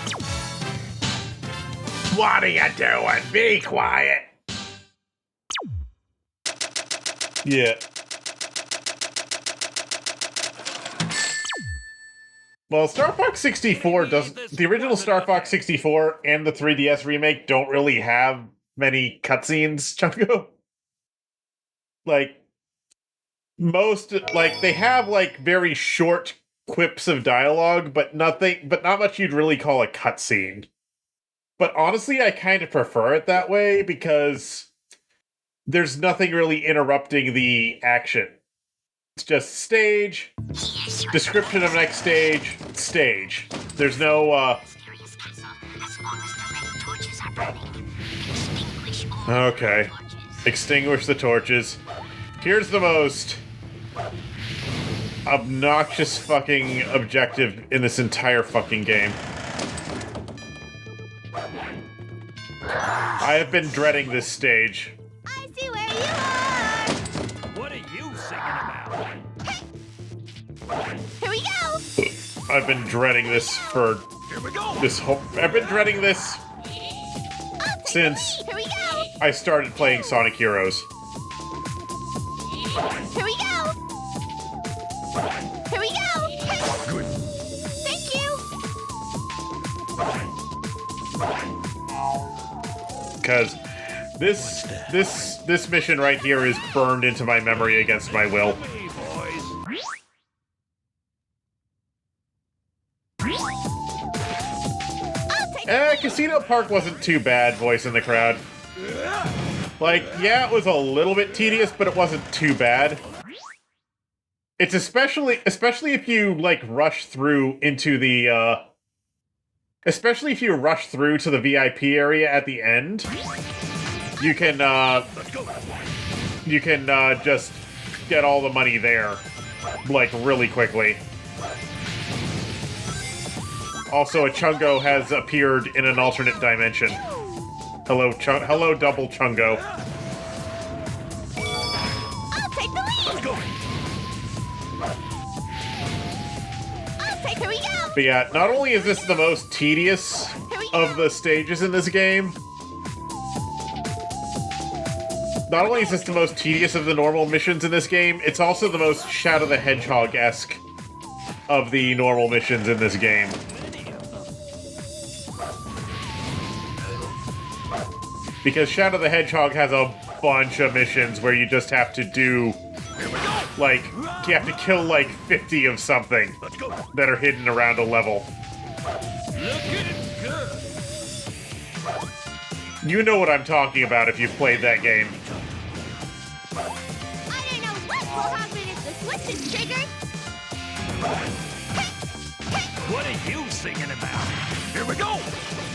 B: What are you doing? Be quiet! Yeah. Well, Star Fox 64 doesn't... The original Star Fox 64 and the 3DS remake don't really have many cutscenes, Chungo. Like, most... Like, they have, like, very short quips of dialogue, but not much you'd really call a cutscene. But honestly, I kind of prefer it that way, because there's nothing really interrupting the action. It's just stage, description of next stage, stage. There's no,
E: Mysterious castle, as long as the red torches are burning. Extinguish all
B: Okay.
E: torches.
B: Extinguish the torches. Here's the most obnoxious fucking objective in this entire fucking game. I have been dreading this stage.
C: I see where you are!
D: What are you singing about?
C: Here we go!
B: I've been dreading this for
D: Here we go!
B: this whole... I've been dreading this since
C: Here we go!
B: I started playing Sonic Heroes.
C: Here we go! Here we go!
F: Good.
C: Thank you!
B: because this mission right here is burned into my memory against my will.
D: Hey, boys.
B: Casino Park wasn't too bad, voice in the crowd. Like, yeah, it was a little bit tedious, but it wasn't too bad. It's especially if you, like, rush through into the, especially if you rush through to the VIP area at the end, you can just get all the money there, like, really quickly. Also, a Chungo has appeared in an alternate dimension. Hello, double Chungo.
C: I'll take the lead.
D: Let's go.
C: I'll take. Here we go.
B: But yeah, not only is this the most tedious of the stages in this game, not only is this the most tedious of the normal missions in this game, it's also the most Shadow the Hedgehog-esque of the normal missions in this game. Because Shadow the Hedgehog has a bunch of missions where you just have to do, like, you have to kill, like, 50 of something that are hidden around a level.
D: Looking good.
B: You know what I'm talking about if you've played that game.
C: I don't know what will happen if the switch is triggered.
D: What are you singing about? Here we go.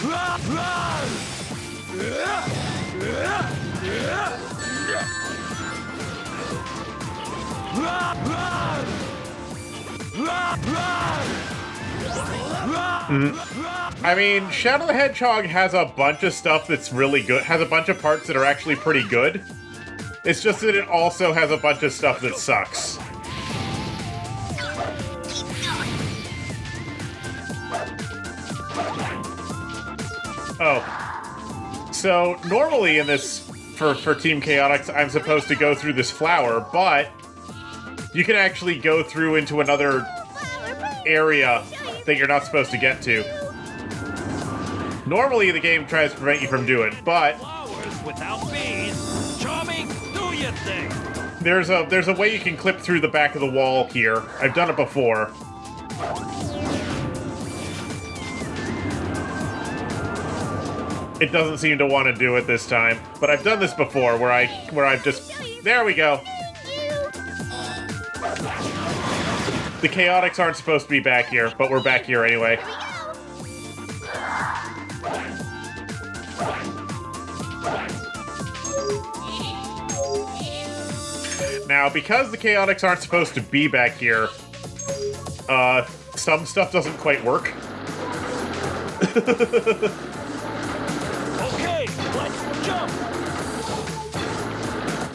D: Rah, rah.
B: I mean, Shadow the Hedgehog has a bunch of stuff that's really good, has a bunch of parts that are actually pretty good. It's just that it also has a bunch of stuff that sucks. Oh. So, normally in this, for Team Chaotix, I'm supposed to go through this flower, but you can actually go through into another area that you're not supposed to get to. Normally, the game tries to prevent you from doing it, but
D: Flowers without bees. Charming, do your thing.
B: there's a way you can clip through the back of the wall here. I've done it before. It doesn't seem to want to do it this time, but I've done this before where I've just, there we go. The Chaotix aren't supposed to be back here, but we're back here anyway. Now, because the Chaotix aren't supposed to be back here, some stuff doesn't quite work.
D: Okay, let's jump.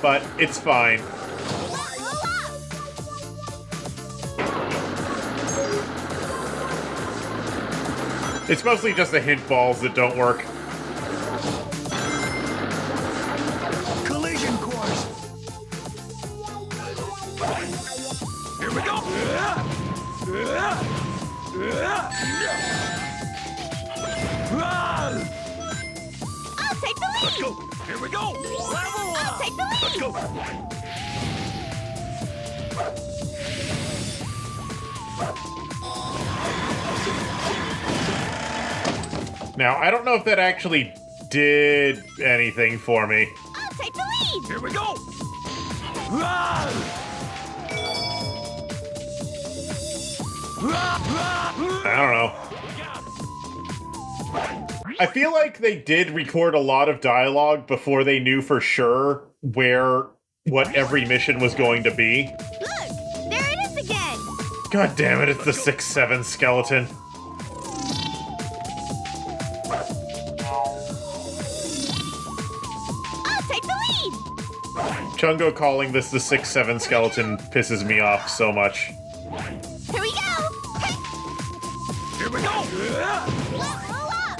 B: But it's fine. It's mostly just the hint balls that don't work.
F: Collision course.
D: Here we go.
C: I'll take the lead.
D: Let's go. Here we go. Level
C: I'll
D: up.
C: take the lead.
D: Let's go.
B: Now, I don't know if that actually did anything for me.
C: I'll take the lead.
D: Here we go.
B: I don't know. I feel like they did record a lot of dialogue before they knew for sure what every mission was going to be.
C: Look, there it is again.
B: God damn it, it's the 6-7 skeleton.
C: I'll take the lead.
B: Chungo calling this the 6-7 skeleton pisses me off so much.
C: Here we go.
D: Here we go.
C: Roll up.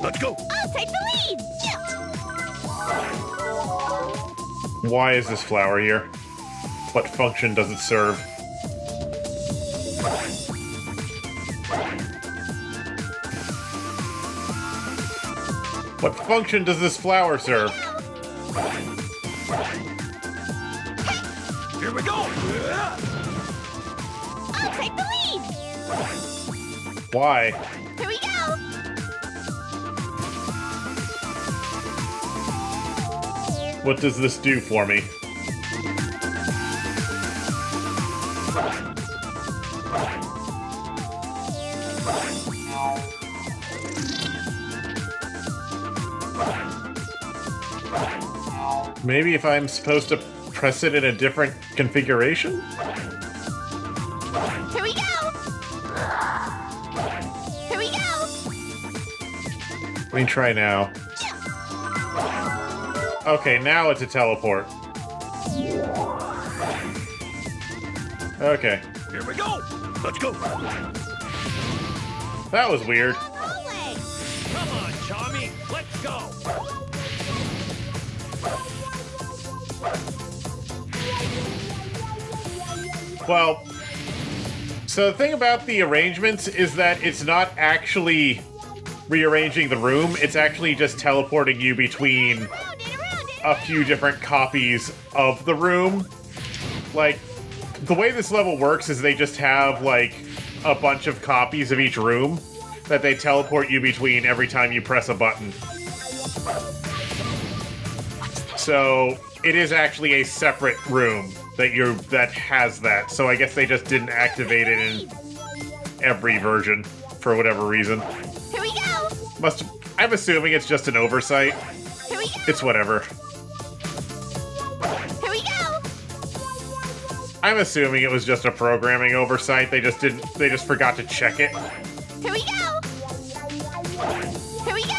D: Let's go.
C: I'll take the lead.
B: Why is this flower here? What function does it serve? What function does this flower serve?
D: Here we go!
C: I'll take the lead.
B: Why?
C: Here we go.
B: What does this do for me? Maybe if I'm supposed to press it in a different configuration?
C: Here we go. Here we go.
B: Let me try now. Okay, now it's a teleport. Okay.
D: Here we go! Let's go!
B: That was weird.
C: Rolling.
D: Come on, Charmy, let's go!
B: Well, so the thing about the arrangements is that it's not actually rearranging the room, it's actually just teleporting you between
C: Around and around and
B: a few different copies of the room. Like, the way this level works is they just have, like, a bunch of copies of each room that they teleport you between every time you press a button. So, it is actually a separate room that has that. So I guess they just didn't activate it in every version for whatever reason.
C: Here we go.
B: I'm assuming it's just an oversight.
C: Here we go.
B: It's whatever.
C: Here we go.
B: I'm assuming it was just a programming oversight. They just forgot to check it.
C: Here we go. Here we go.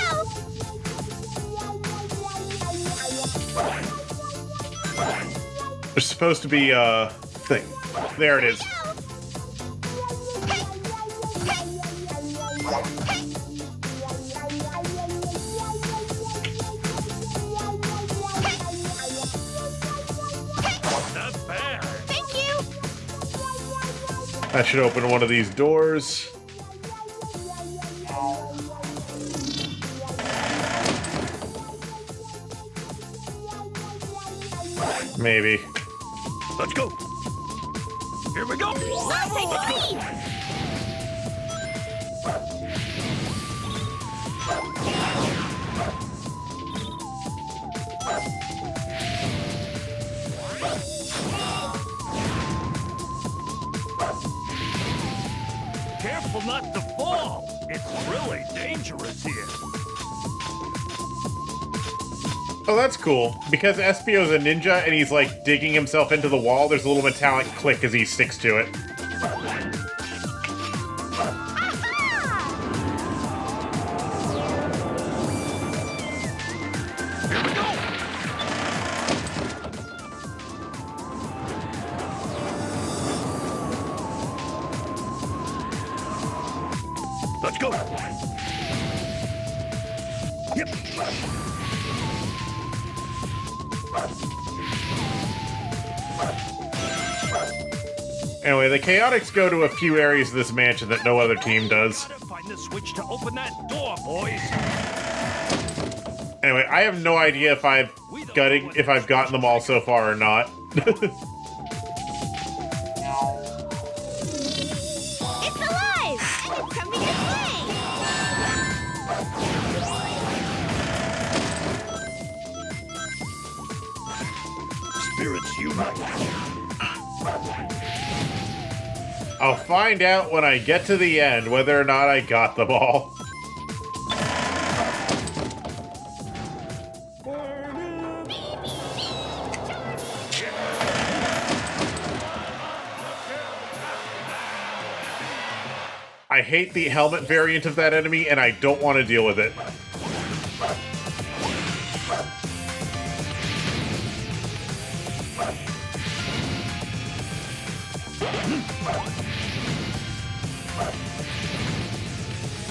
B: There's supposed to be a thing. There it is.
D: Not bad!
C: Thank you.
B: That should open one of these doors. Maybe.
D: Let's go! Here we go!
C: I'll take the lead.
D: Careful not to fall! It's really dangerous here.
B: Oh, that's cool. Because Espio's a ninja and he's like digging himself into the wall, there's a little metallic click as he sticks to it.
D: Here we go! Let's go! Yep.
B: Anyway, the Chaotix go to a few areas of this mansion that no other team does.
D: Gotta find the switch to open that door, boys.
B: Anyway, I have no idea if I've gotten them all so far or not.
C: It's alive, and it's coming this way.
F: Spirits unite.
B: I'll find out when I get to the end whether or not I got them all. I hate the helmet variant of that enemy, and I don't want to deal with it.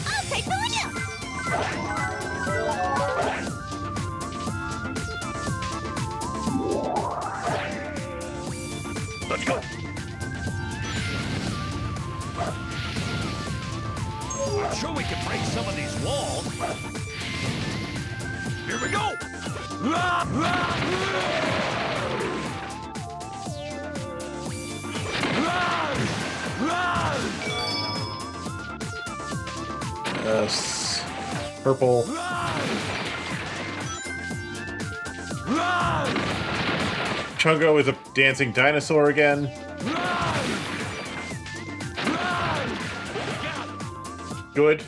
C: I'll take the lead.
D: Let's go! I'm sure we can break some of these walls.
B: Yes. Purple. Chungo is a dancing dinosaur again. Good.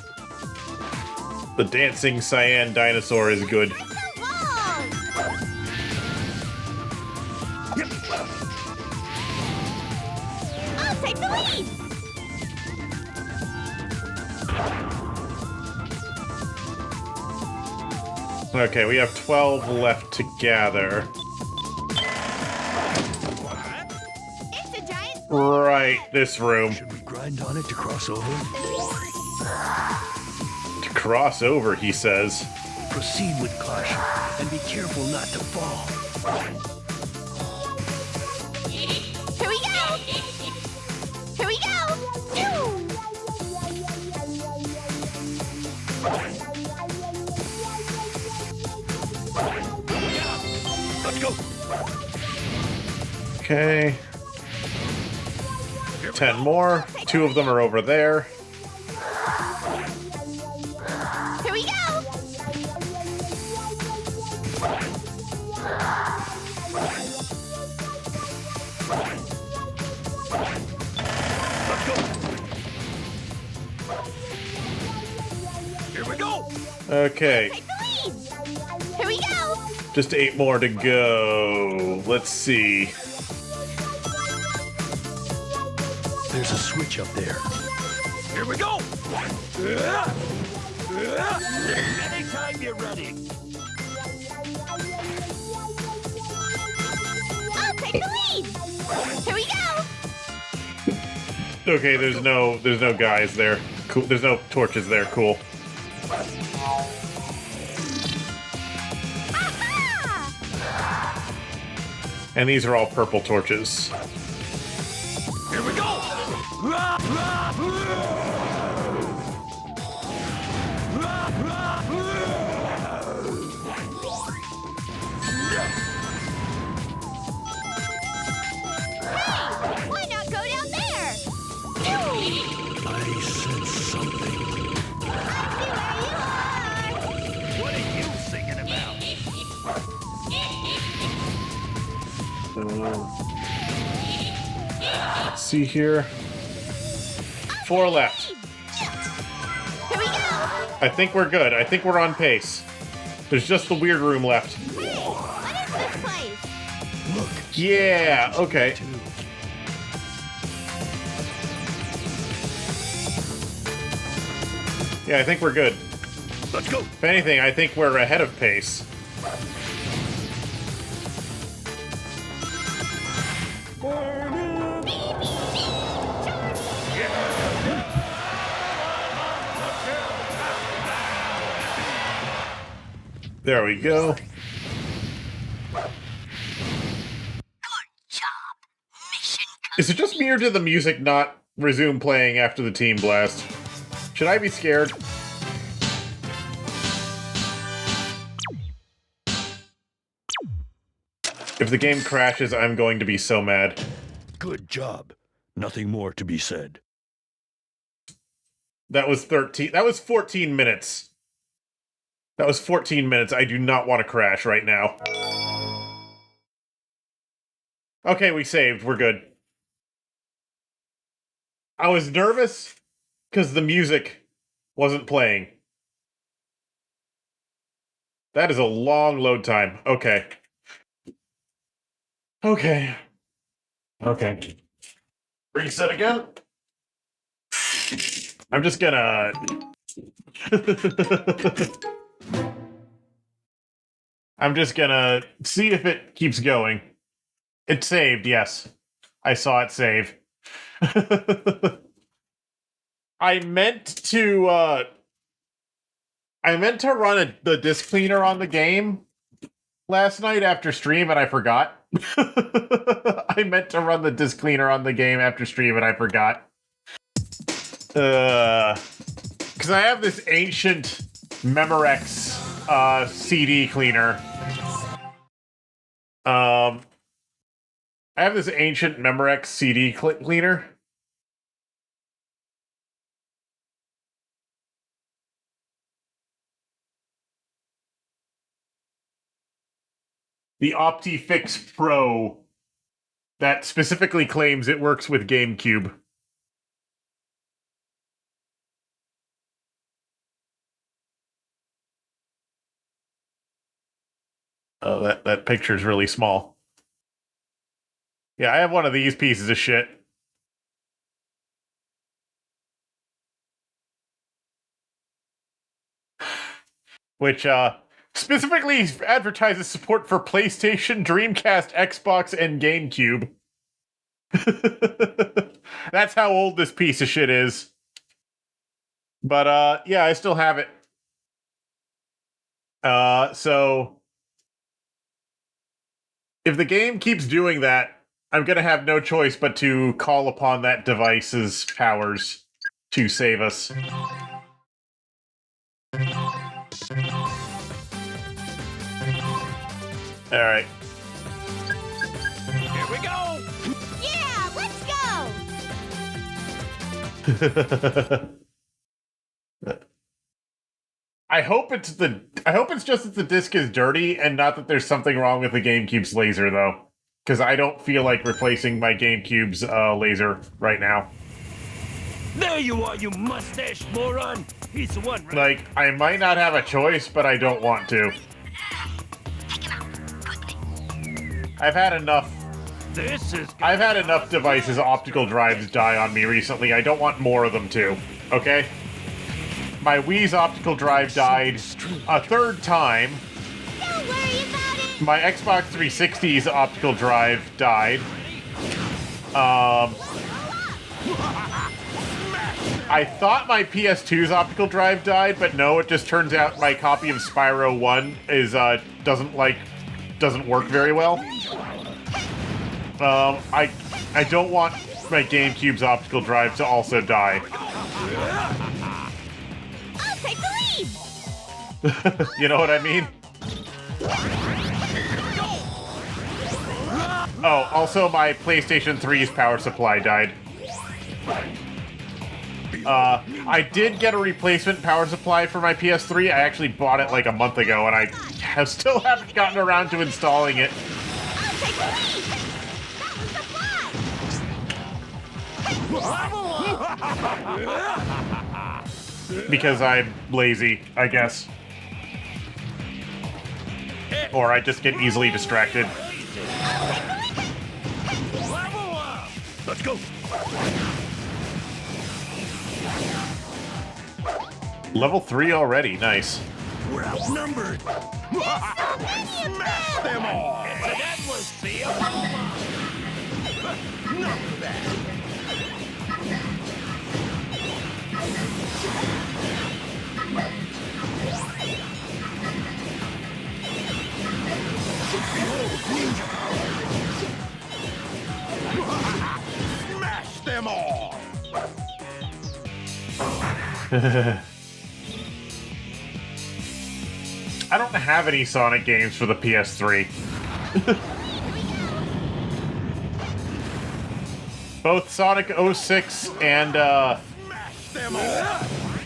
B: The dancing cyan dinosaur is good.
C: So long! I'll take the lead!
B: Okay, we have 12 left to gather.
C: It's a giant...
B: Right, this room.
F: Should we grind on it to cross over?
B: To cross over, he says.
F: Proceed with caution and be careful not to fall.
C: Here we go! Here we go!
D: Let's go.
B: Okay. 10 more. 2 of them are over there.
C: Here we go!
D: Let's go. Here we go.
B: Okay.
C: Take the lead! Here we go!
B: Just 8 more to go. Let's see.
F: There's a switch up there.
D: Here we go. Anytime you're ready.
C: I'll take the lead! Here we go!
B: Okay, there's no guys there. Cool. There's no torches there. Cool.
C: Aha!
B: And these are all purple torches.
D: Here we go.
C: Why not go down there?
F: I sense something.
D: What are you singing about?
B: Let's see here. 4 left.
C: Here we go!
B: I think we're good. I think we're on pace. There's just the weird room left.
C: Hey, what is this place?
F: Look.
B: Yeah, okay.
F: Too.
B: Yeah, I think we're good.
D: Let's go.
B: If anything, I think we're ahead of pace. There we go.
E: Good job. Mission
B: Is it just me or did the music not resume playing after the team blast? Should I be scared? If the game crashes, I'm going to be so mad.
F: Good job. Nothing more to be said.
B: That was 13. That was 14 minutes. That was 14 minutes. I do not want to crash right now. Okay, we saved. We're good. I was nervous because the music wasn't playing. That is a long load time. Okay. Okay. Okay. Reset again. I'm just gonna... I'm just gonna see if it keeps going. It saved, yes. I saw it save. I meant to run the disk cleaner on the game last night after stream and I forgot. I meant to run the disk cleaner on the game after stream and I forgot. Because I have this ancient Memorex CD cleaner I have this ancient Memorex CD cleaner. The OptiFix Pro that specifically claims it works with GameCube. Oh, that picture's really small. Yeah, I have one of these pieces of shit. Which, specifically advertises support for PlayStation, Dreamcast, Xbox, and GameCube. That's how old this piece of shit is. But, yeah, I still have it. So... if the game keeps doing that, I'm gonna have no choice but to call upon that device's powers to save us. Alright.
D: Here we go!
C: Yeah, let's go!
B: I hope it's just that the disc is dirty and not that there's something wrong with the GameCube's laser, though. Because I don't feel like replacing my GameCube's laser right now.
D: There you are, you mustache moron! He's the one, right?
B: Like, I might not have a choice, but I don't want to. I've had enough I've had enough devices' optical drives die on me recently. I don't want more of them too. Okay? My Wii's optical drive died a third time.
C: Don't worry about it!
B: My Xbox 360's optical drive died. I thought my PS2's optical drive died, but no, it just turns out my copy of Spyro 1 is doesn't work very well. I don't want my GameCube's optical drive to also die.
C: I'll take the lead!
B: You know what I mean? Oh, also my PlayStation 3's power supply died. I did get a replacement power supply for my PS3. I actually bought it like a month ago, and I still haven't gotten around to installing it.
C: I'll take the lead! That was a
B: Because I'm lazy, I guess. Or I just get easily distracted.
D: Let's go!
B: Level 3 already, nice.
F: We're outnumbered.
D: Smash them all! It's an endless sea of Roma!
F: Not bad.
D: Smash them all!
B: I don't have any Sonic games for the PS3. Both Sonic 06 and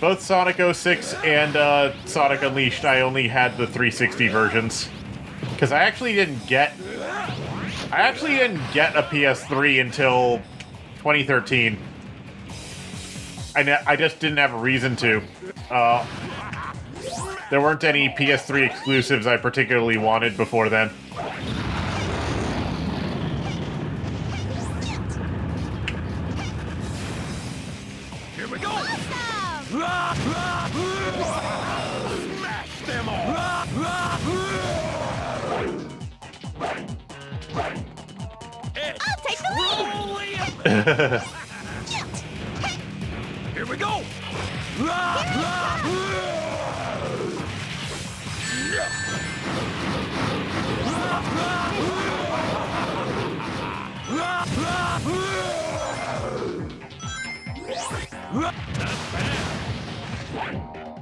B: both Sonic 06 and Sonic Unleashed, I only had the 360 versions. Because I actually didn't get a PS3 until 2013. I just didn't have a reason to. There weren't any PS3 exclusives I particularly wanted before then.
D: Here we go!
C: awesome!
D: Smash them all!
C: I'll take the lead!
D: Here we go!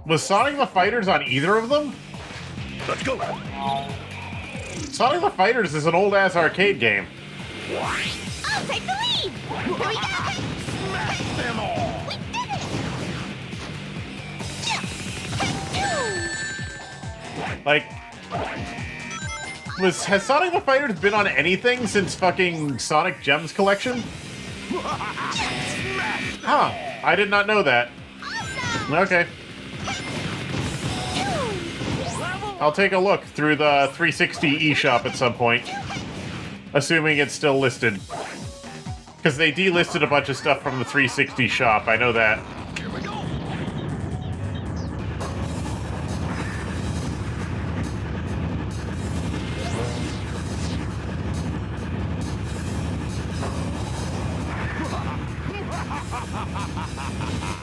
B: Was Sonic the Fighters on either of them?
D: Let's go!
B: Sonic the Fighters is an old-ass arcade game.
C: I'll take the lead! Here we go!
F: Smash them all!
C: We did it!
B: Like, has Sonic the Fighters been on anything since fucking Sonic Gems Collection? Huh, I did not know that.
C: Awesome!
B: Okay. I'll take a look through the 360 eShop at some point. Assuming it's still listed. Because they delisted a bunch of stuff from the 360 shop, I know that.
F: Here we go!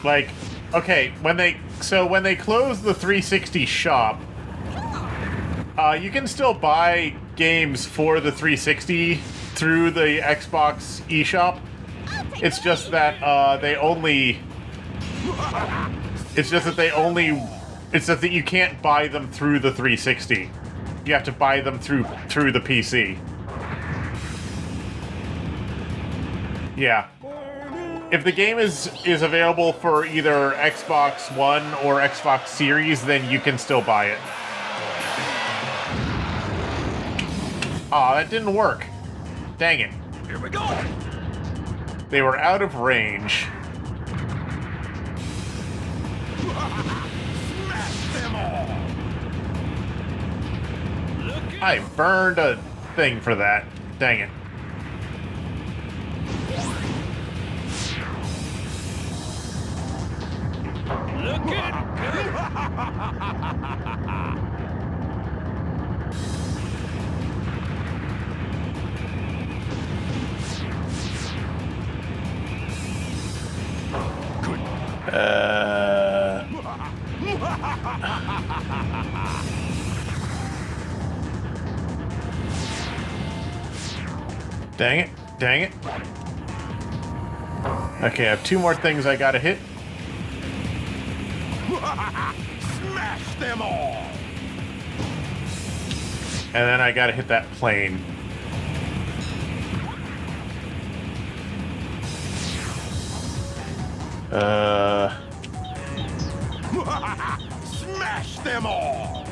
B: Like, okay, when they close the 360 shop, you can still buy games for the 360 through the Xbox eShop. It's just that it's just that you can't buy them through the 360. You have to buy them through the PC. Yeah. If the game is available for either Xbox One or Xbox Series, then you can still buy it. Aw, that didn't work. Dang it.
F: Here we go!
B: They were out of range.
F: Smash them all!
B: I burned a thing for that. Dang it.
D: Looking good.
B: Dang it. Dang it. Okay, I have two more things I gotta hit.
F: Smash them all!
B: And then I gotta hit that plane.
F: Smash them all!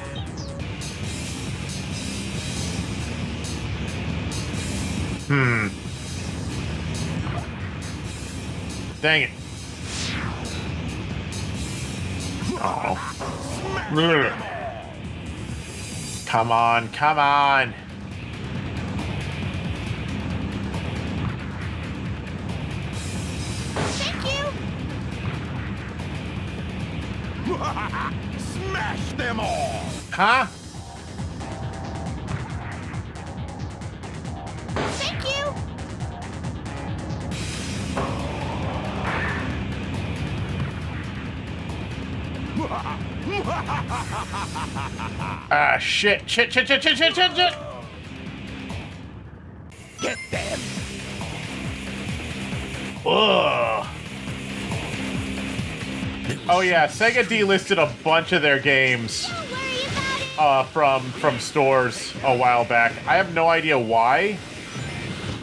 B: Dang it. Oh. Come on, come on.
C: Thank you!
F: Smash them all!
B: Huh?
C: Thank you!
B: Ah, shit. Shit.
D: Get them.
B: Ugh. Oh yeah, Sega delisted a bunch of their games
C: Don't worry about it!
B: from stores a while back. I have no idea why,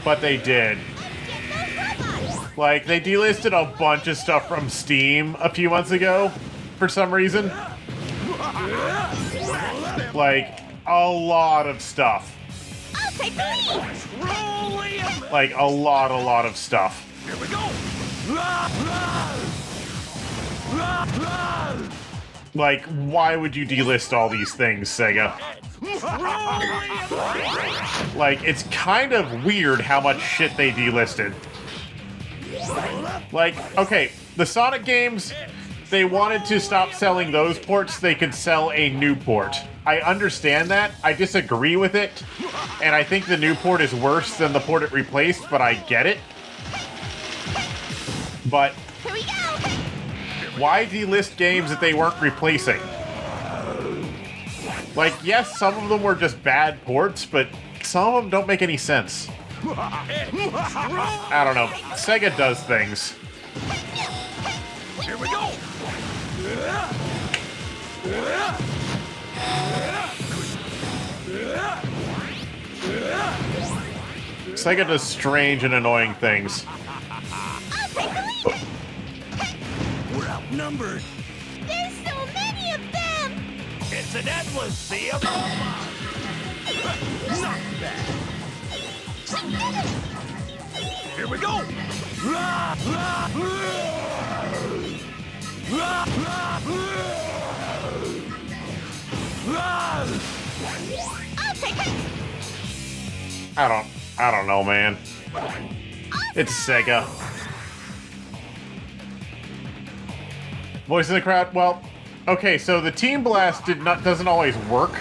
B: but they did.
C: Let's get those robots!
B: Like, they delisted a bunch of stuff from Steam a few months ago, for some reason. Like, a lot of stuff.
C: I'll take the lead!
F: Roll him!
B: Like, a lot of stuff.
F: Here we go!
B: Like, why would you delist all these things, Sega? Like, it's kind of weird how much shit they delisted. Like, okay, the Sonic games, they wanted to stop selling those ports, they could sell a new port. I understand that, I disagree with it, and I think the new port is worse than the port it replaced, but I get it. But
C: Here we go!
B: why delist games that they weren't replacing? Like, yes, some of them were just bad ports, but some of them don't make any sense. I don't know. Sega does things.
F: Here we go!
B: Sega does strange and annoying things.
C: I'll take the lead.
F: We're outnumbered.
C: There's so many of them.
D: It's an endless sea of robots.
F: Not bad.
D: Here we go. Rah, rah, rah, rah, rah.
C: I'll take it.
B: I don't know, man. It's Sega. Voice of the crowd. Well, okay, so the Team Blast doesn't always work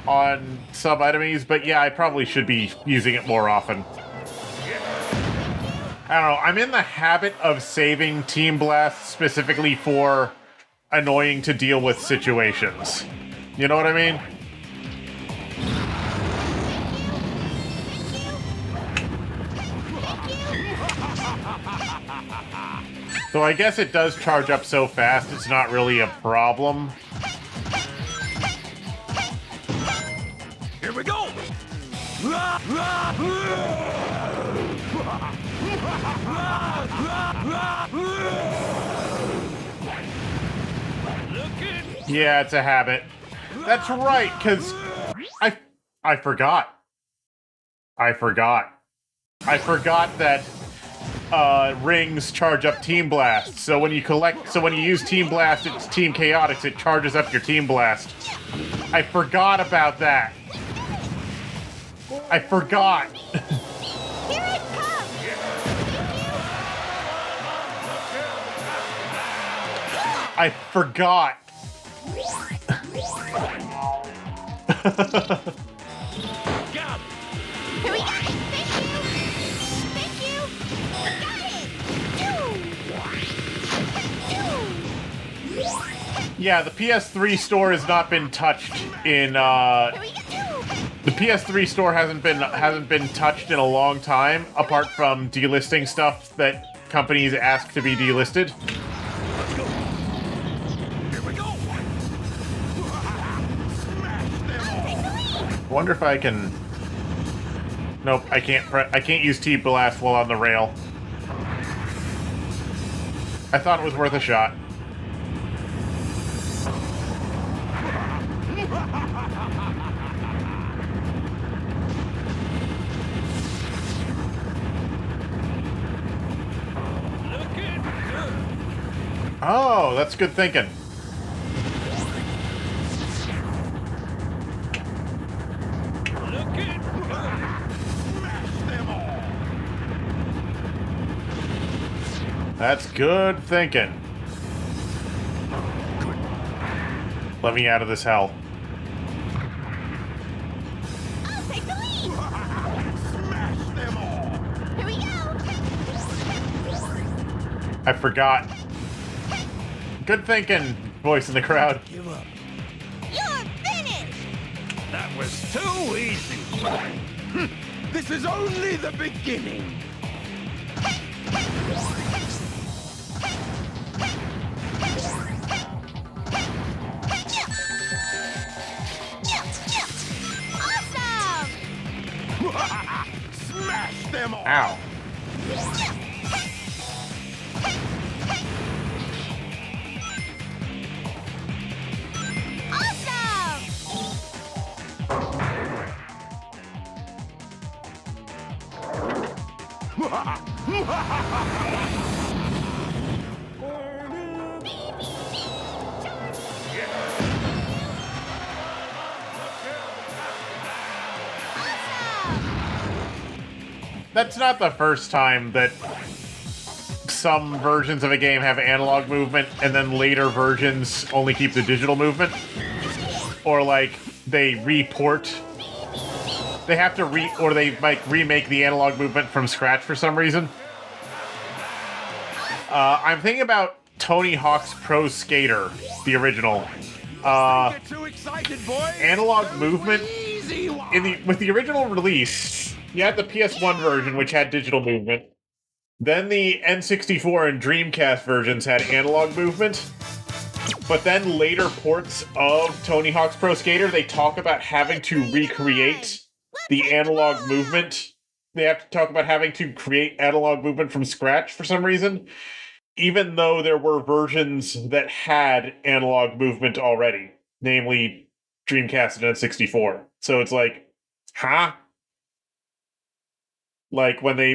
B: on sub-enemies, but yeah, I probably should be using it more often. I don't know, I'm in the habit of saving Team Blast specifically for annoying to deal with situations. You know what I mean? So I guess it does charge up so fast, it's not really a problem.
D: Here we go. Rah, rah, Look at
B: Yeah, it's a habit. That's right, because I forgot. I forgot that rings charge up Team Blast. So when you use Team Blast, it's Team Chaotix, it charges up your Team Blast. I forgot about that. I forgot.
C: Here it comes.
B: I forgot.
D: got it.
C: Here we go. Thank you. Thank you. Got it.
B: Yeah, the PS3 store has not been touched in
C: Here we go.
B: the PS3 store hasn't been touched in a long time, apart from delisting stuff that companies ask to be delisted.
D: Let's go. Here we go. Smash them all.
B: I wonder if I can. Nope, I can't. I can't use Team Blast while on the rail. I thought it was worth a shot.
D: Look at her.
B: Oh, that's good thinking.
D: Look at her. Smash them all.
B: That's good thinking. Let me out of this hell.
C: I'll take the lead.
D: Smash them all.
C: Here we go.
B: I forgot. Good thinking, voice in the crowd.
F: Give up.
C: You're finished.
D: That was too easy.
F: This is only the beginning.
C: Awesome.
D: Smash them all.
B: Ow.
C: Awesome.
B: That's not the first time that some versions of a game have analog movement and then later versions only keep the digital movement. Or like they report. They have to they like remake the analog movement from scratch for some reason. I'm thinking about Tony Hawk's Pro Skater, the original.
D: Get too excited, boy.
B: Analog movement
D: Easy one.
B: with the original release, you had the PS1 version, which had digital movement. Then the N64 and Dreamcast versions had analog movement. But then later ports of Tony Hawk's Pro Skater, they talk about having to recreate the analog movement. They have to talk about having to create analog movement from scratch for some reason, even though there were versions that had analog movement already, namely Dreamcast and N64. So it's like, huh? Like when they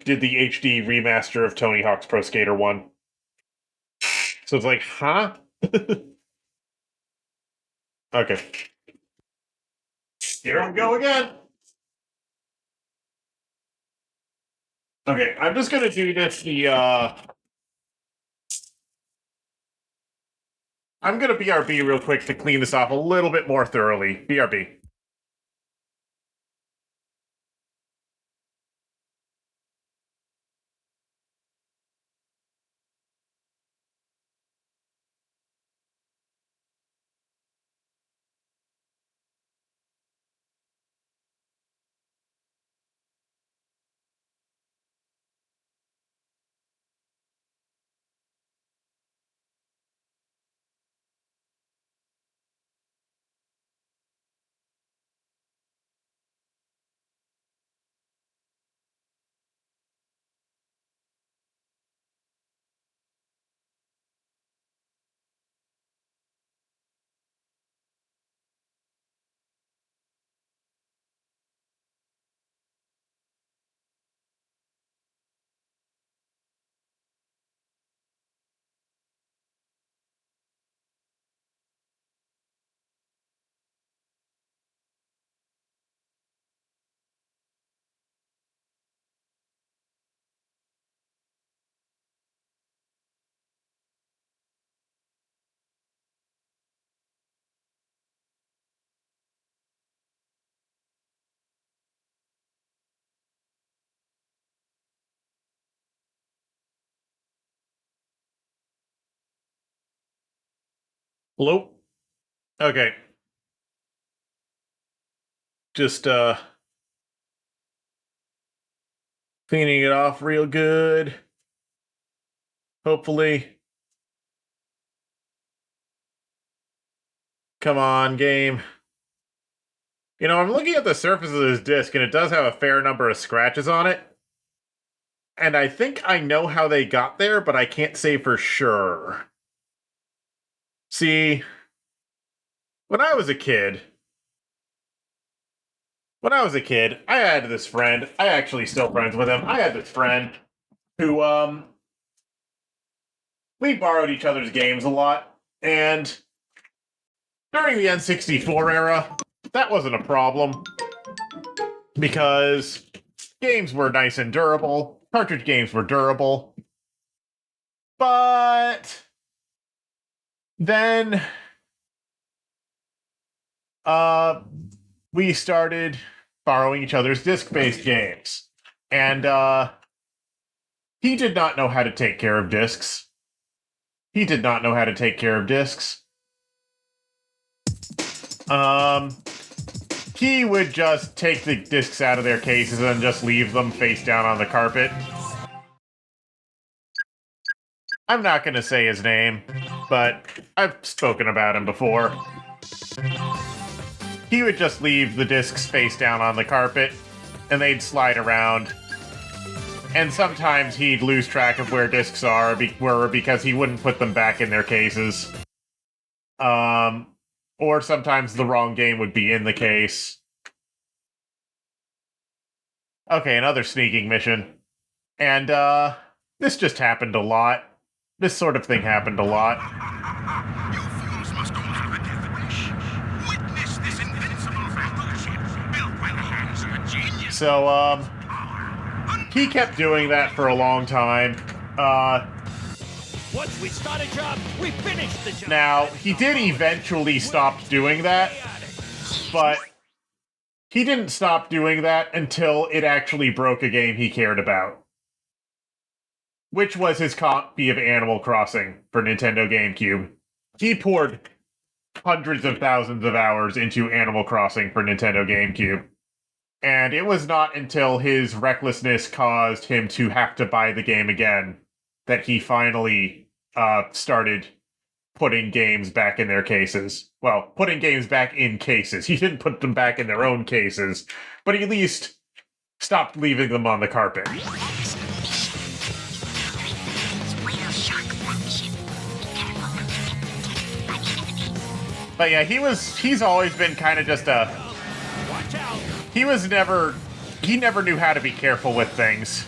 B: did the HD remaster of Tony Hawk's Pro Skater 1. So it's like, huh? Okay. Here we go again. Okay, I'm just gonna do this I'm gonna BRB real quick to clean this off a little bit more thoroughly. BRB. Hello? Okay. Just cleaning it off real good. Hopefully. Come on, game. You know, I'm looking at the surface of this disc, and it does have a fair number of scratches on it. And I think I know how they got there, but I can't say for sure. See, when I was a kid, I had this friend. I actually still friends with him. I had this friend who, we borrowed each other's games a lot, and during the N64 era, that wasn't a problem, because games were nice and durable, cartridge games were durable, but then we started borrowing each other's disc-based games, and he did not know how to take care of discs. He would just take the discs out of their cases and just leave them face down on the carpet. I'm not gonna say his name, but I've spoken about him before. He would just leave the discs face down on the carpet, and they'd slide around. And sometimes he'd lose track of where discs were because he wouldn't put them back in their cases. Or sometimes the wrong game would be in the case. Okay, another sneaking mission. And, this just happened a lot. This sort of thing happened a lot.
G: You fools must all have a death wish. Witness this invincible battleship built by the hands of a genius.
B: So, he kept doing that for a long time.
D: Once we start a job, we finish the job.
B: Now, he did eventually stop doing that, but he didn't stop doing that until it actually broke a game he cared about. Which was his copy of Animal Crossing for Nintendo GameCube. He poured hundreds of thousands of hours into Animal Crossing for Nintendo GameCube. And it was not until his recklessness caused him to have to buy the game again that he finally started putting games back in their cases. Well, putting games back in cases. He didn't put them back in their own cases, but he at least stopped leaving them on the carpet. But yeah, he's always been kind of just a...
D: Watch out!
B: He never knew how to be careful with things.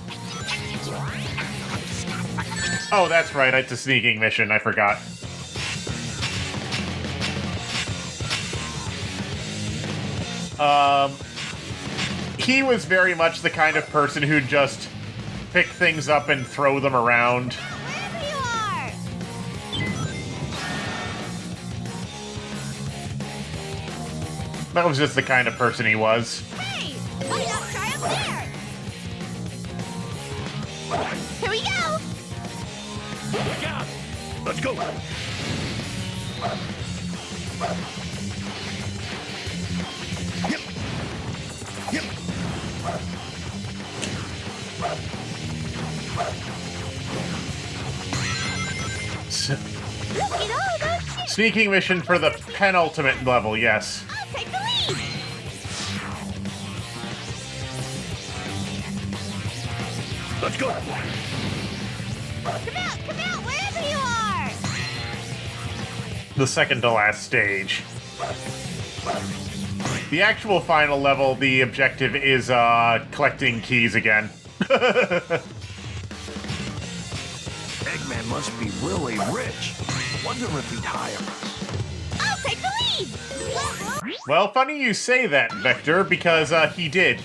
B: Oh, that's right, it's a sneaking mission, I forgot. He was very much the kind of person who'd just pick things up and throw them around.
C: Wherever you are!
B: That was just the kind of person he was.
C: Hey! Why not try up there? Here we go!
D: Look out! Let's go! Yep. Yep.
C: Look at all those ships!
B: Sneaking mission for the penultimate level, yes.
C: I'll take the lead!
D: Let's go!
C: Come out, wherever you are!
B: The second to last stage. The actual final level, the objective is collecting keys again.
F: Eggman must be really rich. Wonder if he'd hire us.
C: I'll take the lead!
B: Well, funny you say that, Vector, because he did.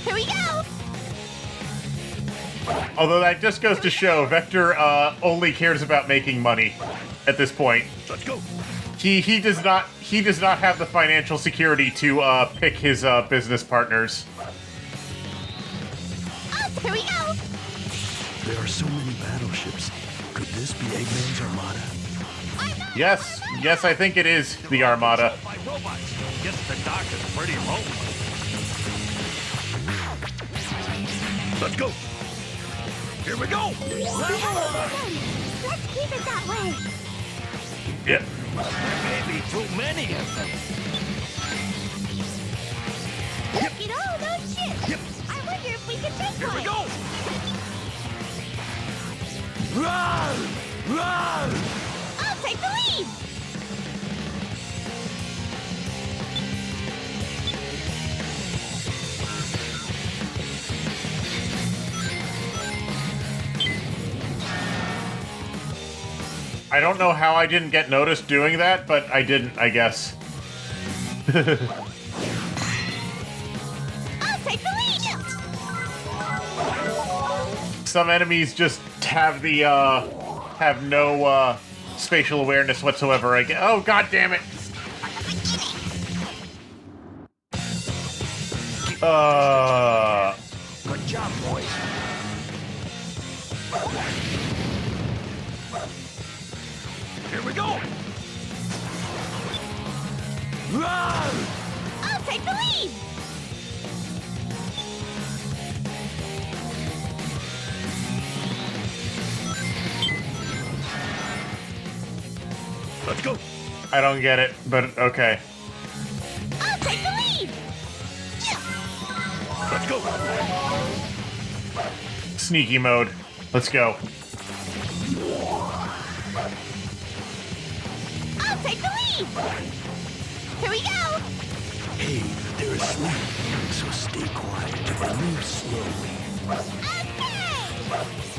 C: Here we go!
B: Although that just goes to show Vector only cares about making money at this point.
D: Let's go!
B: He does not have the financial security to pick his business partners.
C: Here we go!
F: There are so many battleships. Could this be Eggman's armada?
B: Yes, I think it is the Armada.
D: My robots. Guess the dock is pretty low. Let's go! Here we go!
C: Let's keep it that way!
B: Yep.
D: There may be too many of them.
C: Look at all those ships!
D: Yep.
C: I wonder if we can take
D: Here
C: one!
D: we go! Run! Run!
C: I'll take the lead!
B: I don't know how I didn't get noticed doing that, but I didn't, I guess.
C: I'll take the lead!
B: Some enemies just have the have no spatial awareness whatsoever. Oh, god damn it!
D: Good job, boys. Here we go! Run!
C: I'll take the lead!
D: Let's go!
B: I don't get it, but okay.
C: I'll take the lead!
D: Let's go!
B: Sneaky mode. Let's go.
C: I'll take the lead! Here we go!
F: Hey, they're asleep, so stay quiet and move slowly.
C: Okay!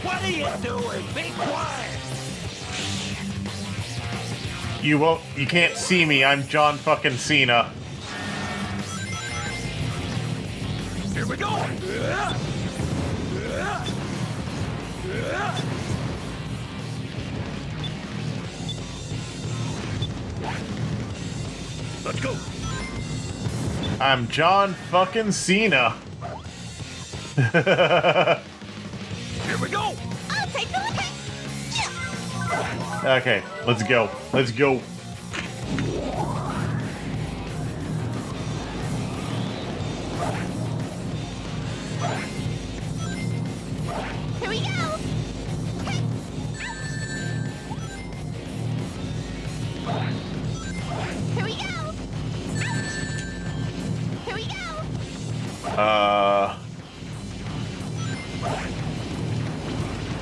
D: What are you doing? Be quiet!
B: You can't see me, I'm John fucking Cena.
D: Here we go! Let's go!
B: I'm John fucking Cena.
D: Here we go!
C: I'll take the lead!
B: Okay, let's go. Let's go.
C: Here we go! Here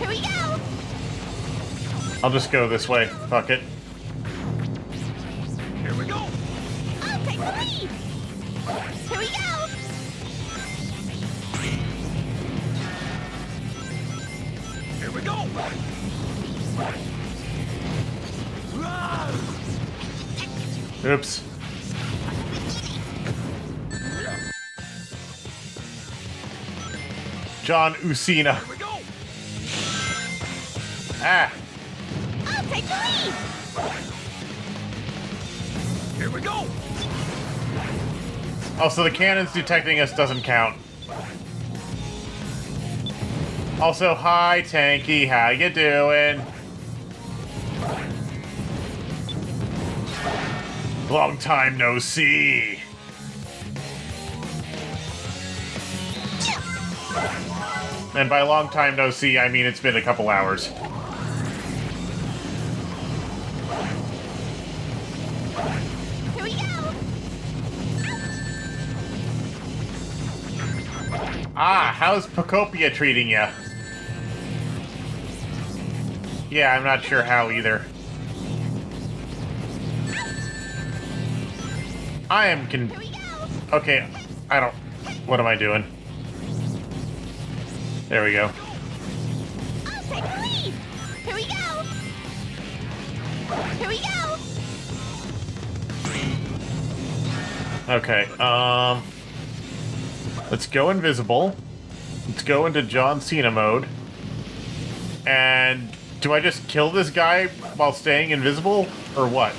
C: we go!
B: I'll just go this way. Fuck it.
D: Here we go.
C: I'll take the lead! Here we go!
D: Here we go.
B: Oops. John Usina.
D: Here we go.
B: Ah.
C: I'll take the lead!
D: Here we go.
B: Oh, so the cannons detecting us doesn't count. Also, hi, Tanky. How you doing? Long time no see. And by long time no see, I mean it's been a couple hours.
C: Here we go!
B: Ah, how's Pocopia treating you? Yeah, I'm not sure how either. I am
C: Here we go!
B: Okay, I don't... What am I doing? There we go.
C: I'll take the lead! Here we go! Here we go!
B: Okay, let's go invisible. Let's go into John Cena mode. And do I just kill this guy while staying invisible? Or what?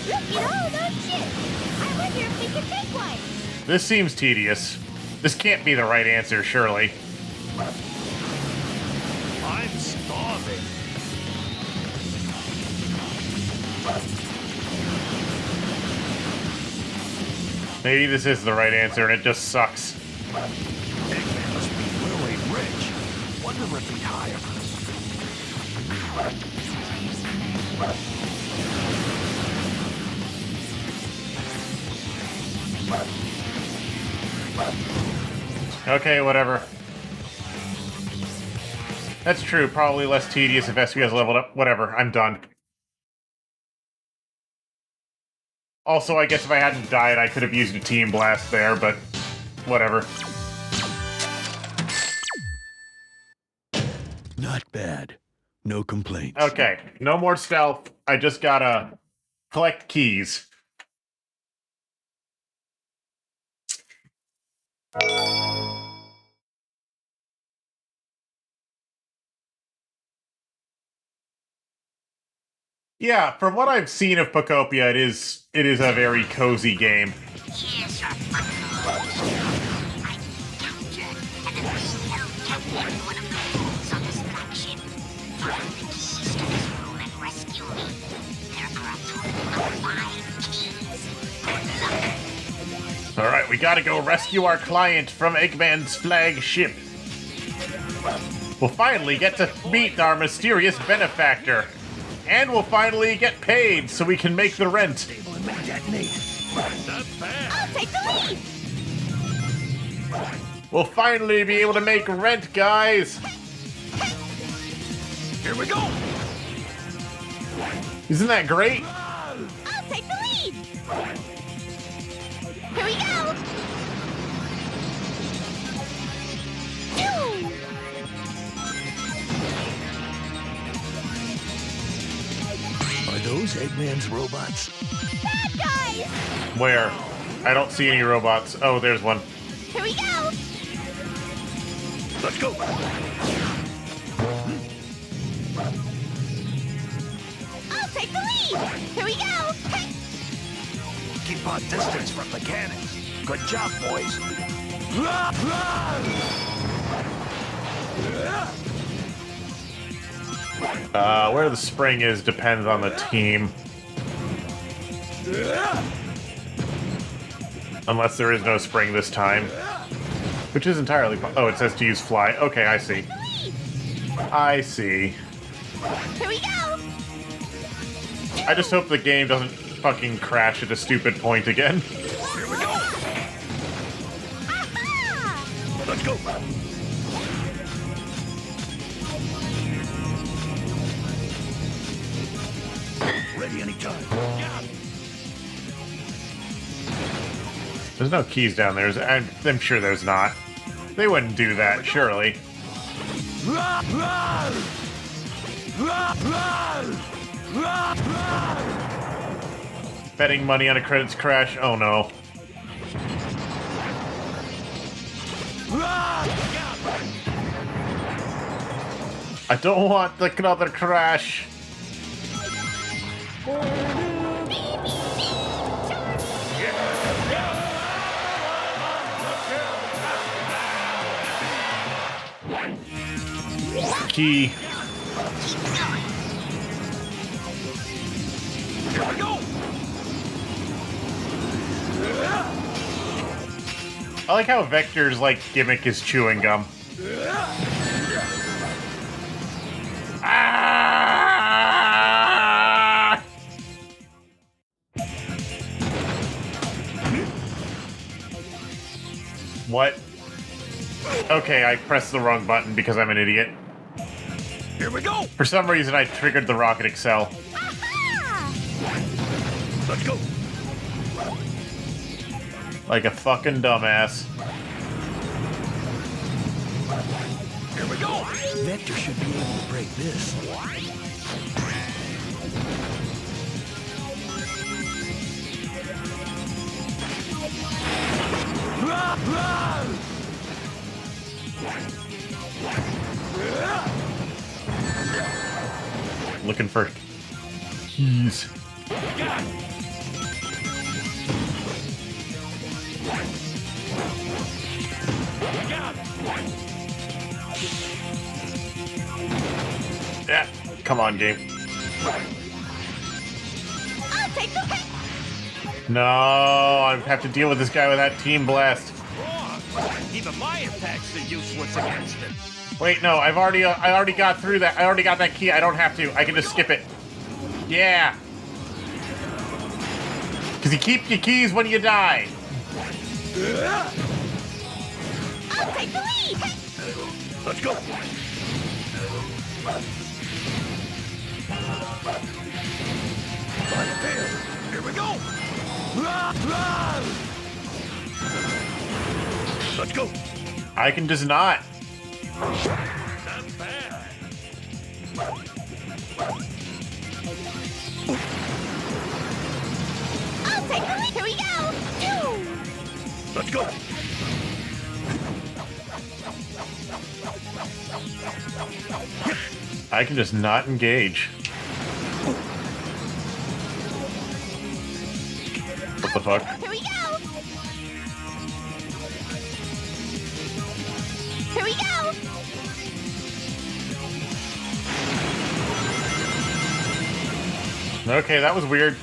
C: Look at all those ships! I wonder if we can take one!
B: This seems tedious. This can't be the right answer, surely.
D: I'm starving.
B: Maybe this is the right answer and it just sucks.
D: Eggman must be really rich. Wonder if he'd hire us.
B: Okay, whatever. That's true, probably less tedious if SP has leveled up. Whatever, I'm done. Also, I guess if I hadn't died, I could have used a Team Blast there, but whatever.
F: Not bad. No complaints.
B: Okay, no more stealth. I just gotta collect keys. Yeah, from what I've seen of Pocopia, it is a very cozy game.
E: Here's your buckle. I captured and then held captive one of the fools on this flagship. Find the keys to this room and rescue me. There are a total of 5 keys. Good luck.
B: Alright, we gotta go rescue our client from Eggman's flagship. We'll finally get to meet our mysterious benefactor. And we'll finally get paid so we can make the rent.
D: Not bad.
C: I'll take the lead!
B: We'll finally be able to make rent, guys.
D: Here we go.
B: Isn't that great?
C: I'll take the lead! Here we go! Phew!
F: Are those Eggman's robots?
C: Bad guys!
B: Where? I don't see any robots. Oh, there's one.
C: Here we go!
D: Let's go.
C: I'll take the lead! Here we go!
D: Keep our distance from the cannons. Good job, boys.
B: Where the spring is depends on the team. Unless there is no spring this time. Which is entirely... Oh, it says to use fly. Okay, I see. I see.
C: Here we go!
B: I just hope the game doesn't fucking crash at a stupid point again.
D: Here we go.
C: Aha!
D: Let's go.
F: Ready anytime.
D: Yeah.
B: There's no keys down there. I'm sure there's not. They wouldn't do that, surely. Betting money on a credits crash? Oh no. I don't want another crash. Key.
D: Here we go.
B: I like how Vector's gimmick is chewing gum. Ah! What? Okay, I pressed the wrong button because I'm an idiot.
D: Here we go.
B: For some reason, I triggered the Rocket Excel.
C: Aha!
D: Let's go.
B: Like a fucking dumbass.
D: Here we go.
F: Vector should be able to break this.
B: Looking for keys. Yeah, come on, game.
C: I'll take the hit!
B: No, I have to deal with this guy with that team blast.
D: Even my attacks are useless against it.
B: Wait, no, I already got through that. I already got that key. I don't have to. I can just skip it. Yeah. Because you keep your keys when you die.
C: I'll take the lead!
D: Let's go. Here we go. Let's go.
B: I can just not.
D: Not bad.
C: I'll take the lead! Here we go! Phew!
D: Let's go.
B: I can just not engage. What the fuck?
C: Here we go! Here we go!
B: Okay, that was weird.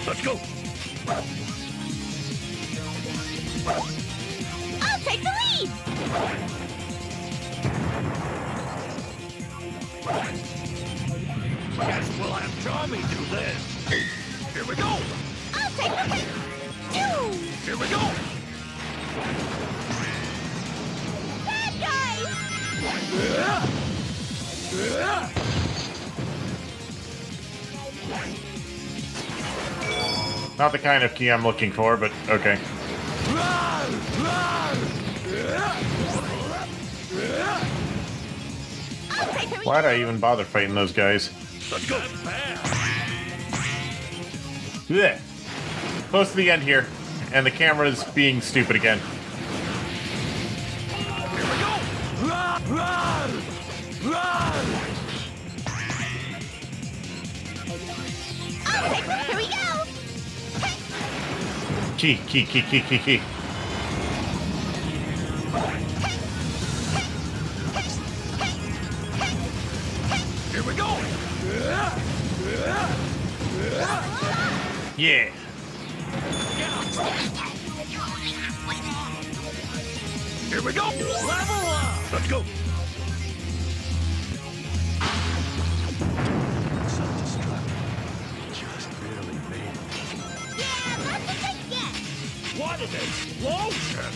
D: Let's go.
C: I'll take the lead!
D: Guess we'll have Tommy do this. Here we go.
C: I'll take the hit! Phew!
D: Here we go.
C: Bad guys!
B: Not the kind of key I'm looking for, but okay.
C: I'll take the lead!
B: Why'd I even bother fighting those guys?
D: Let's go. Bad.
B: Blech. Close to the end here, and the camera's being stupid again.
D: Here we go.
C: I'll take the lead! Here we go!
B: Key.
D: Here we go.
B: Yeah.
D: Here we go. Level up. Let's go.
F: Self-destruct. Just barely made it.
D: turn.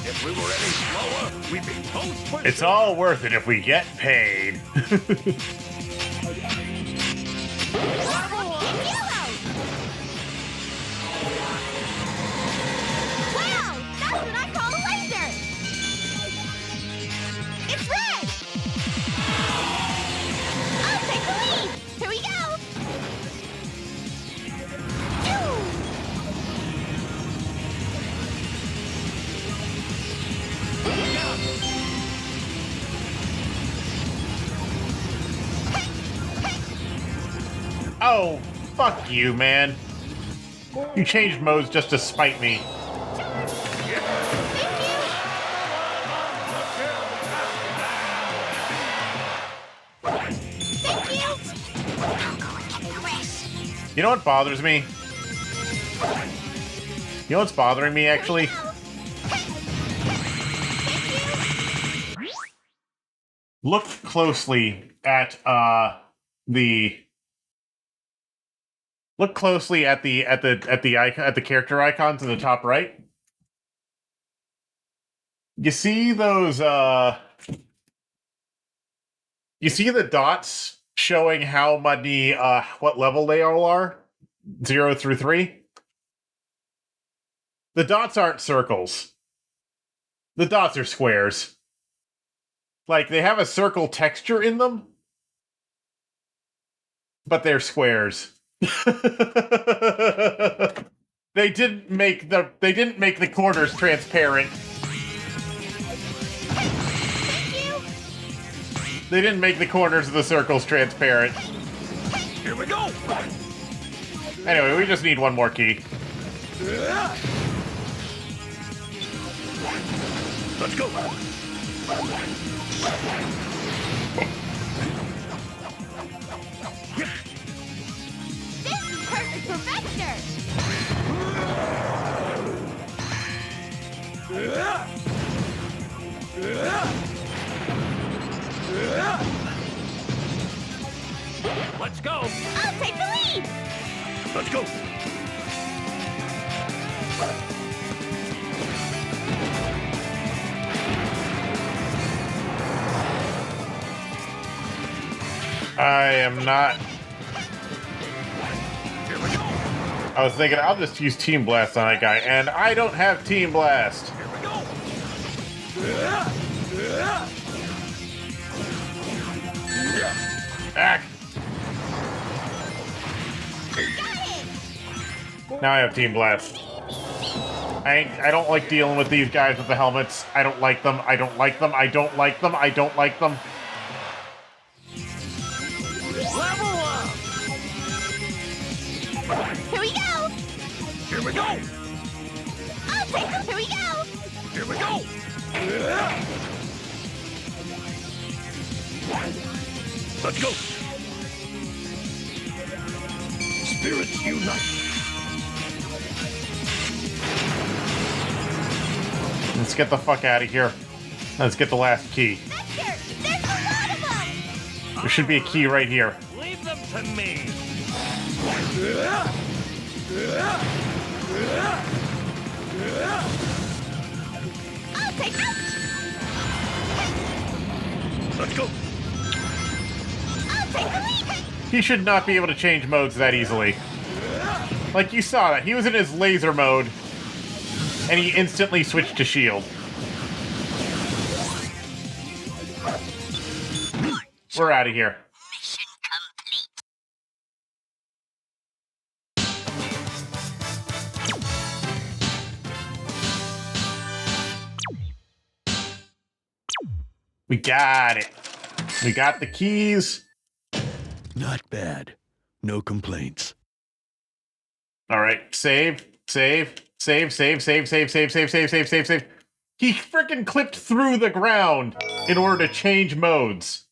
D: If we were any slower, we'd be toast for
B: It's
D: sure.
B: all worth it if we get paid.
C: Yellow! Wow! That's what I call a laser! It's red! I'll take the lead! Here we go! Ew.
B: Oh, fuck you, man. You changed modes just to spite me.
C: Thank you!
B: You know what bothers me? You know what's bothering me, actually? Look closely at Look closely at the character icons in the top right. You see those you see the dots showing how many what level they all are? 0 through 3? The dots aren't circles. The dots are squares. Like, they have a circle texture in them, but they're squares. They didn't make the corners transparent. They didn't make the corners of the circles transparent.
D: Here we go.
B: Anyway, we just need one more key.
D: Let's go.
C: This is perfect for Vector!
D: Let's go.
C: I'll take the lead!
D: Let's go.
B: I am not.
D: Here we go.
B: I was thinking I'll just use Team Blast on that guy, and I don't have Team Blast.
D: Here we go.
B: Ah. Now I have Team Blast. I don't like dealing with these guys with the helmets. I don't like them. I don't like them. I don't like them. I don't like them.
D: Level up.
C: Here we go!
D: Here we go.
C: I'll take them! Here we go!
D: Here we go. Let's go. Spirits unite.
B: Let's get the fuck out of here. Let's get the last key.
C: Vector! There's a lot of them!
B: There should be a key right here.
D: Leave them to me.
C: I'll take them!
D: Let's go.
C: I'll take the lead!
B: He should not be able to change modes that easily. Like, you saw that. He was in his laser mode, and he instantly switched to shield. We're out of here.
E: Mission complete.
B: We got it. We got the keys.
F: Not bad. No complaints.
B: All right, save. He freaking clipped through the ground in order to change modes.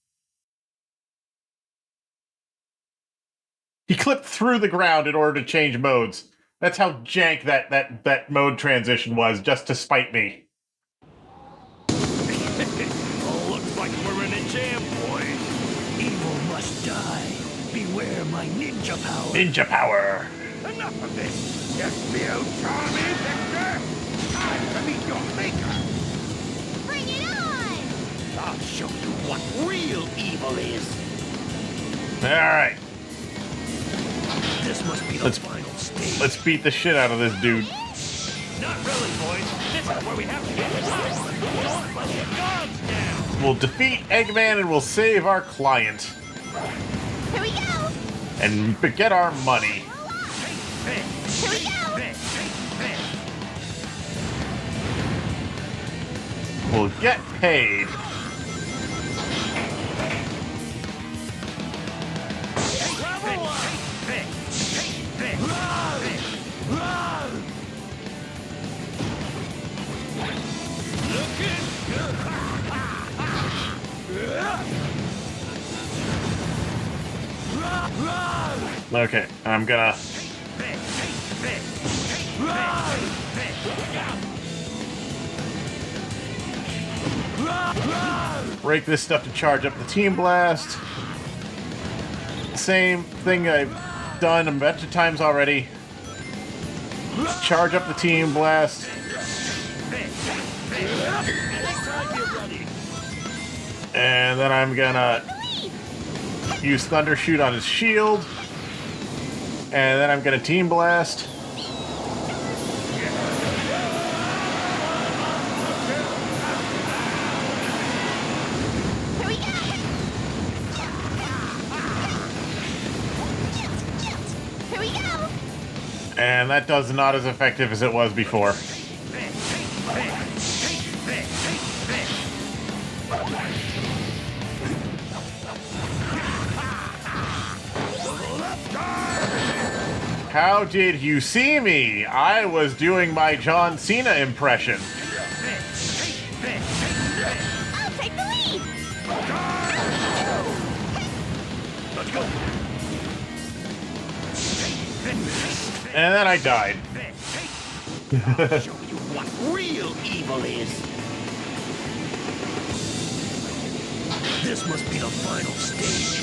B: He clipped through the ground in order to change modes. That's how jank that mode transition was, just to spite me.
D: Oh, looks like we're in a jam, boy.
F: Evil must die. Beware my ninja power.
B: Ninja power.
D: Enough of this. Yes, you charm me, Victor.
F: time to meet your maker.
C: Bring it on!
F: I'll show you what real evil is.
B: Alright,
F: This must be the final stage.
B: let's beat the shit out of this dude.
D: Not really, boys. This is where we have to get started. Don't let the guards down.
B: We'll defeat Eggman and we'll save our client.
C: Here we go!
B: And get our money.
C: Here we go!
B: We'll get paid. Okay, I'm gonna break this stuff to charge up the Team Blast. Same thing I've done a bunch of times already. Charge up the Team Blast. And then I'm gonna use Thunder Shoot on his shield. And then I'm gonna Team Blast.
C: Here we go! Here we go!
B: And that does not as effective as it was before. How did you see me? I was doing my John Cena impression.
C: I'll take the lead!
F: Let's go.
B: And then I died.
F: I'll show you what real evil is. This must be the final stage.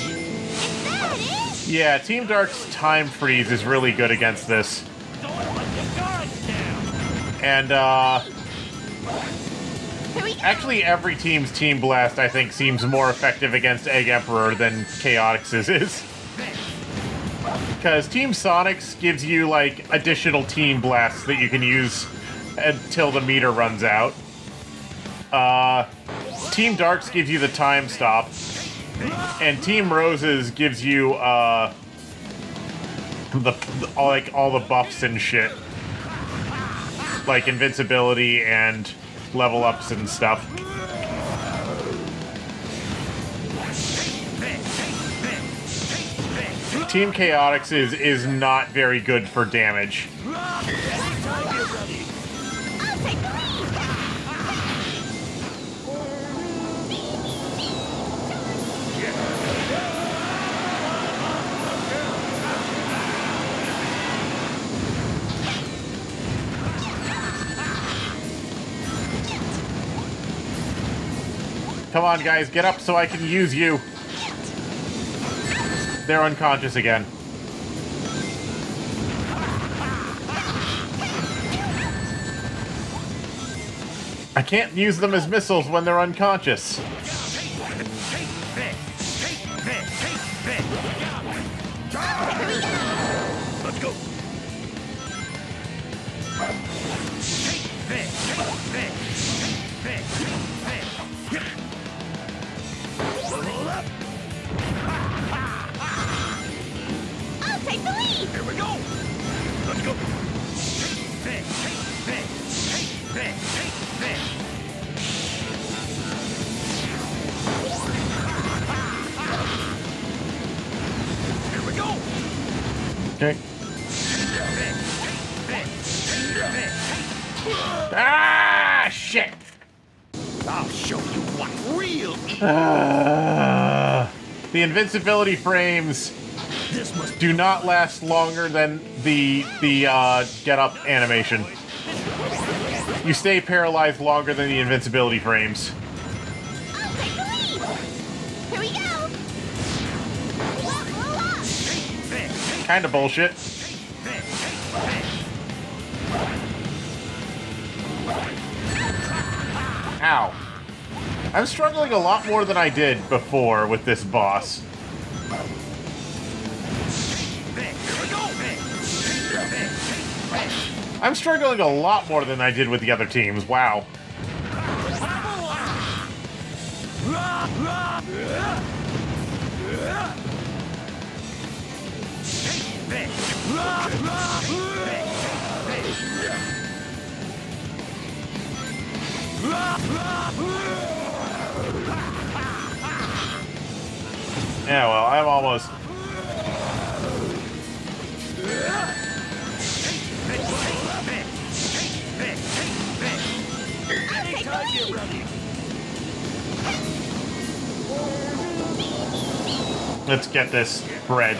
C: There it is!
B: Yeah, Team Dark's time freeze is really good against this.
D: Don't let the guards down.
B: And,
C: Here we go!
B: actually every team's Team Blast, I think, seems more effective against Egg Emperor than Chaotix's is. Because Team Sonic's gives you, like, additional Team Blasts that you can use until the meter runs out. Team Dark's gives you the time stop. And Team Rose's gives you, all the buffs and shit. Like invincibility and level ups and stuff. Team Chaotix is not very good for damage.
C: I'll take the lead!
B: Come on, guys, get up so I can use you. They're unconscious again. I can't use them as missiles when they're unconscious.
F: Let's go. Level up.
C: I'll take the lead!
F: Here we go. Let's go. Here we go.
B: Okay. Ah, shit!
F: I'll show you what real evil.
B: The invincibility frames
F: This must
B: do not last longer than the get up animation. You stay paralyzed longer than the invincibility frames.
C: I'll take the lead! Here we go! Roll up!
B: Kinda bullshit. Ow. I'm struggling a lot more than I did before with this boss. I'm struggling a lot more than I did with the other teams. Wow. Yeah, well, I'm almost... Let's get this bread.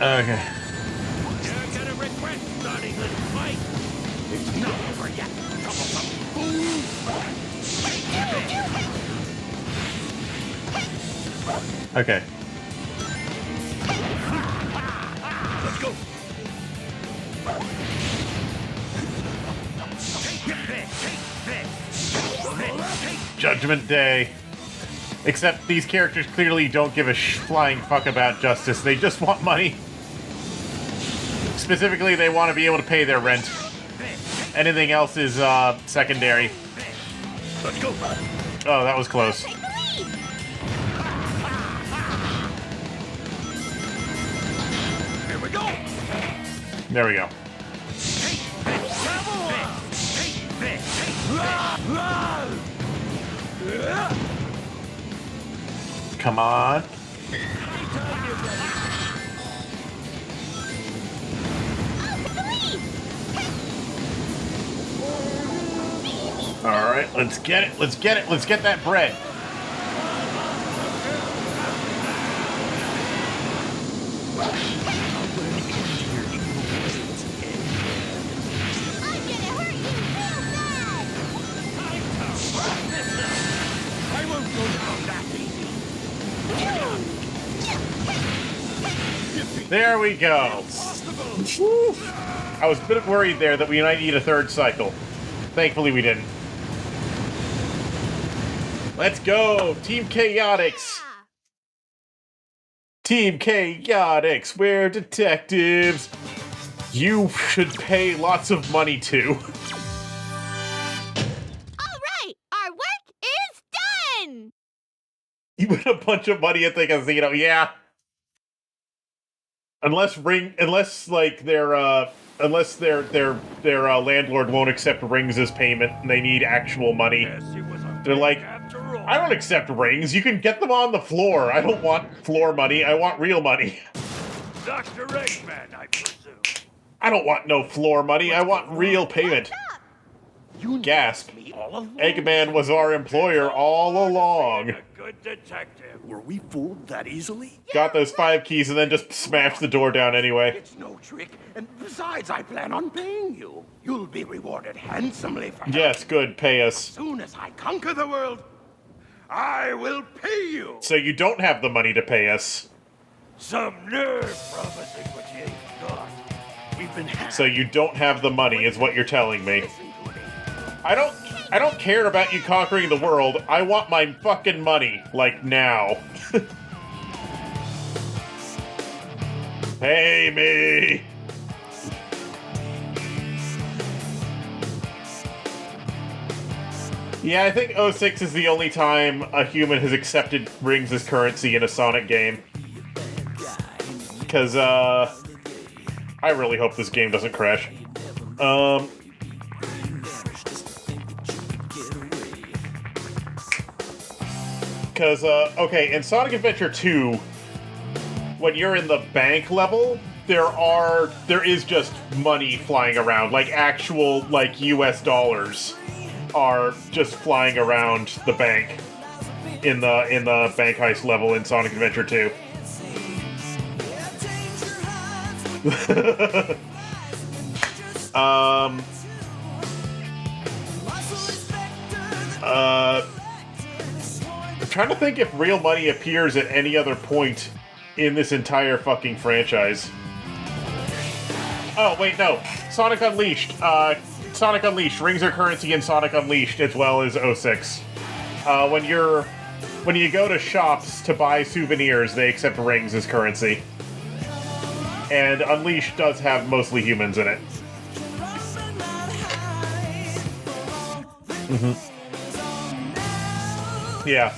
B: Okay.
D: You're gonna regret starting this fight. It's not over yet. Troublesome fool.
B: Okay.
D: Let's go.
B: Judgment Day. Except these characters clearly don't give a flying fuck about justice. They just want money. Specifically, they want to be able to pay their rent. Anything else is secondary.
D: Let's go.
B: Oh, that was close.
C: Take the lead.
D: Here we go.
B: There we go. Come on. Alright, let's get it. Let's get it. Let's get that bread.
C: I'm gonna hurt you real bad.
D: I won't go down that easy.
B: There we go. Woo. I was a bit worried there that we might need a third cycle. Thankfully, we didn't. Let's go! Team Chaotix! Team Chaotix, we're detectives! You should pay lots of money to.
C: All right, our work is done.
B: You put a bunch of money at the casino, yeah. Unless their landlord won't accept rings as payment and they need actual money.
D: Yes, it was a
B: They're like,
D: after all.
B: I don't accept rings. You can get them on the floor. I don't want floor money. I want real money.
D: Dr. Eggman, I presume.
B: I don't want no floor money. I want real payment.
D: You
B: Gasp.
D: me all along.
B: Eggman was our employer all along.
D: A good detective.
F: Were we fooled that easily?
B: Got those 5 keys and then just smashed the door down anyway.
G: It's no trick, and besides, I plan on paying you. You'll be rewarded handsomely for help.
B: Yes, good. Pay
G: As
B: us.
G: soon as I conquer the world, I will pay you.
B: So you don't have the money to pay us.
D: Some nerve promising what you ain't got.
F: We've been hacked.
B: So you don't have the money is what you're telling me.
G: Listen to me.
B: I don't care about you conquering the world. I want my fucking money. Like, now. Pay me! Yeah, I think 06 is the only time a human has accepted rings as currency in a Sonic game. Because, I really hope this game doesn't crash. Because, okay, in Sonic Adventure 2, when you're in the bank level, there is just money flying around, like actual, like, US dollars are just flying around the bank in the bank heist level in Sonic Adventure 2. trying to think if real money appears at any other point in this entire fucking franchise. Oh, wait, no. Sonic Unleashed. Sonic Unleashed. Rings are currency in Sonic Unleashed, as well as 06. When you go to shops to buy souvenirs, they accept rings as currency. And Unleashed does have mostly humans in it. Yeah.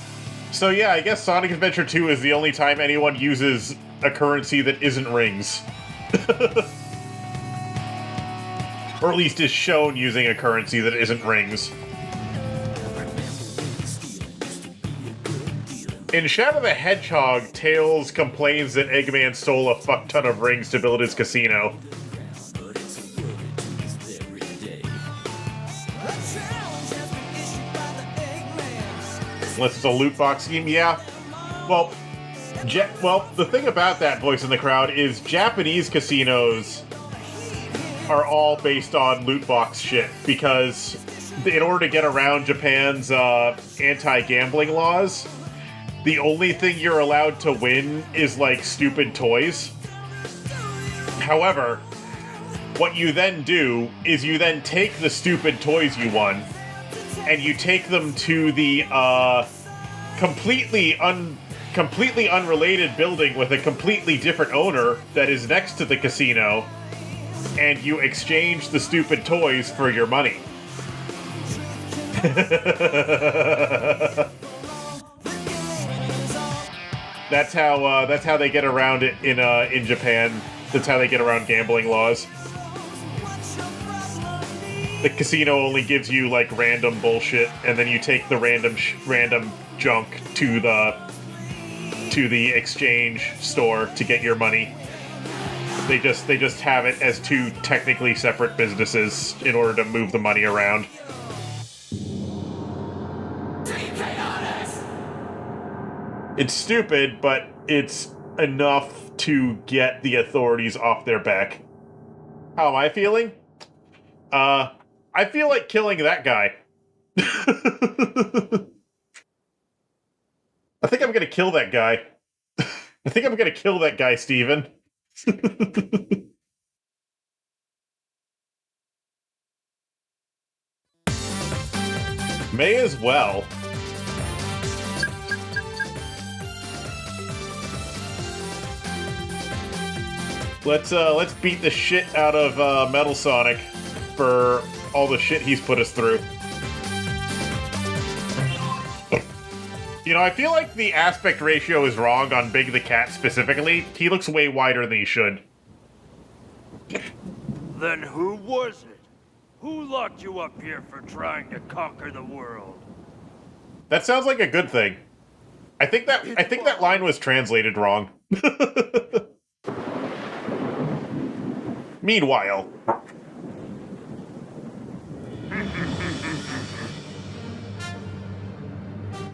B: So yeah, I guess Sonic Adventure 2 is the only time anyone uses a currency that isn't rings. Or at least is shown using a currency that isn't rings. In Shadow the Hedgehog, Tails complains that Eggman stole a fuck ton of rings to build his casino. Unless it's a loot box scheme, yeah. Well, the thing about that, voice in the crowd, is Japanese casinos are all based on loot box shit, because in order to get around Japan's anti-gambling laws, the only thing you're allowed to win is, like, stupid toys. However, what you then do is you then take the stupid toys you won, and you take them to the completely unrelated building with a completely different owner that is next to the casino, and you exchange the stupid toys for your money. That's how they get around it in Japan. That's how they get around gambling laws. The casino only gives you, like, random bullshit, and then you take the random junk to the exchange store to get your money. They just have it as two technically separate businesses in order to move the money around. It's stupid, but it's enough to get the authorities off their back. How am I feeling? I feel like killing that guy. I think I'm gonna kill that guy. I think I'm gonna kill that guy, Steven. May as well. Let's beat the shit out of Metal Sonic for all the shit he's put us through. You know, I feel like the aspect ratio is wrong on Big the Cat specifically. He looks way wider than he should.
D: Then who was it? Who locked you up here for trying to conquer the world?
B: That sounds like a good thing. I think that line was translated wrong. Meanwhile.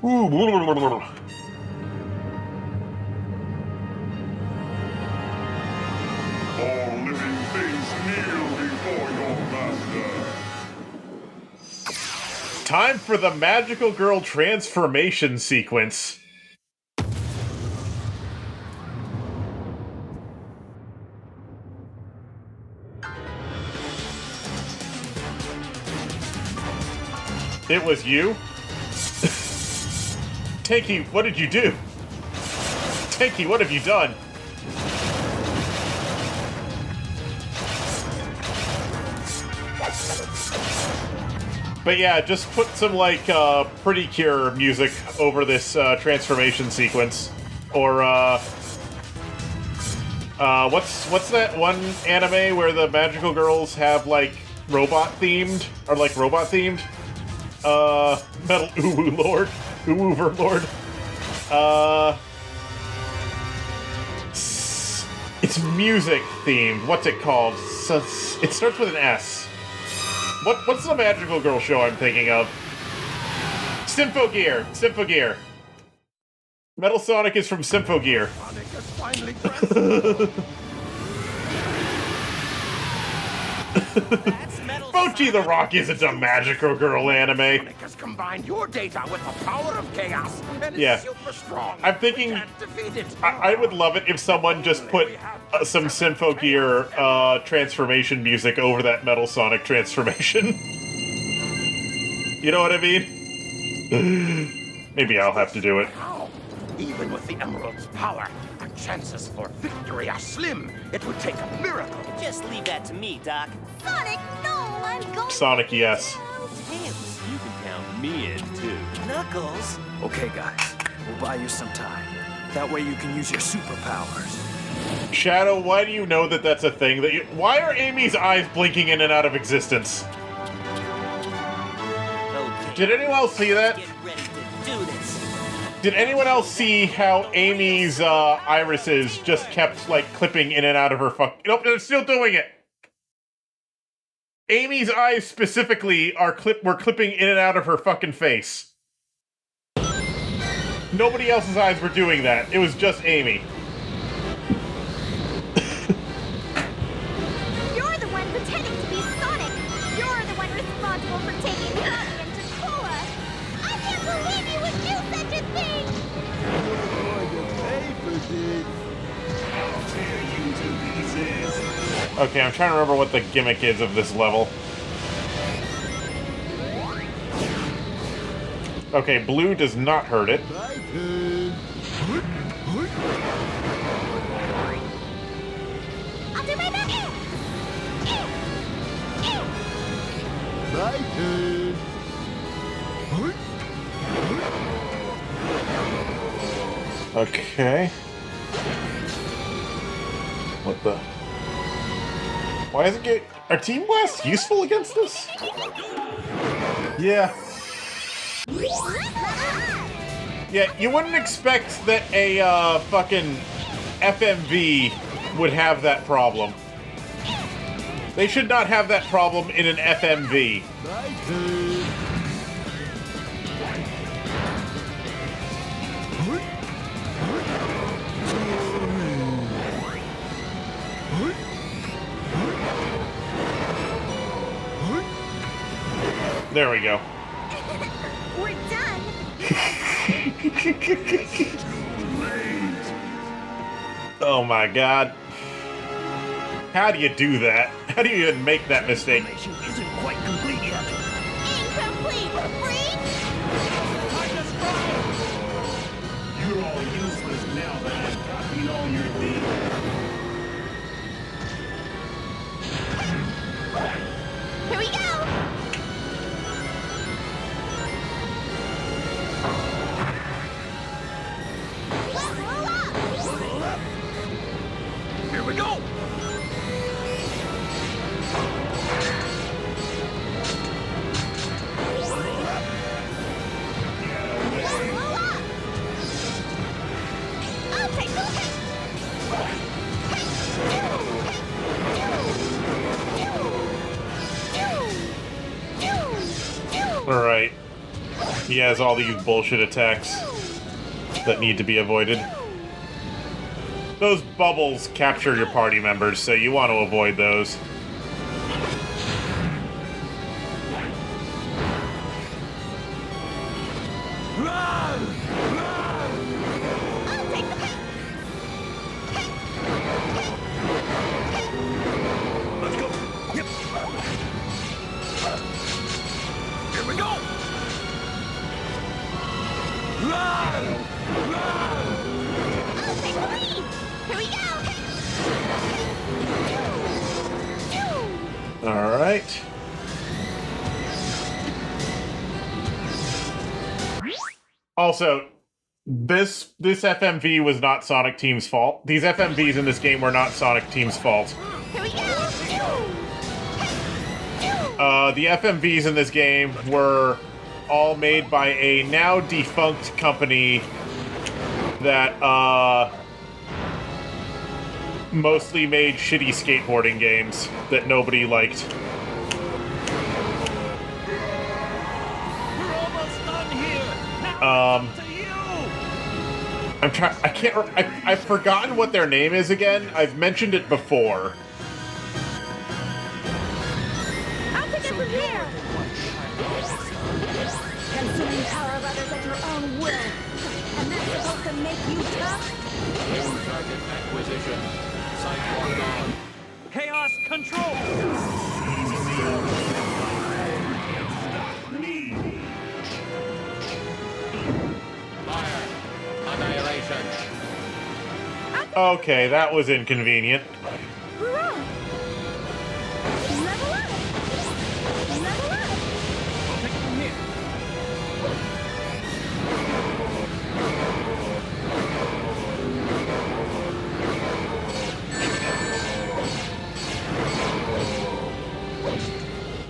G: All living things kneel before your master.
B: Time for the Magical Girl transformation sequence. It was you? Tanky, what did you do? Tanky, what have you done? But yeah, just put some, like, Pretty Cure music over this transformation sequence. Or, what's that one anime where the magical girls have, like, robot-themed? Or, like, robot-themed? Metal Uwu Lord? Uwu Overlord? It's music-themed. What's it called? It starts with an S. What's the magical girl show I'm thinking of? Symphogear. Symphogear. Metal Sonic is from Symphogear.
D: Sonic has finally
H: That's Metal
B: Mochi the Rock isn't a Magical Girl anime.
G: Sonic has combined your data with the power of chaos, and
B: Yeah.
G: it's super strong.
B: I'm thinking-
G: We can't defeat it.
B: I would love it if someone just put some Symphogear transformation music over that Metal Sonic transformation. You know what I mean? Maybe I'll have to do it.
G: How? Even with the Emerald's power, our chances for victory are slim. It would take a miracle.
H: Just leave that to me, Doc.
C: Sonic, no, I'm going.
B: Sonic, yes.
H: Tails, you can count me in too. Knuckles.
F: Okay, guys, we'll buy you some time. That way you can use your superpowers.
B: Shadow, why do you know that that's a thing? Why are Amy's eyes blinking in and out of existence?
H: Okay.
B: Did anyone else see that?
H: Get ready to do this.
B: Did anyone else see how Amy's irises just kept, like, clipping in and out of her Nope, they're still doing it! Amy's eyes specifically were clipping in and out of her fucking face. Nobody else's eyes were doing that. It was just Amy.
C: You're the one pretending to be Sonic. You're the one responsible for taking Sonic into Cola. I can't believe you would do such a thing.
B: Okay, I'm trying to remember what the gimmick is of this level. Okay, blue does not hurt it.
C: I'll do my best.
B: Okay. What the? Why is it get? Are Team Blast useful against this? Yeah. Yeah, you wouldn't expect that a fucking FMV would have that problem. They should not have that problem in an FMV. There we go.
C: We're done.
B: Oh my god. How do you do that? How do you even make that mistake?
F: Information isn't quite complete yet.
C: Incomplete. Freak.
F: You're all useless now that I've copied all your data.
C: Here we go. Level up.
G: Here we go.
C: Level up. I'll take the
B: Alright. He has all these bullshit attacks that need to be avoided. Those bubbles capture your party members, so you want to avoid those.
C: I'll take the
F: Let's go. Yep.
G: Here we go.
C: I'll take the lead. Here we go.
B: Alright. Also, this FMV was not Sonic Team's fault. These FMVs in this game were not Sonic Team's fault.
C: Here we go.
B: The FMVs in this game were all made by a now defunct company that mostly made shitty skateboarding games that nobody liked.
D: We're almost done here. Now it's up to you.
B: I've forgotten what their name is again. I've mentioned it before.
C: I'll take it. here! Consuming power of others at your own will. And that's supposed to make you tough?
H: New target acquisition. Site locked on.
D: Chaos control!
H: Fire. Annihilation.
B: Okay, that was inconvenient.
C: Hurrah! Level up! Level up!
D: I'll take it from here.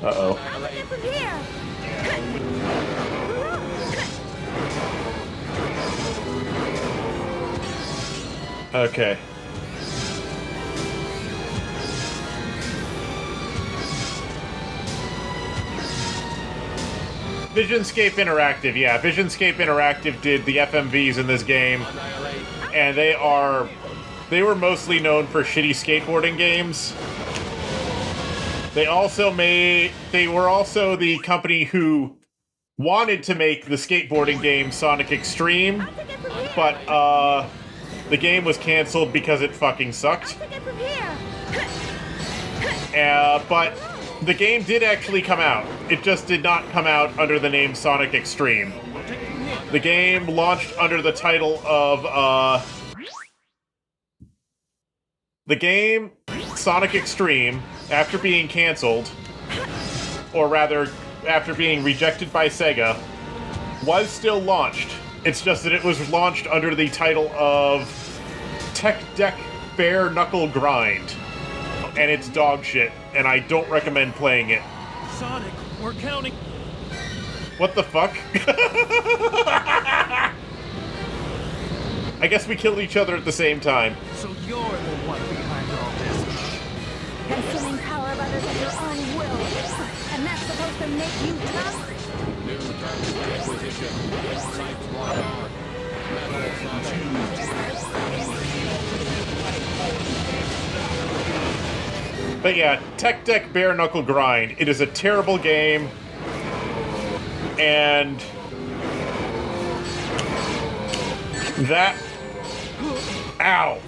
B: Uh-oh.
C: I'll take it from here! Hurrah!
B: Okay. Visionscape Interactive, yeah. Visionscape Interactive did the FMVs in this game,
H: Annihilate.
B: and they were mostly known for shitty skateboarding games. They were also the company who wanted to make the skateboarding game Sonic Extreme,
C: I'll take it from here!
B: but the game was canceled because it fucking sucked.
C: I'll take it from here!
B: But the game did actually come out. It just did not come out under the name Sonic Extreme. The game launched under the title of, the game Sonic Extreme, after being canceled, or rather, after being rejected by Sega, was still launched. It's just that it was launched under the title of Tech Deck Bare Knuckle Grind. And it's dog shit, and I don't recommend playing it.
D: Sonic, we're counting.
B: What the fuck? I guess we killed each other at the same time.
D: So you're the one behind all this.
C: Consuming power of others at your own will. And that's supposed to make you tough?
H: New target acquisition. Site locked on. Metal Sonic.
B: But yeah, Tech Deck Bare Knuckle Grind. It is a terrible game. And that... Ow.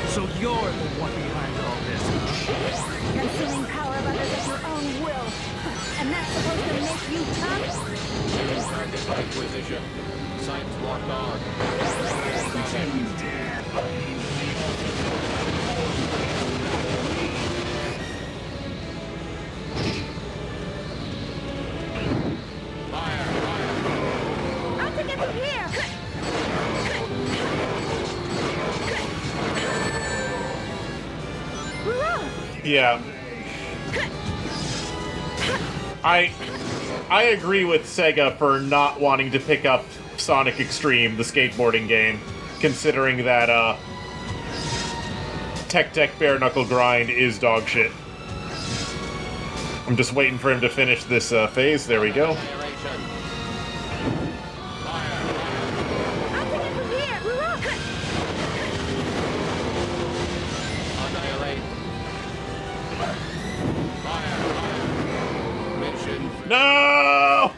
D: So you're the one behind all this.
C: Consuming power of others at your own will. And that's supposed to make you tough?
H: New target acquisition. Site locked on. Fire.
C: I'll take it from here! Hurrah!
B: Yeah. I agree with Sega for not wanting to pick up Sonic Extreme, the skateboarding game, considering that Tech Deck Bare Knuckle Grind is dog shit. I'm just waiting for him to finish this phase. There we go.
H: Annihilation. Fire.
C: I'll take it from here! Hurrah!
H: Annihilate. Fire. Mission.
B: No!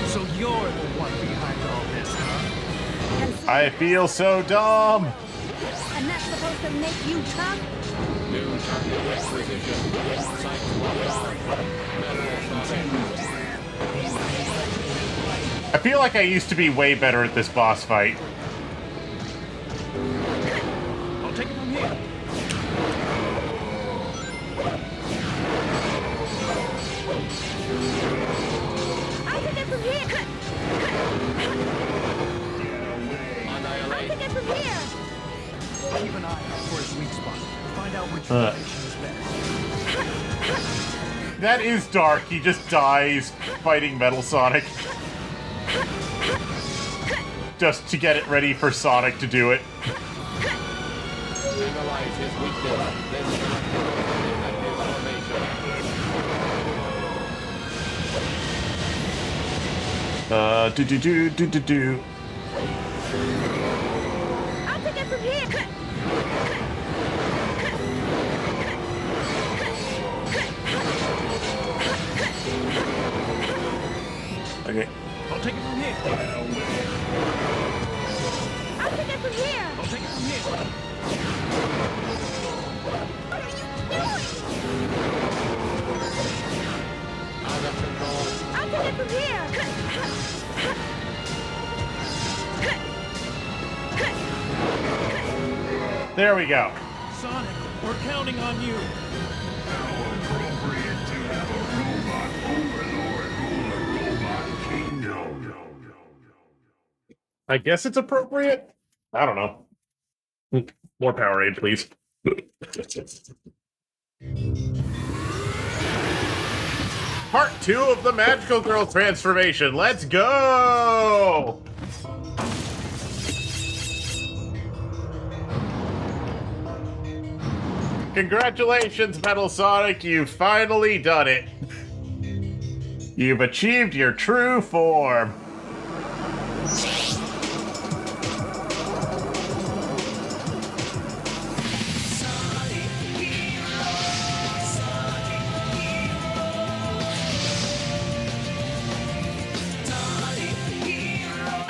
D: So you're the one behind all this, huh?
B: I feel so dumb.
C: And that's supposed to make you tough?
H: New target acquisition. Site locked on. Metal Sonic.
B: I feel like I used to be way better at this boss fight.
D: I'll take it from here.
C: I'll take it from here! I'll
H: Annihilate.
C: take it from here!
D: Keep an eye out for his weak spot. Find out which location is best.
B: That is dark. He just dies fighting Metal Sonic. Just to get it ready for Sonic to do it.
H: Analyze his weakness. Then select the effective formation.
B: Do.
C: I'll take it from here.
B: Okay.
D: I'll take it from here.
C: I'll take it from here.
D: I'll take it from here.
C: What are you doing? I'll take it from here.
B: There we go.
D: Sonic, we're counting on you.
B: I guess it's appropriate. I don't know. More Powerade, please. Part 2 of the Magical Girl transformation. Let's go! Congratulations, Metal Sonic. You've finally done it. You've achieved your true form.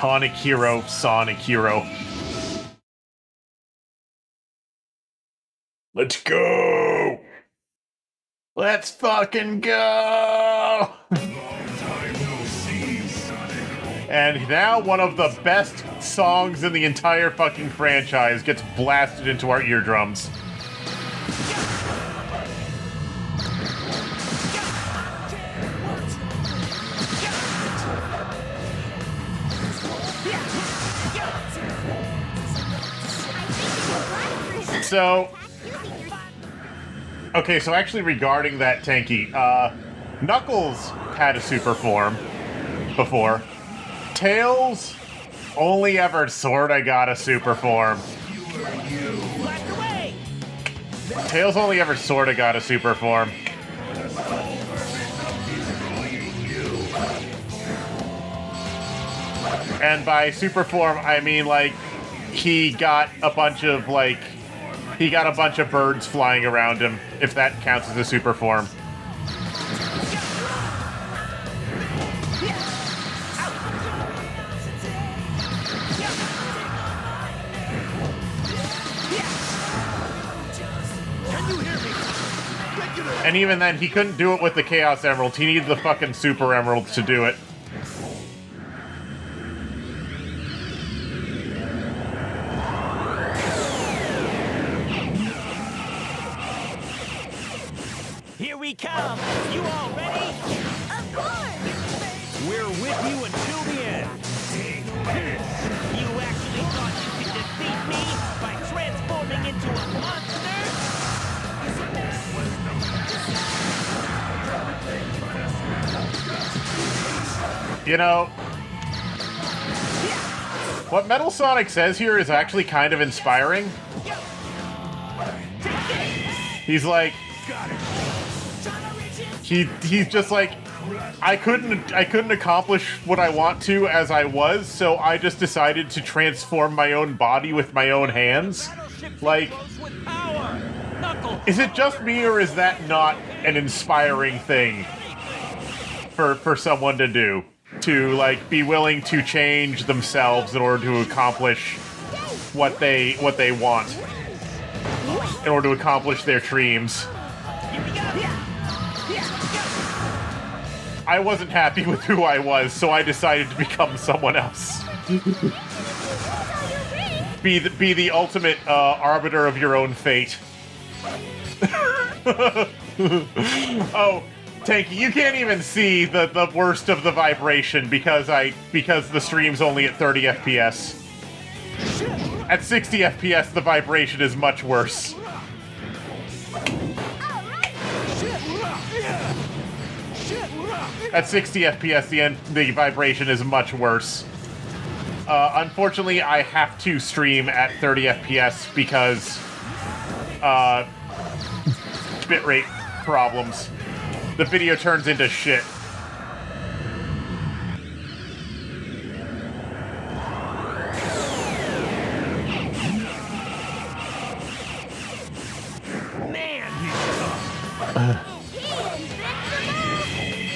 B: Sonic Hero, Sonic Hero. Let's go! Let's fucking go! And now one of the best songs in the entire fucking franchise gets blasted into our eardrums. So, okay, so actually regarding that, Tanky, Knuckles had a super form before. Tails only ever sorta got a super form. Tails only ever sorta got a super form. And by super form, I mean, like, he got a bunch of birds flying around him, if that counts as a super form. And even then, he couldn't do it with the Chaos Emeralds. He needed the fucking Super Emeralds to do it.
D: Here we come. You all ready?
C: Of course.
D: We're with you until the end. You actually thought you could defeat me by transforming into a monster?
B: You know, what Metal Sonic says here is actually kind of inspiring. He's like, he's just like, I couldn't accomplish what I want to as I was, so I just decided to transform my own body with my own hands. Like, is it just me, or is that not an inspiring thing for someone to do? To, like, be willing to change themselves in order to accomplish what they want, in order to accomplish their dreams. I wasn't happy with who I was, so I decided to become someone else. Be the ultimate arbiter of your own fate. Oh, Tanky, you can't even see the worst of the vibration because the stream's only at 30 FPS. At 60 FPS, the vibration is much worse. At 60 FPS, the vibration is much worse. Unfortunately, I have to stream at 30 FPS because bitrate problems. The video turns into shit.
D: Man, he's tough.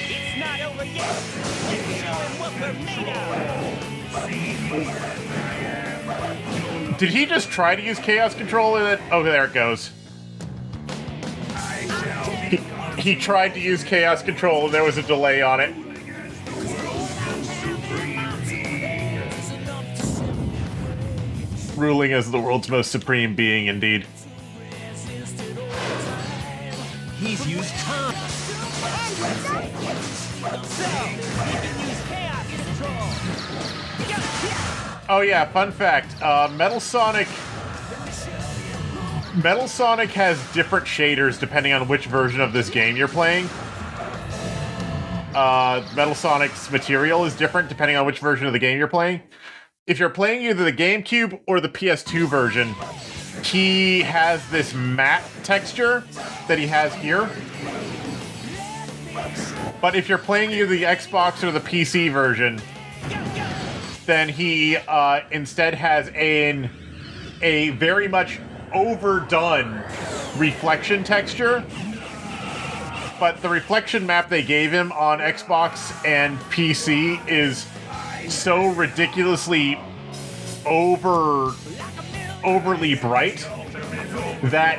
D: It's not over yet. Let's show him what we're made of.
B: Did he just try to use Chaos Control with it? Oh, there it goes. He tried to use Chaos Control and there was a delay on it. Ruling as the world's most supreme being, indeed.
D: He's used time. So, he can use chaos control.
B: Oh yeah, fun fact. Metal Sonic has different shaders depending on which version of this game you're playing. Metal Sonic's material is different depending on which version of the game you're playing. If you're playing either the GameCube or the PS2 version, he has this matte texture that he has here. But if you're playing either the Xbox or the PC version, then he instead has a very much overdone reflection texture. But the reflection map they gave him on Xbox and PC is so ridiculously overly bright that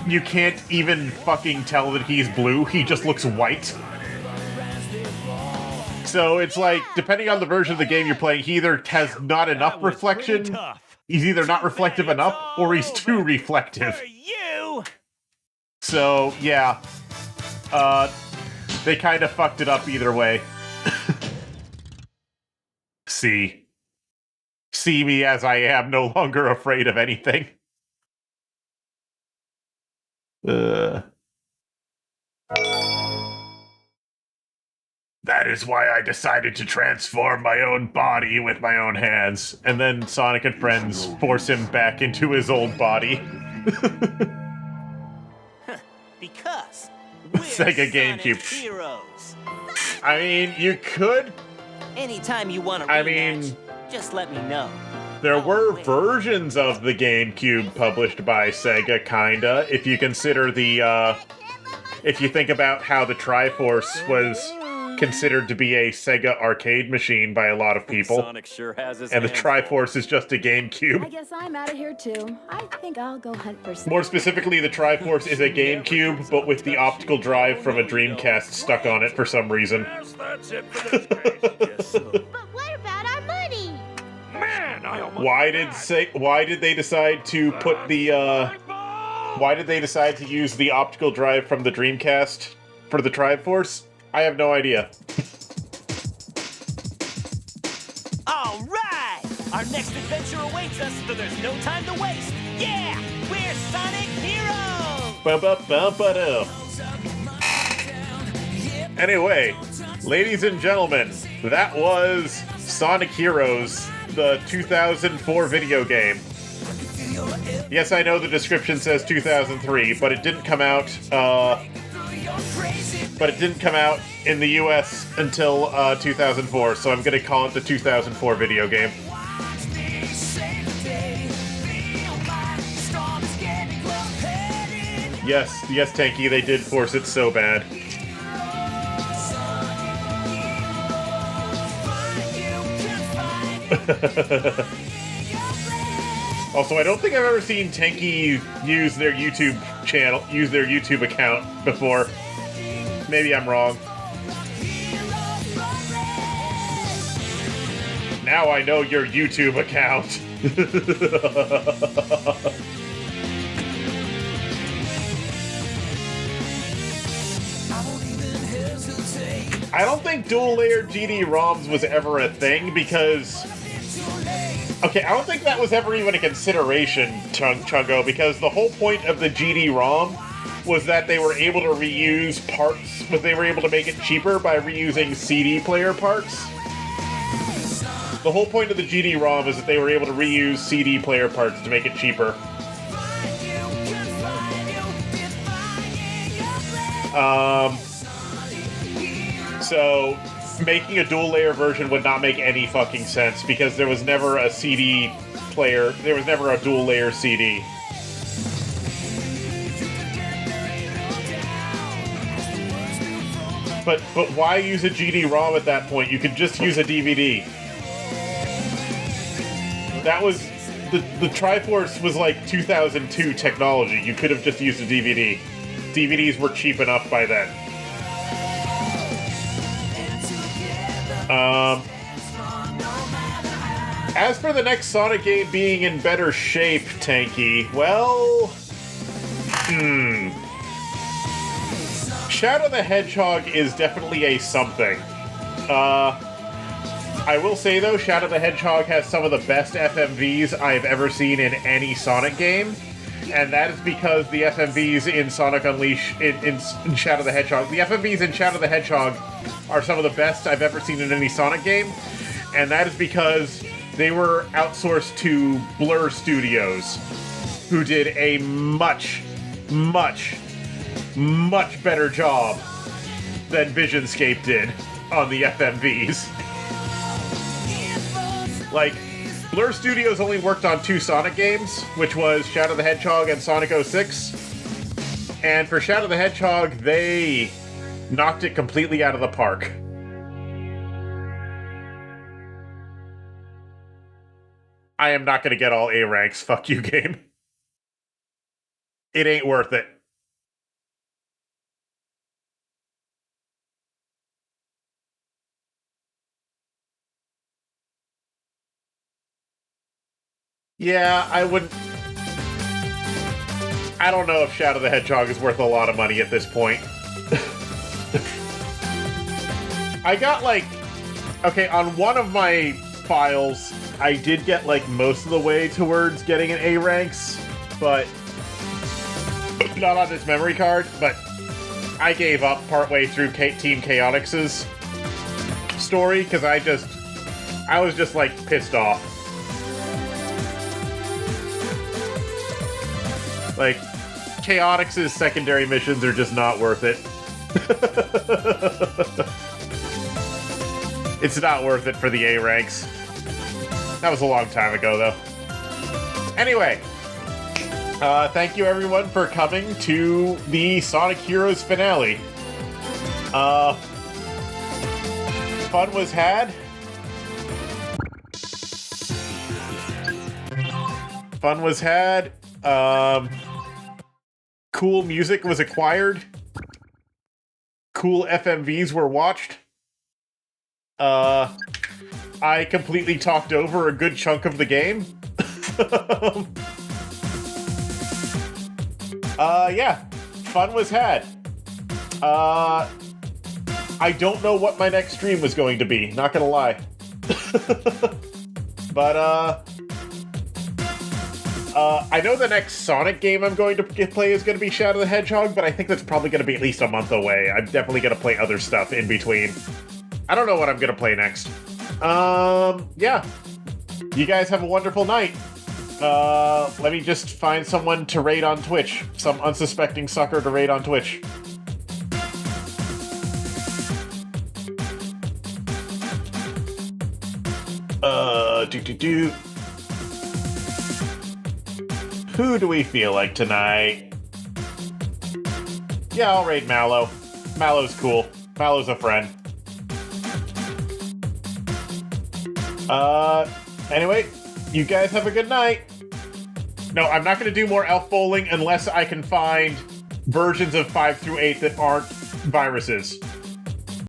B: you can't even fucking tell that he's blue. He just looks white. So it's like, depending on the version of the game you're playing, he either has not enough reflection, he's either not reflective enough, or he's too reflective. So, yeah. They kind of fucked it up either way. See me as I am, no longer afraid of anything. That is why I decided to transform my own body with my own hands. And then Sonic and friends force him back into his old body.
I: Because we're
B: Sega GameCube.
I: heroes.
B: I mean, you could.
I: Anytime you want to
B: I
I: rematch,
B: mean,
I: just let me know.
B: there were versions of the GameCube published by Sega, kinda. If you consider the, if you think about how the Triforce was considered to be a Sega arcade machine by a lot of people.
H: Sonic sure has his
B: And the
H: hands
B: Triforce is just a
J: I
B: GameCube.
J: guess I'm out of here too. I think I'll go hunt for some.
B: More specifically, the Triforce is a GameCube, but with the optical drive from a Dreamcast stuck on it for some reason.
D: Yes, that's it for this case. Yes, sir.
C: But what about our money?
D: Man, I almost
B: Why did they decide to put the, why did they decide to use the optical drive from the Dreamcast for the Triforce? I have no idea.
I: All right! Our next adventure awaits us, so there's no time to waste. Yeah! We're Sonic Heroes!
B: Ba-ba-ba-ba-do. Anyway, ladies and gentlemen, that was Sonic Heroes, the 2004 video game. Yes, I know the description says 2003, but it didn't come out, in the US until 2004, so I'm gonna call it the 2004 video game. Yes, Tanky, they did force it so bad. Also, I don't think I've ever seen Tanky use their YouTube account before. Maybe I'm wrong. Now I know your YouTube account. I don't think dual-layer GD-ROMs was ever a thing because... Okay, I don't think that was ever even a consideration, Chungo, because the whole point of the GD-ROM was that they were able to reuse parts, but they were able to make it cheaper by reusing CD player parts. The whole point of the GD-ROM is that they were able to reuse CD player parts to make it cheaper. So making a dual layer version would not make any fucking sense because there was never a CD player, there was never a dual layer CD. But why use a GD-ROM at that point? You could just use a DVD. That was the Triforce was like 2002 technology. You could have just used a DVD. DVDs were cheap enough by then. As for the next Sonic game being in better shape, Tanky, well, Shadow the Hedgehog is definitely a something. I will say though, Shadow the Hedgehog has some of the best FMVs I've ever seen in any Sonic game, and that is because the FMVs in Sonic Unleashed, in Shadow the Hedgehog, the FMVs in Shadow the Hedgehog are some of the best I've ever seen in any Sonic game, and that is because they were outsourced to Blur Studios, who did a much better job than Visionscape did on the FMVs. Like, Blur Studios only worked on 2 Sonic games, which was Shadow the Hedgehog and Sonic 06. And for Shadow the Hedgehog, they knocked it completely out of the park. I am not going to get all A ranks. Fuck you, game. It ain't worth it. Yeah, I wouldn't... I don't know if Shadow the Hedgehog is worth a lot of money at this point. I got, like... Okay, on one of my files, I did get, like, most of the way towards getting an A ranks, but... Not on this memory card, but I gave up partway through Team Chaotix's story, because I was just, like, pissed off. Like, Chaotix's secondary missions are just not worth it. It's not worth it for the A ranks. That was a long time ago, though. Anyway, thank you everyone for coming to the Sonic Heroes finale. Fun was had. Fun was had. Cool music was acquired. Cool FMVs were watched. I completely talked over a good chunk of the game. Yeah. Fun was had. I don't know what my next stream was going to be, not gonna lie. But, I know the next Sonic game I'm going to play is going to be Shadow the Hedgehog, but I think that's probably going to be at least a month away. I'm definitely going to play other stuff in between. I don't know what I'm going to play next. Yeah. You guys have a wonderful night. Let me just find someone to raid on Twitch. Some unsuspecting sucker to raid on Twitch. Who do we feel like tonight? Yeah, I'll raid Mallow. Mallow's cool. Mallow's a friend. Anyway, you guys have a good night. No, I'm not going to do more Elf Bowling unless I can find versions of 5 through 8 that aren't viruses.